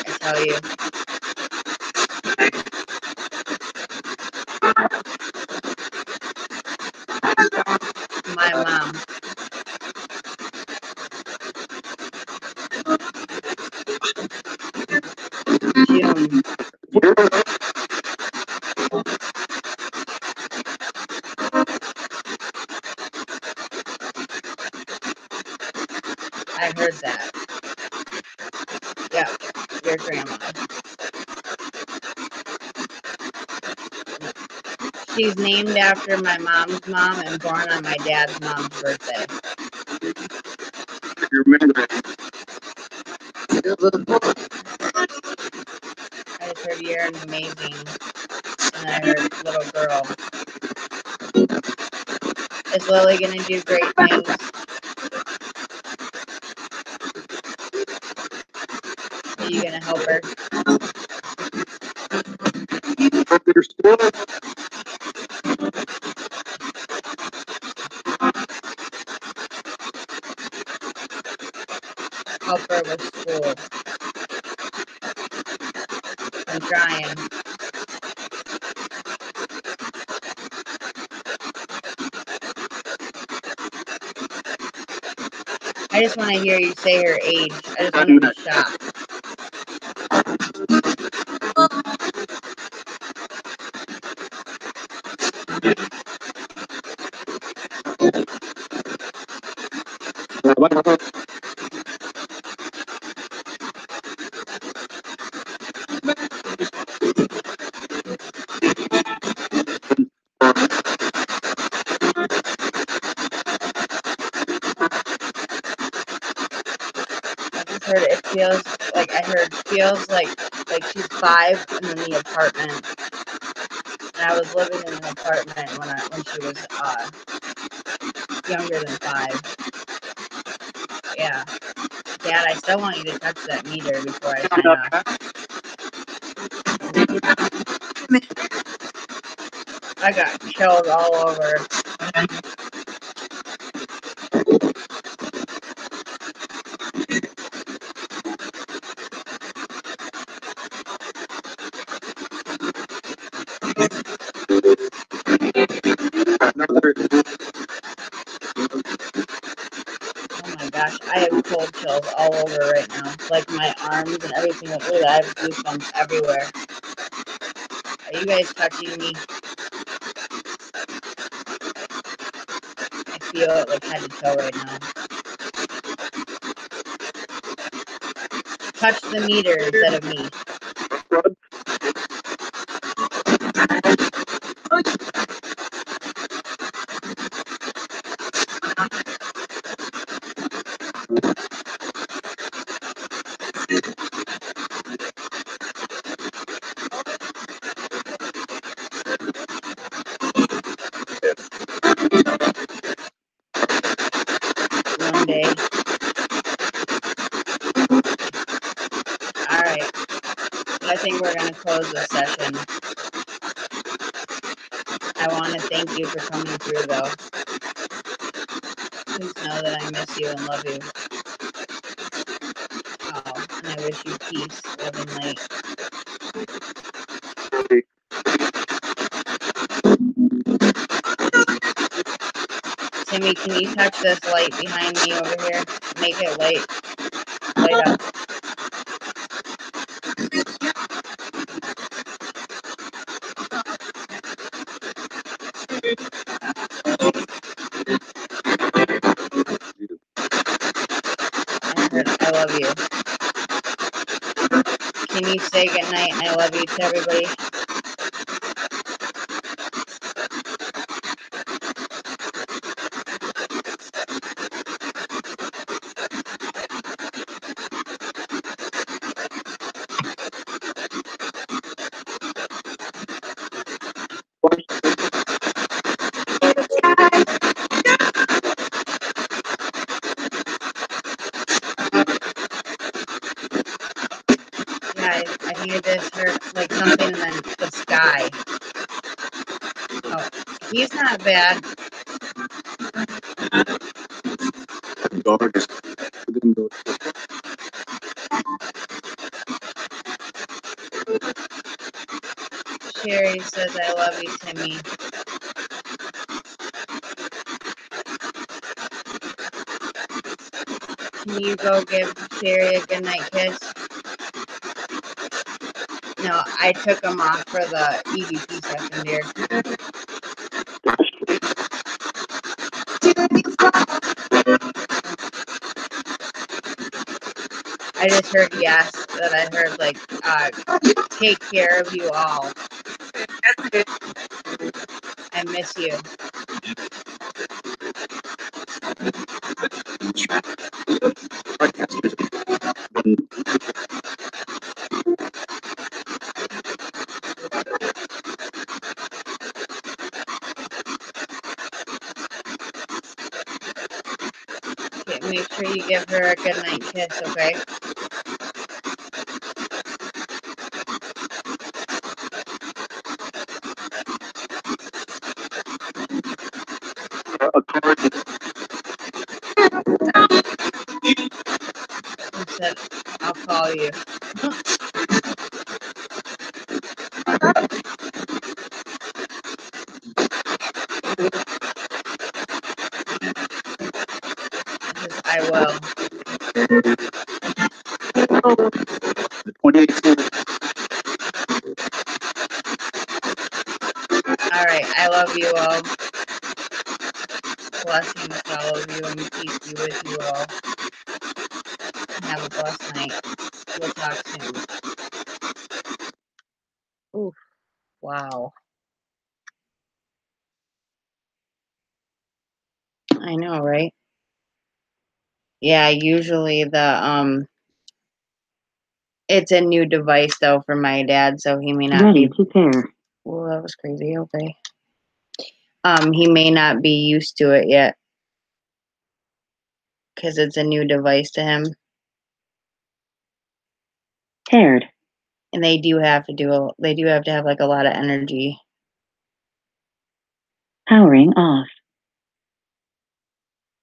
S1: I tell you. My mom. June. I heard that. Yep, your grandma. She's named after my mom's mom and born on my dad's mom's birthday.
S3: you remember that.
S1: I just heard you're amazing. And I heard little girl. Is Lily gonna do great things? Are you gonna help her? Help her with school. I'm trying. I just want to hear you say her age. I just want to be shocked. I heard it feels like she's 5 and in the apartment. And I was living in an apartment when she was younger than 5. Yeah. Dad, I still want you to touch that meter before I sign off. I got chills all over.
S3: Another.
S1: Oh my gosh, I have cold chills all over right now. Like my arms and everything. Look at that, I have goosebumps everywhere. Are you guys touching me? I feel it like head to toe right now. Touch the meter instead of me. One day. Alright. I think we're going to close this session. I want to thank you for coming through, though. Please know that I miss you and love you. Oh, and I wish you peace, love, and light. Timmy, can you touch this light behind me over here? Make it light up. I love you. Can you say goodnight and I love you to everybody? Yeah, I think I just heard like something in the sky. Oh, he's not bad. Sherry says, I love you, Timmy. Can you go give Sherry a goodnight kiss? No, I took him off for the EVP session, dear. I just heard yes, that I heard like, take care of you all. I miss you. Okay, make sure you give her a goodnight kiss, okay? I said, I'll call you. I will. Alright, I love you all. Blessings to all of you and peace be with you all. Have a blessed night. We'll talk soon. Oof. Wow. I know, right? Yeah, usually it's a new device though for my dad, so he may not be
S2: to pair.
S1: Well, that was crazy. Okay. He may not be used to it yet because it's a new device to him.
S2: Paired.
S1: And they do have to have like a lot of energy.
S2: Powering off.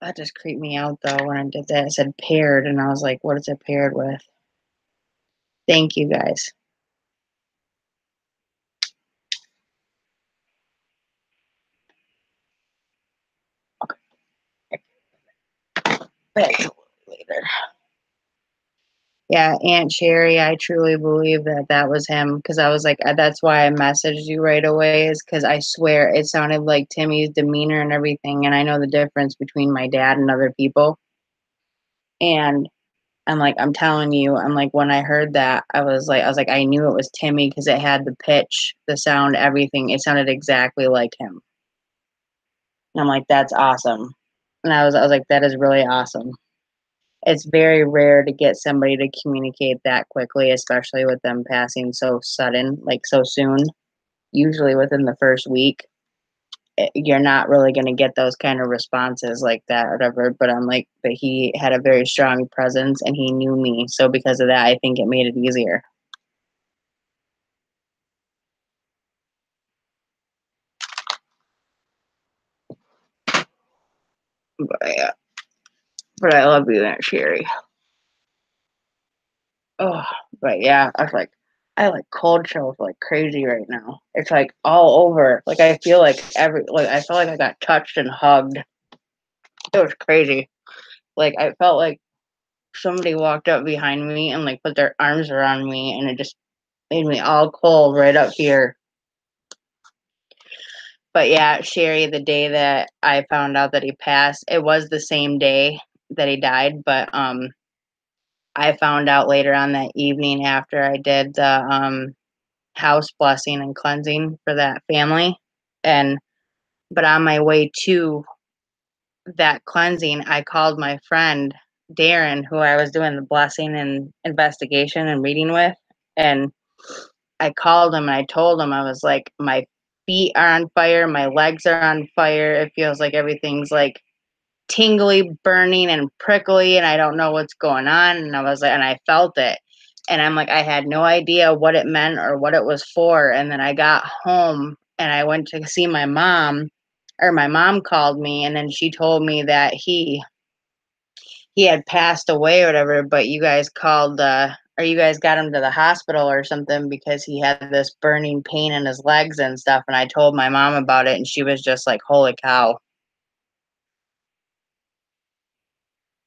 S1: That just creeped me out though when I did that. It said paired, and I was like, what is it paired with? Thank you guys. Back later. Yeah, Aunt Sherry, I truly believe that that was him because I was like, that's why I messaged you right away, is because I swear it sounded like Timmy's demeanor and everything. And I know the difference between my dad and other people. And I'm like, I'm telling you, I'm like, when I heard that, I was like, I knew it was Timmy because it had the pitch, the sound, everything. It sounded exactly like him. And I'm like, that's awesome. And I was like, that is really awesome. It's very rare to get somebody to communicate that quickly, especially with them passing so sudden, like so soon. Usually within the first week, you're not really going to get those kind of responses like that or whatever. But I'm like, but he had a very strong presence and he knew me. So because of that, I think it made it easier. But yeah, but I love you, Aunt Sherry. Oh, but yeah, I like cold chills like crazy right now. It's like all over. Like I feel like I feel like I got touched and hugged. It was crazy. Like I felt like somebody walked up behind me and like put their arms around me, and it just made me all cold right up here. But yeah, Sherry, the day that I found out that he passed, it was the same day that he died, but I found out later on that evening after I did the house blessing and cleansing for that family. And but on my way to that cleansing, I called my friend Darren, who I was doing the blessing and investigation and reading with. And I called him and I told him, I was like, my feet are on fire, my legs are on fire. It feels like everything's like tingly, burning, and prickly, and I don't know what's going on. And I was like, and I felt it. And I'm like, I had no idea what it meant or what it was for. And then I got home and I went to see my mom, or my mom called me, and then she told me that he had passed away or whatever, but you guys called or you guys got him to the hospital or something because he had this burning pain in his legs and stuff. And I told my mom about it, and she was just like, holy cow.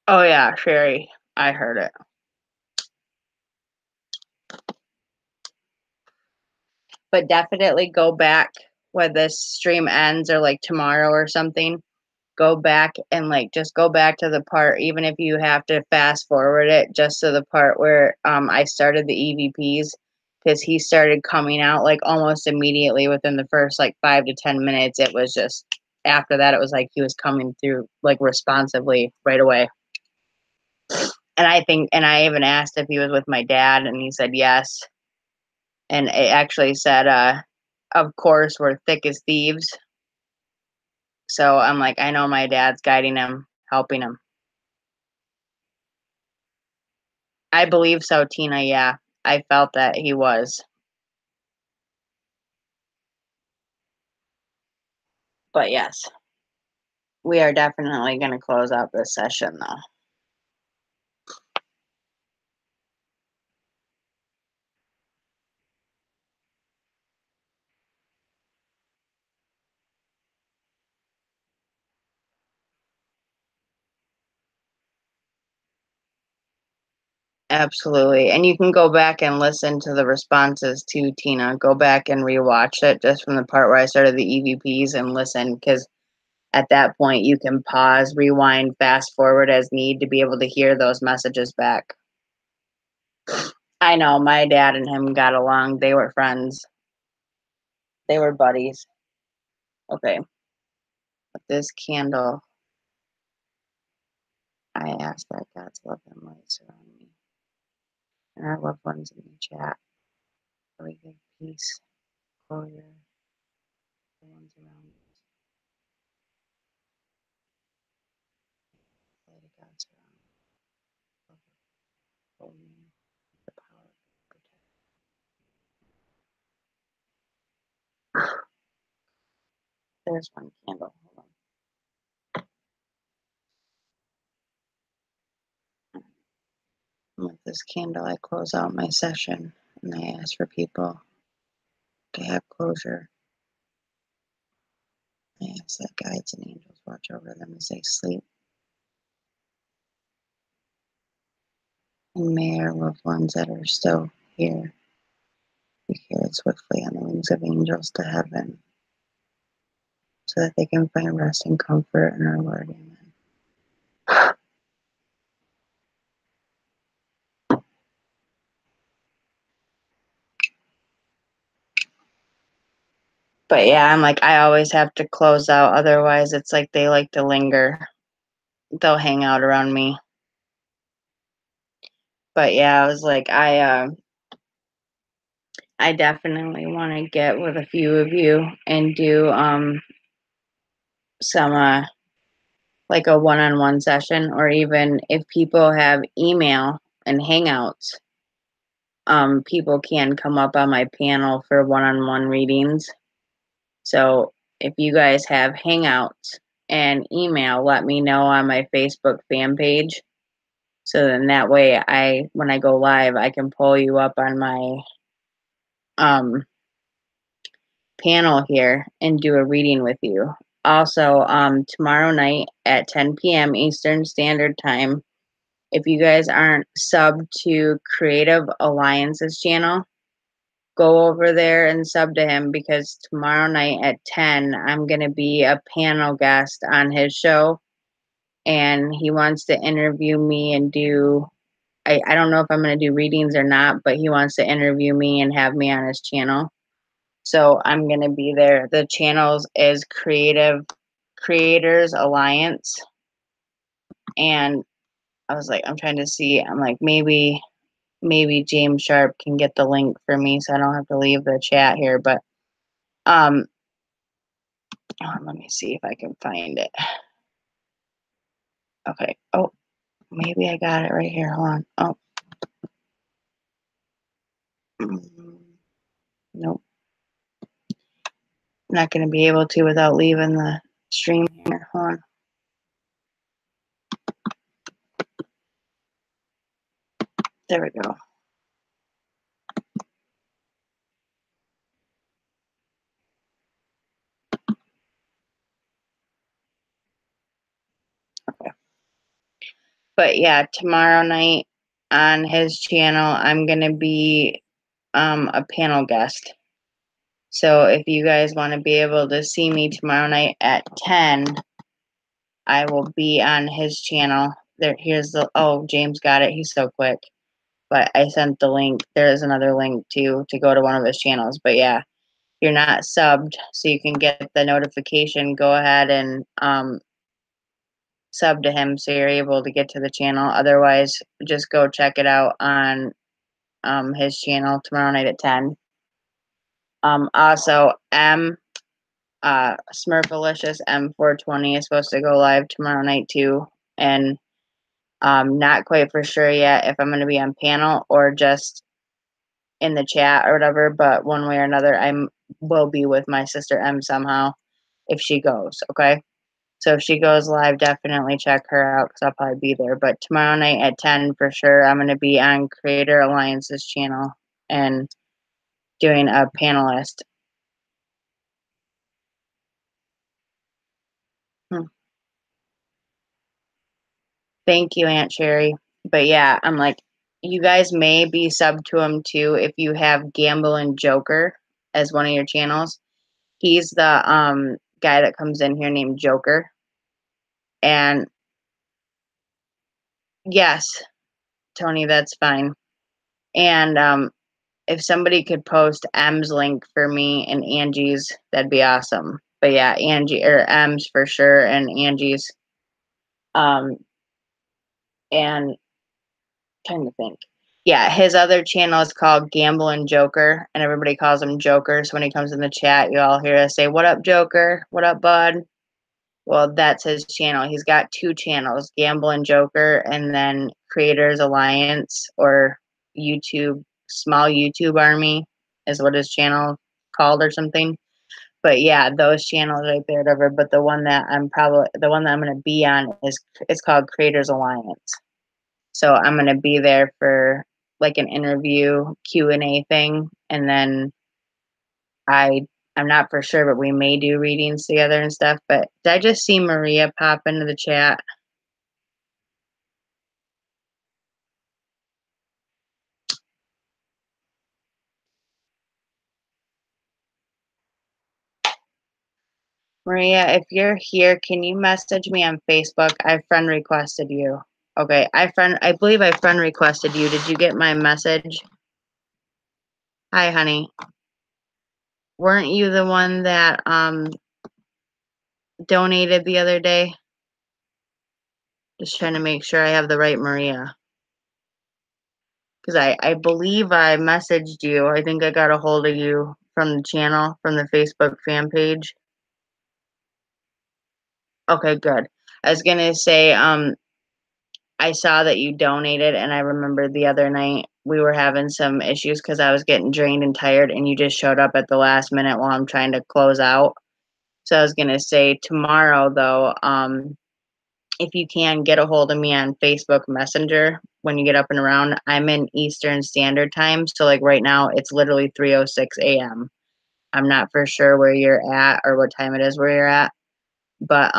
S1: Oh yeah, Sherry, I heard it. But definitely go back when this stream ends or like tomorrow or something. Go back and like just go back to the part, even if you have to fast forward it, just to the part where I started the EVPs, because he started coming out like almost immediately within the first like 5 to 10 minutes. It was just after that, it was like he was coming through like responsively right away. And I even asked if he was with my dad, and he said yes. And it actually said, of course, we're thick as thieves. So I'm like, I know my dad's guiding him, helping him. I believe so, Tina. Yeah, I felt that he was. But yes, we are definitely going to close out this session, though. Absolutely. And you can go back and listen to the responses too, Tina. Go back and rewatch it just from the part where I started the EVPs and listen, because at that point you can pause, rewind, fast forward as need to be able to hear those messages back. I know my dad and him got along. They were friends. They were buddies. Okay. With this candle, I ask that God's love and light surround me and our loved ones in the chat. So we give peace, closure, the ones around us. Light of God surround me. Hold me. The power of protect. There's one candle. Hold on. With this candle, I close out my session and I ask for people to have closure. I ask that guides and angels watch over them as they sleep. And may our loved ones that are still here be carried swiftly on the wings of angels to heaven, so that they can find rest and comfort in our Lord. Amen. But yeah, I'm like, I always have to close out. Otherwise, it's like they like to linger. They'll hang out around me. But yeah, I was like, I definitely want to get with a few of you and do some like a one-on-one session, or even if people have email and hangouts, people can come up on my panel for one-on-one readings. So if you guys have hangouts and email, let me know on my Facebook fan page. So then that way when I go live, I can pull you up on my panel here and do a reading with you. Also, tomorrow night at 10 p.m. Eastern Standard Time, if you guys aren't subbed to Creative Alliance's channel, go over there and sub to him, because tomorrow night at 10, I'm going to be a panel guest on his show, and he wants to interview me and do, I don't know if I'm going to do readings or not, but he wants to interview me and have me on his channel. So I'm going to be there. The channels is Creative Creators Alliance. And I was like, I'm trying to see, I'm like, maybe James Sharp can get the link for me so I don't have to leave the chat here. But let me see if I can find it. Okay. Oh, maybe I got it right here. Hold on. Oh. Nope. I'm not going to be able to without leaving the stream here. Hold on. There we go. Okay. But yeah, tomorrow night on his channel, I'm going to be a panel guest. So if you guys want to be able to see me tomorrow night at 10, I will be on his channel. Here's the, oh, James got it. He's so quick. But I sent the link. There is another link too to go to one of his channels. But yeah, if you're not subbed, so you can get the notification, go ahead and sub to him so you're able to get to the channel. Otherwise, just go check it out on his channel tomorrow night at 10. Also, Smurfalicious M420 is supposed to go live tomorrow night too, and not quite for sure yet if I'm going to be on panel or just in the chat or whatever, but one way or another I will be with my sister M somehow if she goes. Okay, so if she goes live, definitely check her out because I'll probably be there. But tomorrow night at 10 for sure, I'm going to be on Creator Alliance's channel and doing a panelist. Thank you, Aunt Sherry. But yeah, I'm like, you guys may be subbed to him too if you have Gamble and Joker as one of your channels. He's the guy that comes in here named Joker. And yes, Tony, that's fine. And if somebody could post M's link for me and Angie's, that'd be awesome. But yeah, Angie or M's for sure, and Angie's. And trying to think. Yeah, his other channel is called Gamble and Joker, and everybody calls him Joker. So when he comes in the chat, you all hear us say, "What up, Joker? What up, bud?" Well, that's his channel. He's got two channels, Gamble and Joker, and then Creators Alliance, or YouTube, Small YouTube Army is what his channel called or something. But yeah, those channels right there, whatever. But the one that I'm gonna be on it's called Creators Alliance. So I'm gonna be there for like an interview Q&A thing, and then I'm not for sure, but we may do readings together and stuff. But did I just see Maria pop into the chat? Maria, if you're here, can you message me on Facebook? I friend requested you. Okay, I believe I friend requested you. Did you get my message? Hi, honey. Weren't you the one that donated the other day? Just trying to make sure I have the right Maria. Because I believe I messaged you. I think I got a hold of you from the channel, from the Facebook fan page. Okay, good. I was gonna say, I saw that you donated, and I remember the other night we were having some issues because I was getting drained and tired, and you just showed up at the last minute while I'm trying to close out. So I was gonna say tomorrow, though, if you can get a hold of me on Facebook Messenger when you get up and around. I'm in Eastern Standard Time, so like right now it's literally 3:06 a.m. I'm not for sure where you're at or what time it is where you're at, but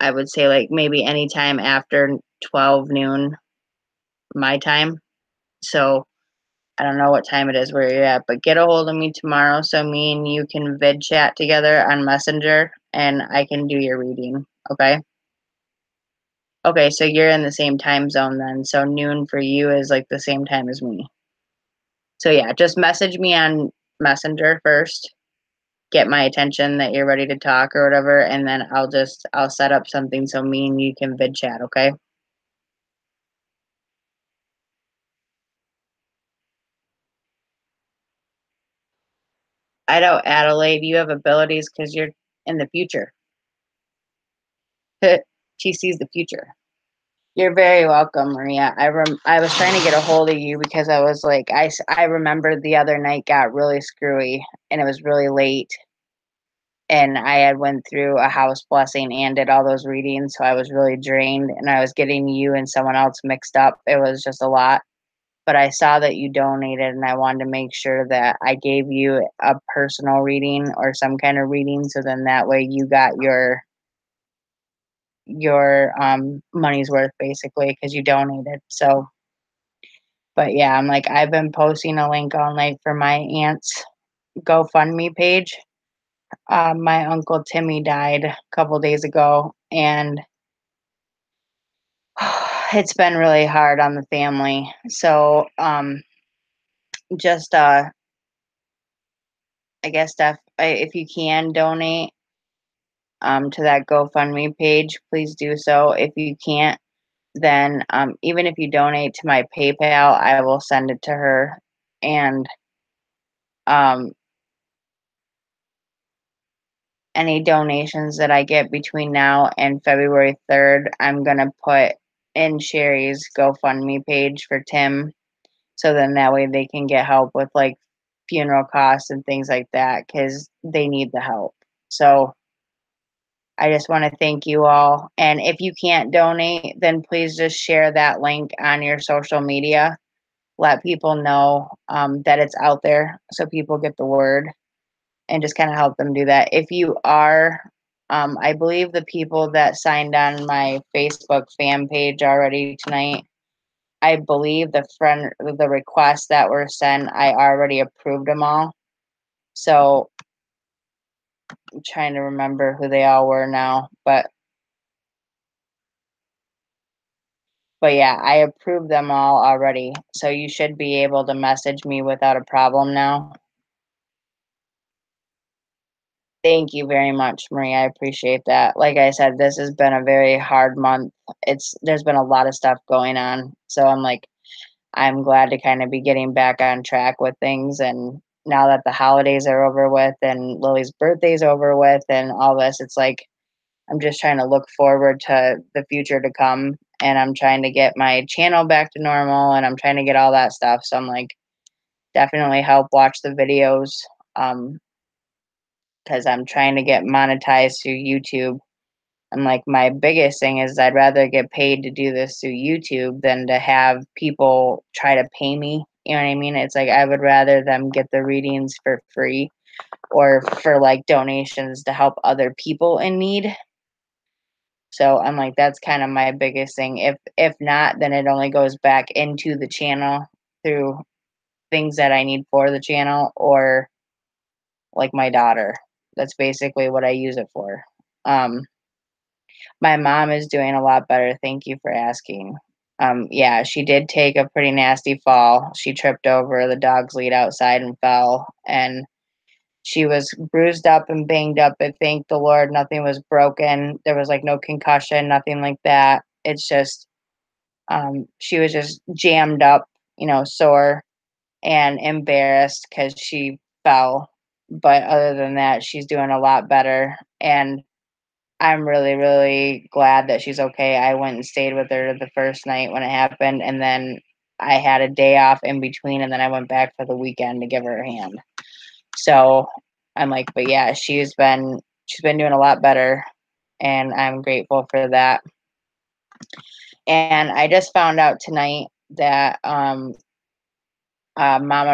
S1: I would say like maybe anytime after 12 noon my time. So I don't know what time it is where you're at, but get a hold of me tomorrow so me and you can vid chat together on Messenger and I can do your reading. Okay. Okay, so you're in the same time zone then. So noon for you is like the same time as me. So yeah, just message me on Messenger first. Get my attention that you're ready to talk or whatever, and then I'll set up something so me and you can vid chat, okay? I know, Adelaide, you have abilities because you're in the future. She sees the future. You're very welcome, Maria. I was trying to get a hold of you because I was like, I remember the other night got really screwy and it was really late. And I had went through a house blessing and did all those readings, so I was really drained and I was getting you and someone else mixed up. It was just a lot. But I saw that you donated and I wanted to make sure that I gave you a personal reading or some kind of reading so then that way you got your money's worth basically because you donated. So but yeah, I'm like I've been posting a link all night for my aunt's GoFundMe page. My uncle Timmy died a couple days ago, and it's been really hard on the family. So, just I guess if you can donate to that GoFundMe page, please do so. If you can't, then even if you donate to my PayPal, I will send it to her, and um, any donations that I get between now and February 3rd, I'm gonna put in Sherry's GoFundMe page for Tim. So then that way they can get help with like funeral costs and things like that because they need the help. So I just want to thank you all. And if you can't donate, then please just share that link on your social media. Let people know that it's out there so people get the word and just kind of help them do that. If you are, I believe the people that signed on my Facebook fan page already tonight, I believe the requests that were sent, I already approved them all. So I'm trying to remember who they all were now, but yeah, I approved them all already. So you should be able to message me without a problem now. Thank you very much, Marie. I appreciate that. Like I said, this has been a very hard month. There's been a lot of stuff going on. So I'm glad to kind of be getting back on track with things. And now that the holidays are over with and Lily's birthday's over with and all this, it's like I'm just trying to look forward to the future to come. And I'm trying to get my channel back to normal and I'm trying to get all that stuff. So I'm like, definitely help watch the videos. because I'm trying to get monetized through YouTube. And like my biggest thing is I'd rather get paid to do this through YouTube than to have people try to pay me. You know what I mean? It's like I would rather them get the readings for free or for like donations to help other people in need. So I'm like, that's kind of my biggest thing. If not, then it only goes back into the channel through things that I need for the channel or like my daughter. That's basically what I use it for. My mom is doing a lot better. Thank you for asking. Yeah, she did take a pretty nasty fall. She tripped over the dog's lead outside and fell, and she was bruised up and banged up. But thank the Lord, nothing was broken. There was like no concussion, nothing like that. It's just, she was just jammed up, sore and embarrassed because she fell. But other than that, she's doing a lot better. And I'm really, really glad that she's okay. I went and stayed with her the first night when it happened, and then I had a day off in between, and then I went back for the weekend to give her a hand. So I'm like, but yeah, she's been doing a lot better, and I'm grateful for that. And I just found out tonight that Mama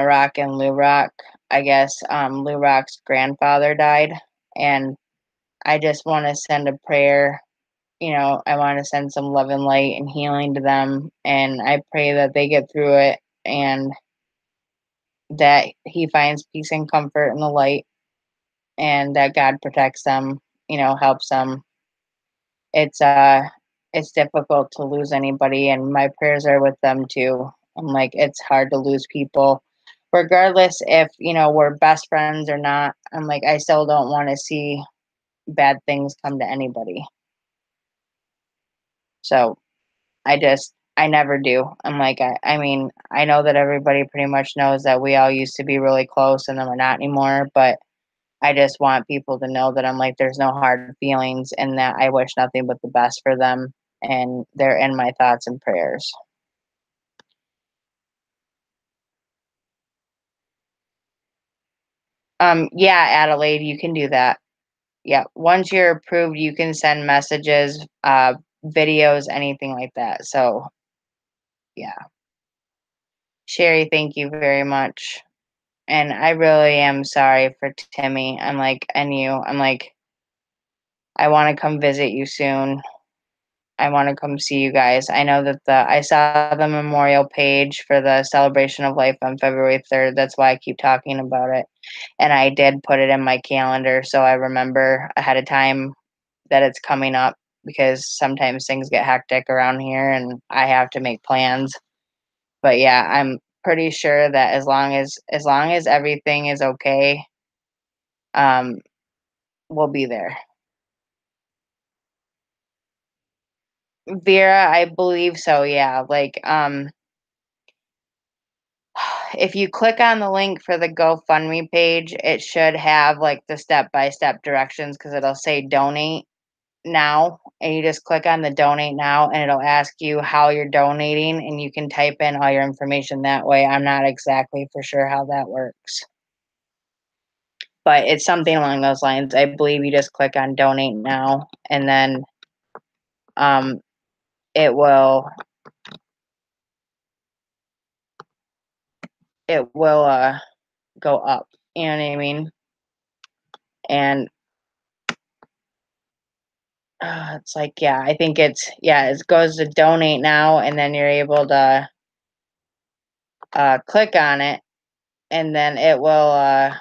S1: Rock and Lou Rock, I guess Lou Rock's grandfather died, and I just want to send a prayer. I want to send some love and light and healing to them. And I pray that they get through it and that he finds peace and comfort in the light and that God protects them, helps them. It's difficult to lose anybody and my prayers are with them too. I'm like, it's hard to lose people. Regardless if, we're best friends or not, I'm like, I still don't want to see bad things come to anybody. So I never do. I'm like, I mean, I know that everybody pretty much knows that we all used to be really close and then we're not anymore, but I just want people to know that I'm like, there's no hard feelings and that I wish nothing but the best for them and they're in my thoughts and prayers. Yeah, Adelaide, you can do that. Yeah. Once you're approved, you can send messages, videos, anything like that. So yeah. Sherry, thank you very much. And I really am sorry for Timmy. I'm like, and you, I'm like, I want to come visit you soon. I want to come see you guys. I know that I saw the memorial page for the celebration of life on February 3rd. That's why I keep talking about it. And I did put it in my calendar so I remember ahead of time that it's coming up because sometimes things get hectic around here and I have to make plans. But yeah, I'm pretty sure that as long as everything is okay, um, we'll be there. Vera, I believe so, yeah. Like, if you click on the link for the GoFundMe page, it should have like the step-by-step directions because it'll say donate now. And you just click on the donate now and it'll ask you how you're donating and you can type in all your information that way. I'm not exactly for sure how that works. But it's something along those lines. I believe you just click on donate now and then it will go up. You know what I mean? And it's like, yeah, I think it goes to donate now, and then you're able to click on it, and then it will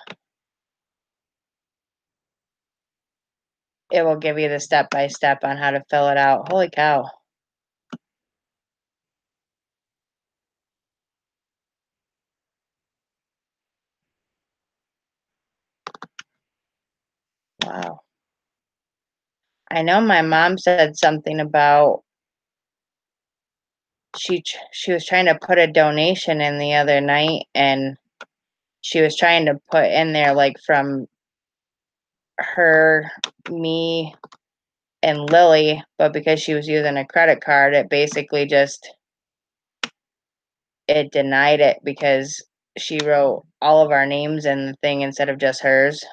S1: give you the step by step on how to fill it out. Holy cow! Wow. I know my mom said something about she was trying to put a donation in the other night, and she was trying to put in there like from her, me, and Lily, but because she was using a credit card, it basically just it denied it because she wrote all of our names in the thing instead of just hers.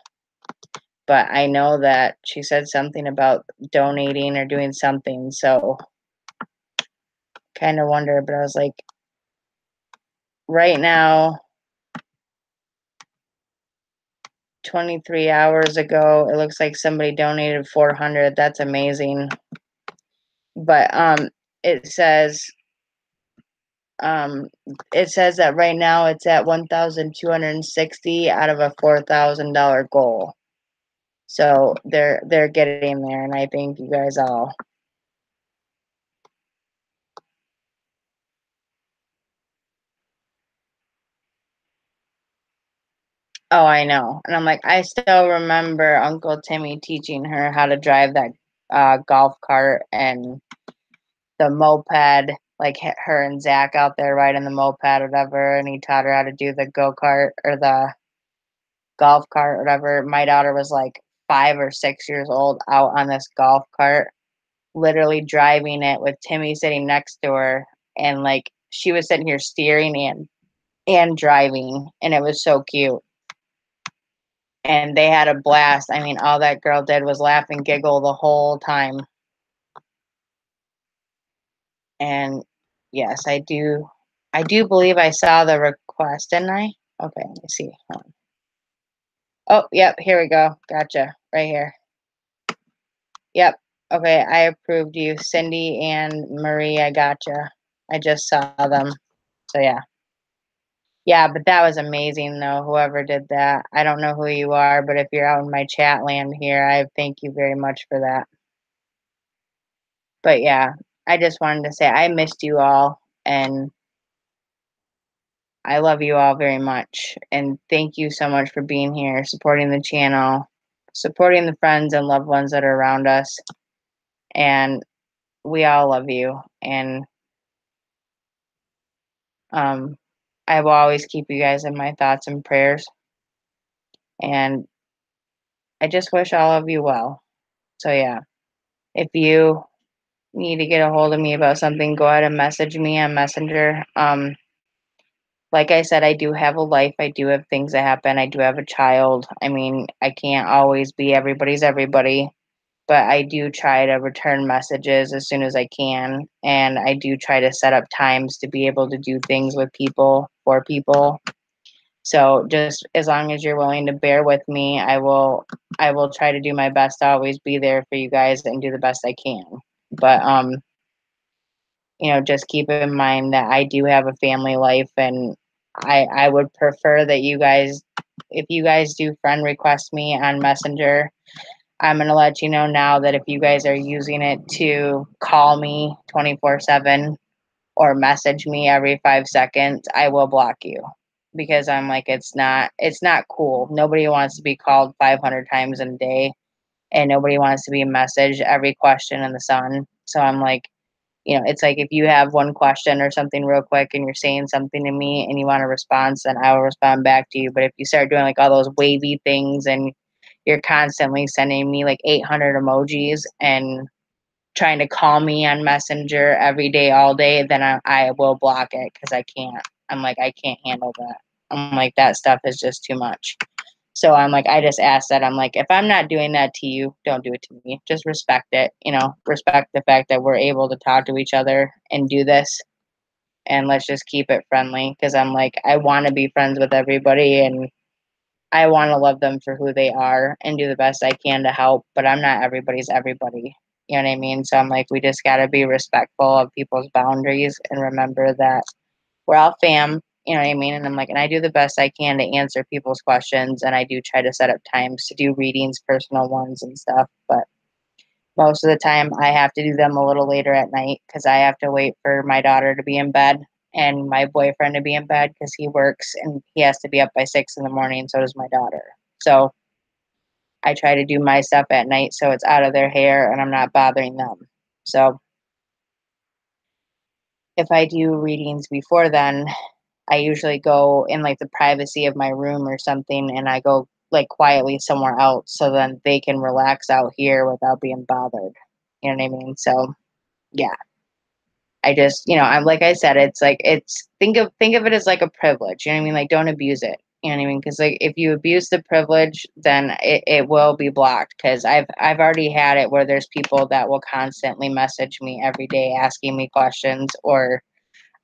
S1: But I know that she said something about donating or doing something, so kind of wonder, but I was like, right now, 23 hours ago, it looks like somebody donated 400. That's amazing. But it says that right now it's at 1,260 out of a $4,000 goal. So they're getting there, and I thank you guys all. Oh, I know. And I'm like, I still remember Uncle Timmy teaching her how to drive that golf cart and the moped, like her and Zach out there riding the moped or whatever, and he taught her how to do the go-kart or the golf cart or whatever. My daughter was like 5 or 6 years old out on this golf cart, literally driving it with Timmy sitting next to her, and like she was sitting here steering and driving, and it was so cute. And they had a blast. I mean, all that girl did was laugh and giggle the whole time. And yes, I do believe I saw the request, didn't I? Okay, let me see. Hold on. Oh, yep, here we go. Gotcha. Right here. Yep. Okay, I approved you. Cindy and Marie, I gotcha. I just saw them. So yeah. Yeah, but that was amazing though, whoever did that. I don't know who you are, but if you're out in my chat land here, I thank you very much for that. But yeah, I just wanted to say I missed you all, and I love you all very much. And thank you so much for being here, supporting the channel, supporting the friends and loved ones that are around us. And we all love you. And I will always keep you guys in my thoughts and prayers. And I just wish all of you well. So yeah, if you need to get a hold of me about something, go ahead and message me on Messenger. Like I said, I do have a life. I do have things that happen. I do have a child. I mean, I can't always be everybody's everybody, but I do try to return messages as soon as I can. And I do try to set up times to be able to do things with people, for people. So just as long as you're willing to bear with me, I will try to do my best to always be there for you guys and do the best I can. But just keep in mind that I do have a family life, and I would prefer that you guys, if you guys do friend request me on Messenger, I'm going to let you know now that if you guys are using it to call me 24/7 or message me every 5 seconds, I will block you, because I'm like, it's not cool. Nobody wants to be called 500 times in a day, and nobody wants to be messaged every question in the sun. So I'm like, it's like if you have one question or something real quick and you're saying something to me and you want a response, then I will respond back to you. But if you start doing like all those wavy things and you're constantly sending me like 800 emojis and trying to call me on Messenger every day, all day, then I will block it, because I can't. I'm like, I can't handle that. I'm like, that stuff is just too much. So I'm like, I just asked that. I'm like, if I'm not doing that to you, don't do it to me. Just respect it. Respect the fact that we're able to talk to each other and do this. And let's just keep it friendly, because I'm like, I want to be friends with everybody, and I want to love them for who they are and do the best I can to help. But I'm not everybody's everybody. You know what I mean? So I'm like, we just got to be respectful of people's boundaries and remember that we're all fam. You know what I mean? And I'm like, and I do the best I can to answer people's questions, and I do try to set up times to do readings, personal ones and stuff. But most of the time, I have to do them a little later at night, because I have to wait for my daughter to be in bed and my boyfriend to be in bed, because he works and he has to be up by 6 in the morning. So does my daughter. So I try to do my stuff at night so it's out of their hair and I'm not bothering them. So if I do readings before then, I usually go in like the privacy of my room or something, and I go like quietly somewhere else so then they can relax out here without being bothered. You know what I mean? So yeah. I just, I'm like I said, it's like think of it as like a privilege. You know what I mean? Like don't abuse it. You know what I mean? Because like if you abuse the privilege, then it will be blocked. Because I've already had it where there's people that will constantly message me every day asking me questions, or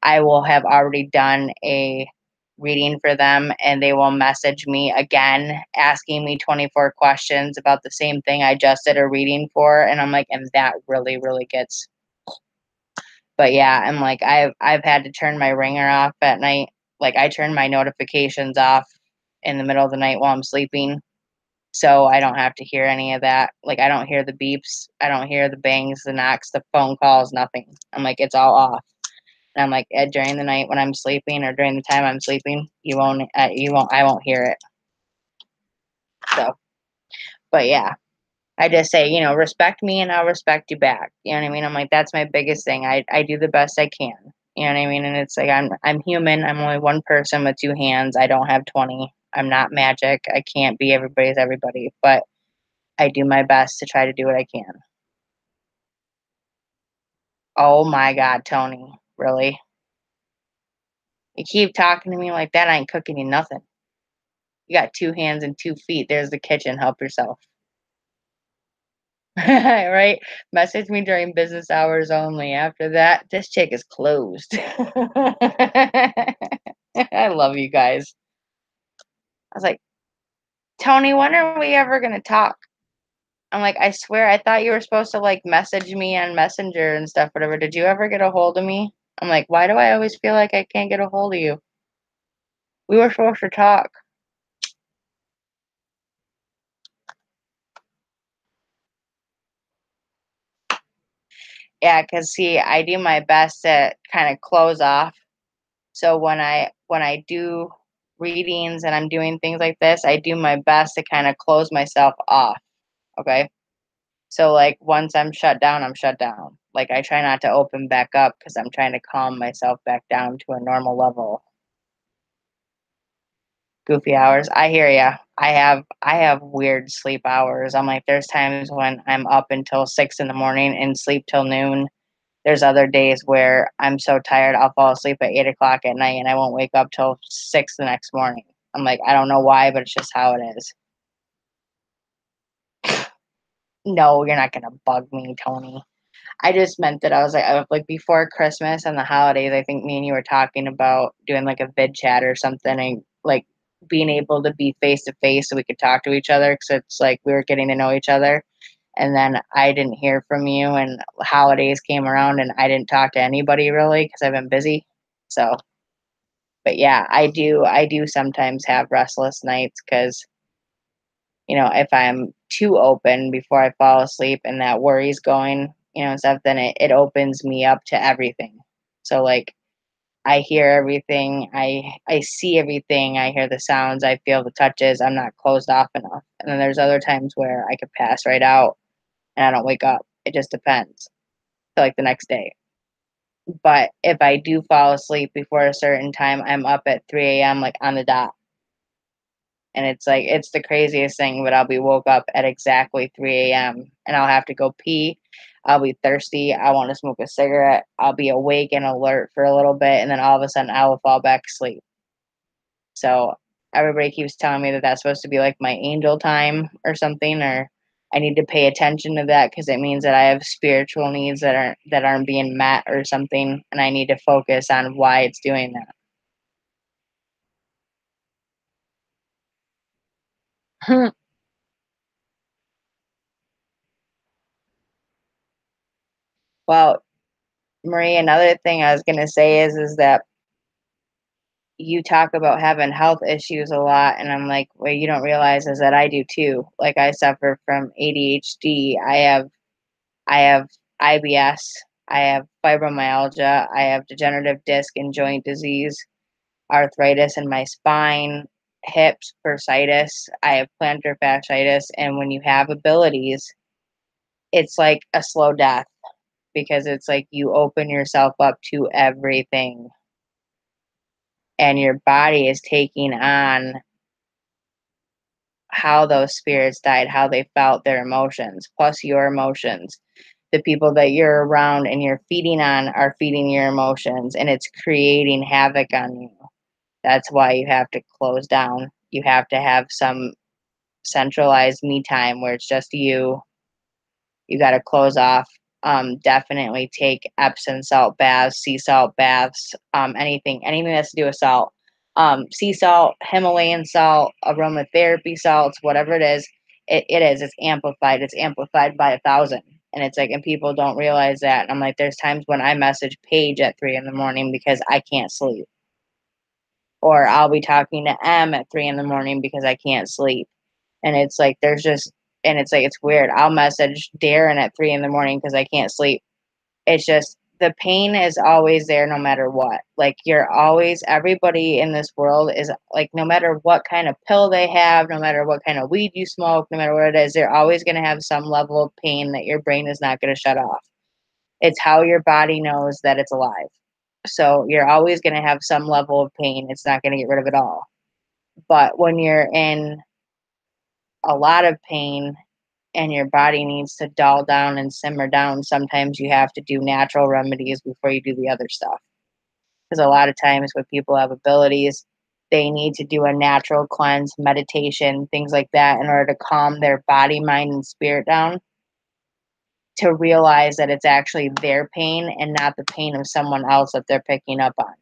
S1: I will have already done a reading for them and they will message me again asking me 24 questions about the same thing I just did a reading for, and I'm like, and that really really gets. But yeah, I'm like I've had to turn my ringer off at night. Like I turn my notifications off in the middle of the night while I'm sleeping, so I don't have to hear any of that. Like I don't hear the beeps, I don't hear the bangs, the knocks, the phone calls, nothing. I'm like it's all off. And I'm like during the night when I'm sleeping or during the time I'm sleeping, I won't hear it. So, but yeah, I just say, respect me and I'll respect you back. You know what I mean? I'm like, that's my biggest thing. I do the best I can. You know what I mean? And it's like, I'm human. I'm only one person with two hands. I don't have 20. I'm not magic. I can't be everybody's everybody, but I do my best to try to do what I can. Oh my God, Tony. Really? You keep talking to me like that, I ain't cooking you nothing. You got two hands and 2 feet. There's the kitchen. Help yourself. Right? Message me during business hours only. After that, this chick is closed. I love you guys. I was like, Tony, when are we ever gonna talk? I'm like, I swear, I thought you were supposed to like message me on Messenger and stuff, whatever. Did you ever get a hold of me? I'm like, why do I always feel like I can't get a hold of you? We were supposed to talk. Yeah, because see, I do my best to kind of close off. So when I do readings and I'm doing things like this, I do my best to kind of close myself off. Okay. So like once I'm shut down, I'm shut down. Like I try not to open back up because I'm trying to calm myself back down to a normal level. Goofy hours. I hear ya. I have weird sleep hours. I'm like there's times when I'm up until 6 in the morning and sleep till noon. There's other days where I'm so tired I'll fall asleep at 8 o'clock at night and I won't wake up till 6 the next morning. I'm like, I don't know why, but it's just how it is. No, you're not gonna bug me, Tony. I just meant that I was like before Christmas and the holidays, I think me and you were talking about doing like a vid chat or something and like being able to be face to face so we could talk to each other because it's like we were getting to know each other. And then I didn't hear from you, and holidays came around, and I didn't talk to anybody really because I've been busy. So, but yeah, I do sometimes have restless nights because if I'm too open before I fall asleep and that worry's going, and stuff, then it opens me up to everything. So like I hear everything, I see everything, I hear the sounds, I feel the touches. I'm not closed off enough. And then there's other times where I could pass right out and I don't wake up. It just depends. To like the next day. But if I do fall asleep before a certain time, I'm up at 3 a.m. like on the dot. And it's like it's the craziest thing, but I'll be woke up at exactly 3 a.m. and I'll have to go pee. I'll be thirsty. I want to smoke a cigarette. I'll be awake and alert for a little bit, and then all of a sudden I will fall back asleep. So everybody keeps telling me that that's supposed to be like my angel time or something, or I need to pay attention to that because it means that I have spiritual needs that aren't being met or something, and I need to focus on why it's doing that. Well, Marie, another thing I was gonna say is that you talk about having health issues a lot, and I'm like, what you don't realize is that I do too. Like I suffer from ADHD. I have IBS. I have fibromyalgia. I have degenerative disc and joint disease, arthritis in my spine, hips, bursitis. I have plantar fasciitis. And when you have abilities, it's like a slow death because it's like you open yourself up to everything and your body is taking on how those spirits died, how they felt, their emotions, plus your emotions. the people that you're around and you're feeding on are feeding your emotions, and it's creating havoc on you. That's why you have to close down. You have to have some centralized me time where it's just you. You got to close off. Definitely take Epsom salt baths, sea salt baths, anything that's to do with salt. Sea salt, Himalayan salt, aromatherapy salts, whatever it is, it's amplified. It's amplified by 1,000. And it's like, and people don't realize that. And I'm like, there's times when I message Paige at 3 in the morning because I can't sleep. Or I'll be talking to M at 3 in the morning because I can't sleep. And it's like, it's weird. I'll message Darren at 3 in the morning because I can't sleep. It's just, the pain is always there no matter what. Like, everybody in this world is like, no matter what kind of pill they have, no matter what kind of weed you smoke, no matter what it is, they're always going to have some level of pain that your brain is not going to shut off. It's how your body knows that it's alive. So you're always going to have some level of pain. It's not going to get rid of it all. But when you're in a lot of pain and your body needs to dull down and simmer down, sometimes you have to do natural remedies before you do the other stuff. Because a lot of times when people have abilities, they need to do a natural cleanse, meditation, things like that in order to calm their body, mind, and spirit down, to realize that it's actually their pain and not the pain of someone else that they're picking up on.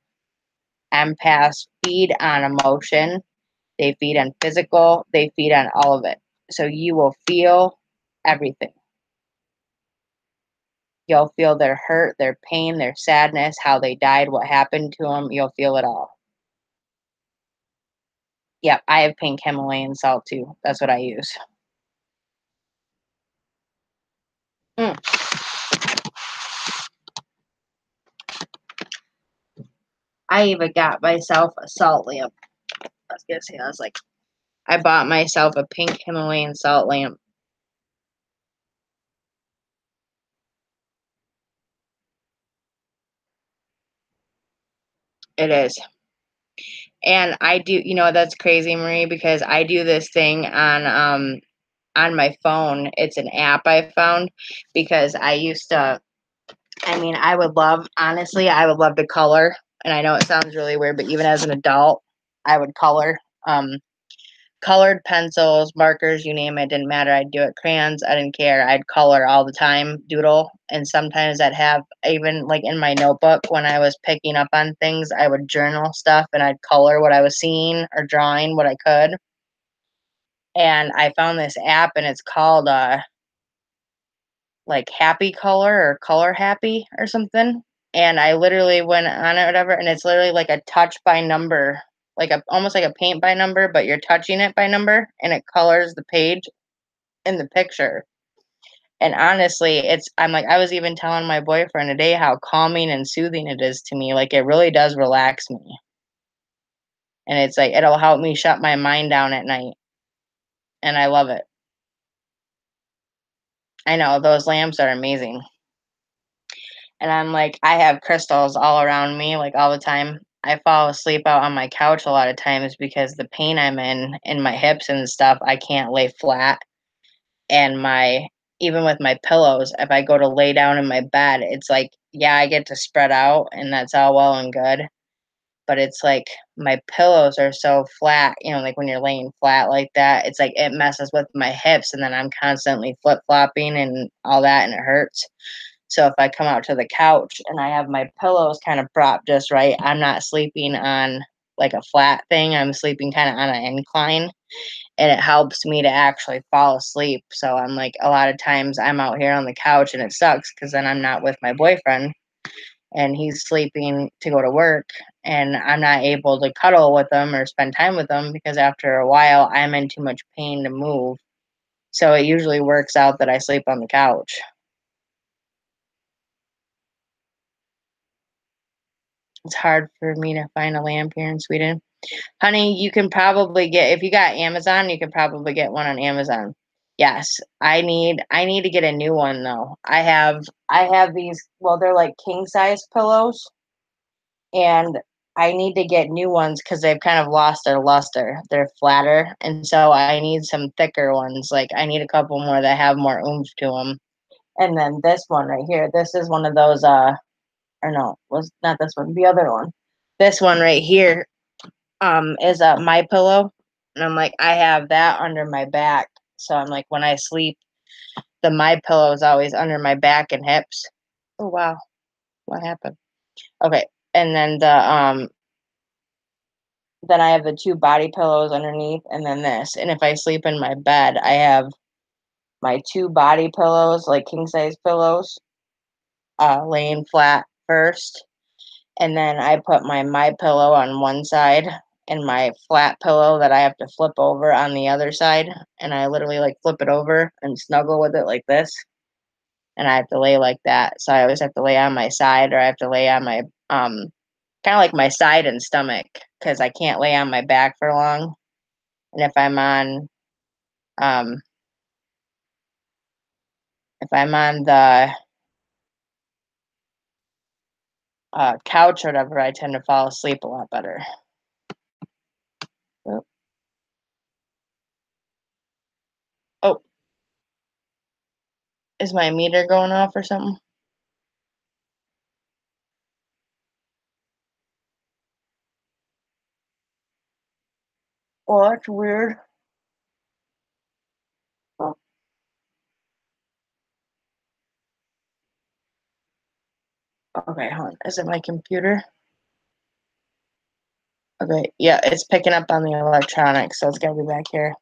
S1: Empaths feed on emotion, they feed on physical, they feed on all of it. So you will feel everything. You'll feel their hurt, their pain, their sadness, how they died, what happened to them. You'll feel it all. Yep, I have pink Himalayan salt too. That's what I use. Mm. I even got myself a salt lamp. I bought myself a pink Himalayan salt lamp. It is. And I do, that's crazy, Marie, because I do this thing on my phone. It's an app I found because I used to, I would love to color. And I know it sounds really weird, but even as an adult, I would color. Colored pencils, markers, you name it, didn't matter. I'd do it. Crayons, I didn't care. I'd color all the time, doodle. And sometimes I'd have, even like in my notebook when I was picking up on things, I would journal stuff and I'd color what I was seeing or drawing what I could. And I found this app and it's called like Happy Color or Color Happy or something. And I literally went on it, whatever, and it's literally like a touch by number, almost like a paint by number, but you're touching it by number, and it colors the page in the picture. And honestly, I was even telling my boyfriend today how calming and soothing it is to me. Like, it really does relax me. And it's like, it'll help me shut my mind down at night. And I love it. I know those lamps are amazing. And I'm like, I have crystals all around me, like all the time. I fall asleep out on my couch a lot of times because the pain I'm in my hips and stuff, I can't lay flat. And even with my pillows, if I go to lay down in my bed, it's like, yeah, I get to spread out and that's all well and good. But it's like my pillows are so flat, like when you're laying flat like that, it's like it messes with my hips and then I'm constantly flip flopping and all that and it hurts. So if I come out to the couch and I have my pillows kind of propped just right, I'm not sleeping on like a flat thing. I'm sleeping kind of on an incline, and it helps me to actually fall asleep. So I'm like, a lot of times I'm out here on the couch and it sucks because then I'm not with my boyfriend and he's sleeping to go to work and I'm not able to cuddle with him or spend time with him because after a while I'm in too much pain to move. So it usually works out that I sleep on the couch. It's hard for me to find a lamp here in Sweden. Honey, you can probably get, if you got Amazon, you could probably get one on Amazon. Yes, I need to get a new one though. I have these, well, they're like king size pillows, and I need to get new ones because they've kind of lost their luster. They're flatter, and so I need some thicker ones. Like, I need a couple more that have more oomph to them. And then this one right here, this is one of those or no, was not this one, the other one. This one right here is a My Pillow. And I'm like, I have that under my back. So I'm like, when I sleep, the My Pillow is always under my back and hips. Oh wow. What happened? Okay. And then I have the two body pillows underneath and then this. And if I sleep in my bed, I have my two body pillows, like king size pillows, laying flat first. And then I put my pillow on one side and my flat pillow that I have to flip over on the other side. And I literally like flip it over and snuggle with it like this. And I have to lay like that. So I always have to lay on my side or I have to lay on my kind of like my side and stomach because I can't lay on my back for long. And um if I'm on the couch or whatever, I tend to fall asleep a lot better. Oh, oh, is my meter going off or something? Oh, that's weird. Oh, okay, hold on. Is it my computer? Okay, yeah, it's picking up on the electronics, so it's gotta be back here.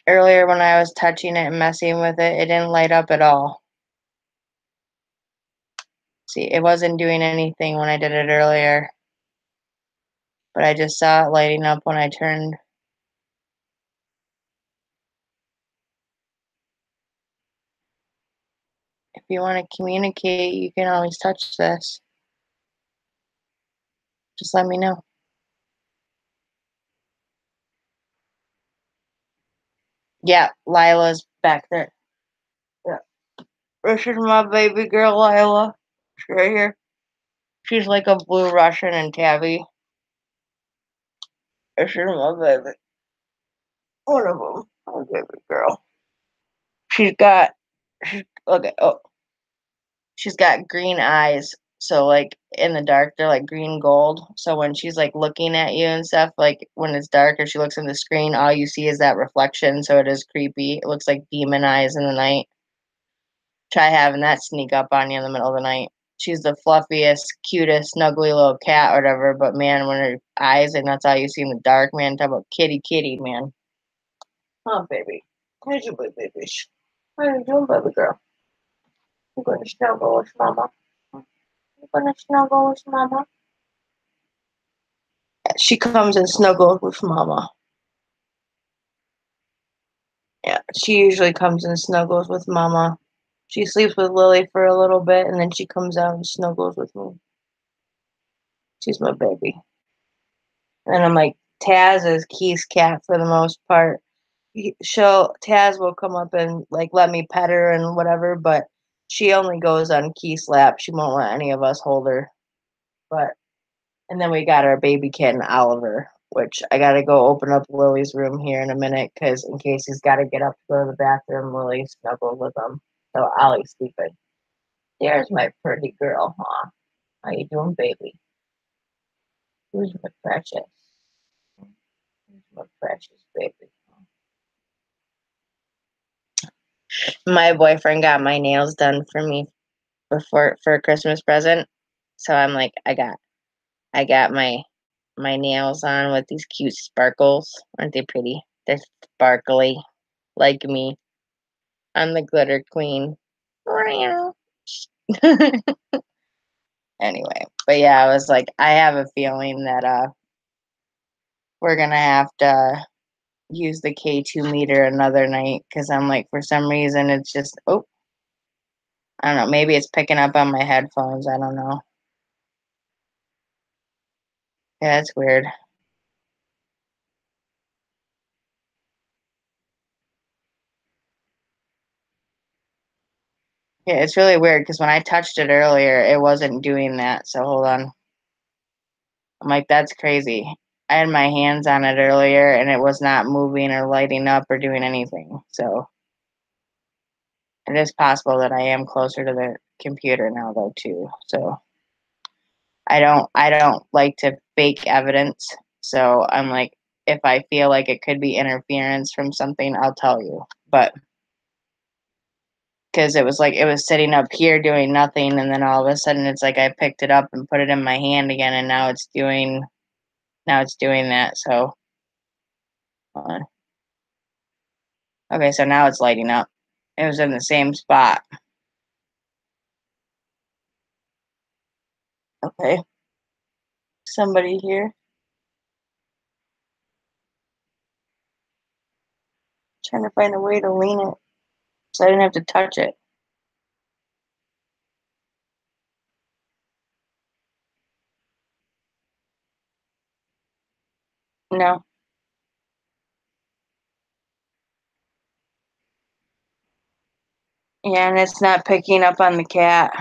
S1: Earlier when I was touching it and messing with it, it didn't light up at all. See, it wasn't doing anything when I did it earlier, but I just saw it lighting up when I turned. If you want to communicate, you can always touch this. Just let me know. Yeah, Lila's back there. Yeah. This is my baby girl, Lila. She's right here. She's like a blue Russian and tabby. This is my baby. One of them. My baby girl. She's got, okay, oh, she's got green eyes. So like in the dark, they're like green gold. So when she's like looking at you and stuff, like when it's dark or she looks in the screen, all you see is that reflection. So it is creepy. It looks like demon eyes in the night. Try having that sneak up on you in the middle of the night. She's the fluffiest, cutest, snuggly little cat or whatever, but man, when her eyes and that's all you see in the dark, man, talk about kitty, man. Oh, baby. Here's your baby. How are you doing, baby girl? You gonna snuggle with mama? You gonna snuggle with mama? She comes and snuggles with mama. Yeah, she usually comes and snuggles with mama. She sleeps with Lily for a little bit and then she comes out and snuggles with me. She's my baby. And I'm like, Taz is Keith's cat for the most part. Taz will come up and like let me pet her and whatever, but she only goes on Keith's lap. She won't let any of us hold her. But and then we got our baby kitten Oliver, which I gotta go open up Lily's room here in a minute because in case he's got to get up to go to the bathroom, Lily snuggled with him. So Ollie's sleeping. There's my pretty girl, huh? How you doing, baby? Who's my precious? Who's my precious baby? My boyfriend got my nails done for me for a Christmas present. So I'm like, I got my nails on with these cute sparkles. Aren't they pretty? They're sparkly, like me. I'm the glitter queen. Anyway, but yeah, I was like, I have a feeling that we're gonna have to use the K2 meter another night because I'm like, for some reason, it's just I don't know, maybe it's picking up on my headphones. I don't know. Yeah, it's weird. Yeah, it's really weird because when I touched it earlier, it wasn't doing that. So hold on. I'm like, that's crazy. I had my hands on it earlier and it was not moving or lighting up or doing anything. So it is possible that I am closer to the computer now though too. So I don't like to fake evidence. So I'm like, if I feel like it could be interference from something, I'll tell you. But because it was like it was sitting up here doing nothing, and then all of a sudden it's like I picked it up and put it in my hand again, and now it's doing that. So okay, so now it's lighting up. It was in the same spot. Okay, somebody here trying to find a way to lean it so I didn't have to touch it. No. Yeah, and it's not picking up on the cat.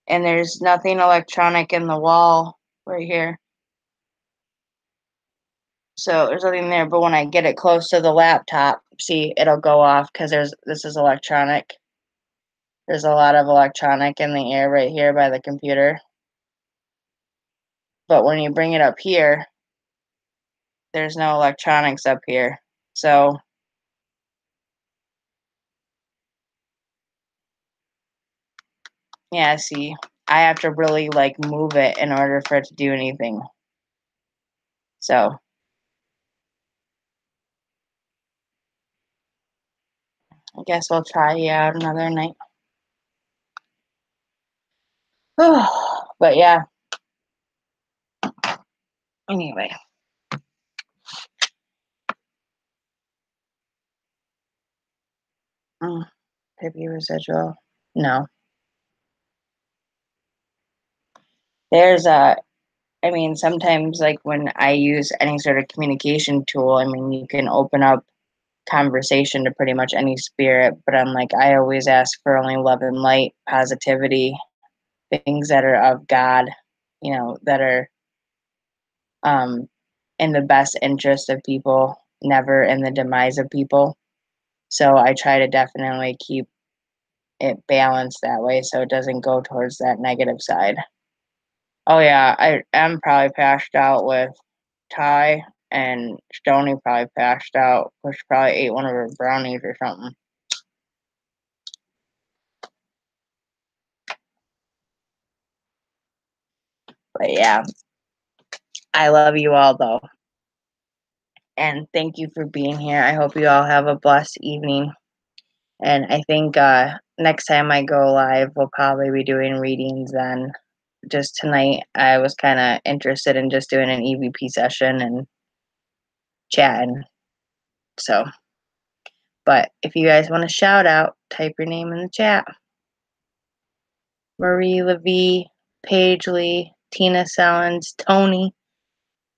S1: And there's nothing electronic in the wall right here. So there's nothing there, but when I get it close to the laptop, see, it'll go off because this is electronic. There's a lot of electronic in the air right here by the computer. But when you bring it up here, there's no electronics up here. So yeah, see, I have to really like move it in order for it to do anything. So I guess we'll try you out another night. But yeah. Anyway. Maybe residual. No. There's I mean, sometimes like when I use any sort of communication tool, I mean, you can open up conversation to pretty much any spirit, but I'm like, I always ask for only love and light, positivity, things that are of God, that are um in the best interest of people, never in the demise of people. So I try to definitely keep it balanced that way so it doesn't go towards that negative side. Oh yeah, I am probably passed out with Ty, and Stony probably passed out, which probably ate one of her brownies or something. But yeah, I love you all though. And thank you for being here. I hope you all have a blessed evening. And I think next time I go live, we'll probably be doing readings then. Just tonight, I was kind of interested in just doing an EVP session and chatting. So, but if you guys want to shout out, type your name in the chat. Marie Levy, Paige Lee, Tina Sellens, Tony,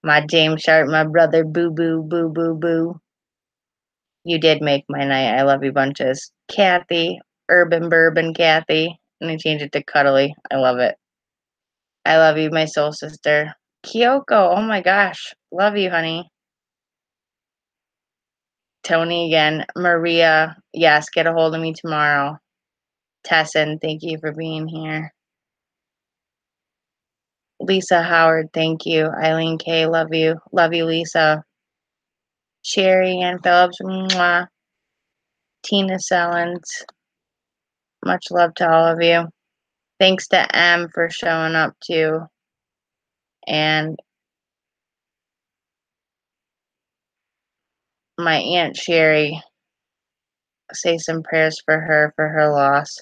S1: my James Sharp, my brother Boo Boo, Boo Boo Boo. You did make my night. I love you bunches. Kathy, Urban Bourbon Kathy. And I changed it to Cuddly. I love it. I love you, my soul sister. Kyoko, oh my gosh. Love you, honey. Tony again. Maria, yes, get a hold of me tomorrow. Tessin, thank you for being here. Lisa Howard, thank you. Eileen K, love you. Love you, Lisa. Sherry Ann Phillips, mwah. Tina Sellens, much love to all of you. Thanks to M for showing up too. And my Aunt Sherry, say some prayers for her loss.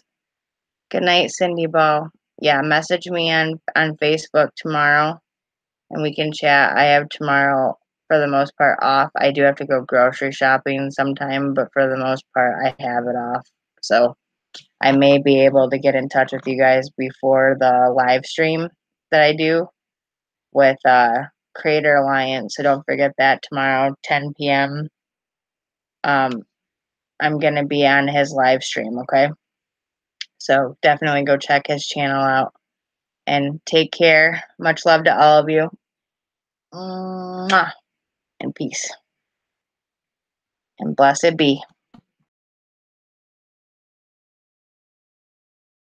S1: Good night, Cindy Ball. Yeah, message me on Facebook tomorrow and we can chat. I have tomorrow for the most part off. I do have to go grocery shopping sometime, but for the most part I have it off. So I may be able to get in touch with you guys before the live stream that I do with Creator Alliance. So don't forget that tomorrow, 10 p.m. I'm going to be on his live stream, okay? So definitely go check his channel out and take care. Much love to all of you. Mwah. And peace. And blessed be.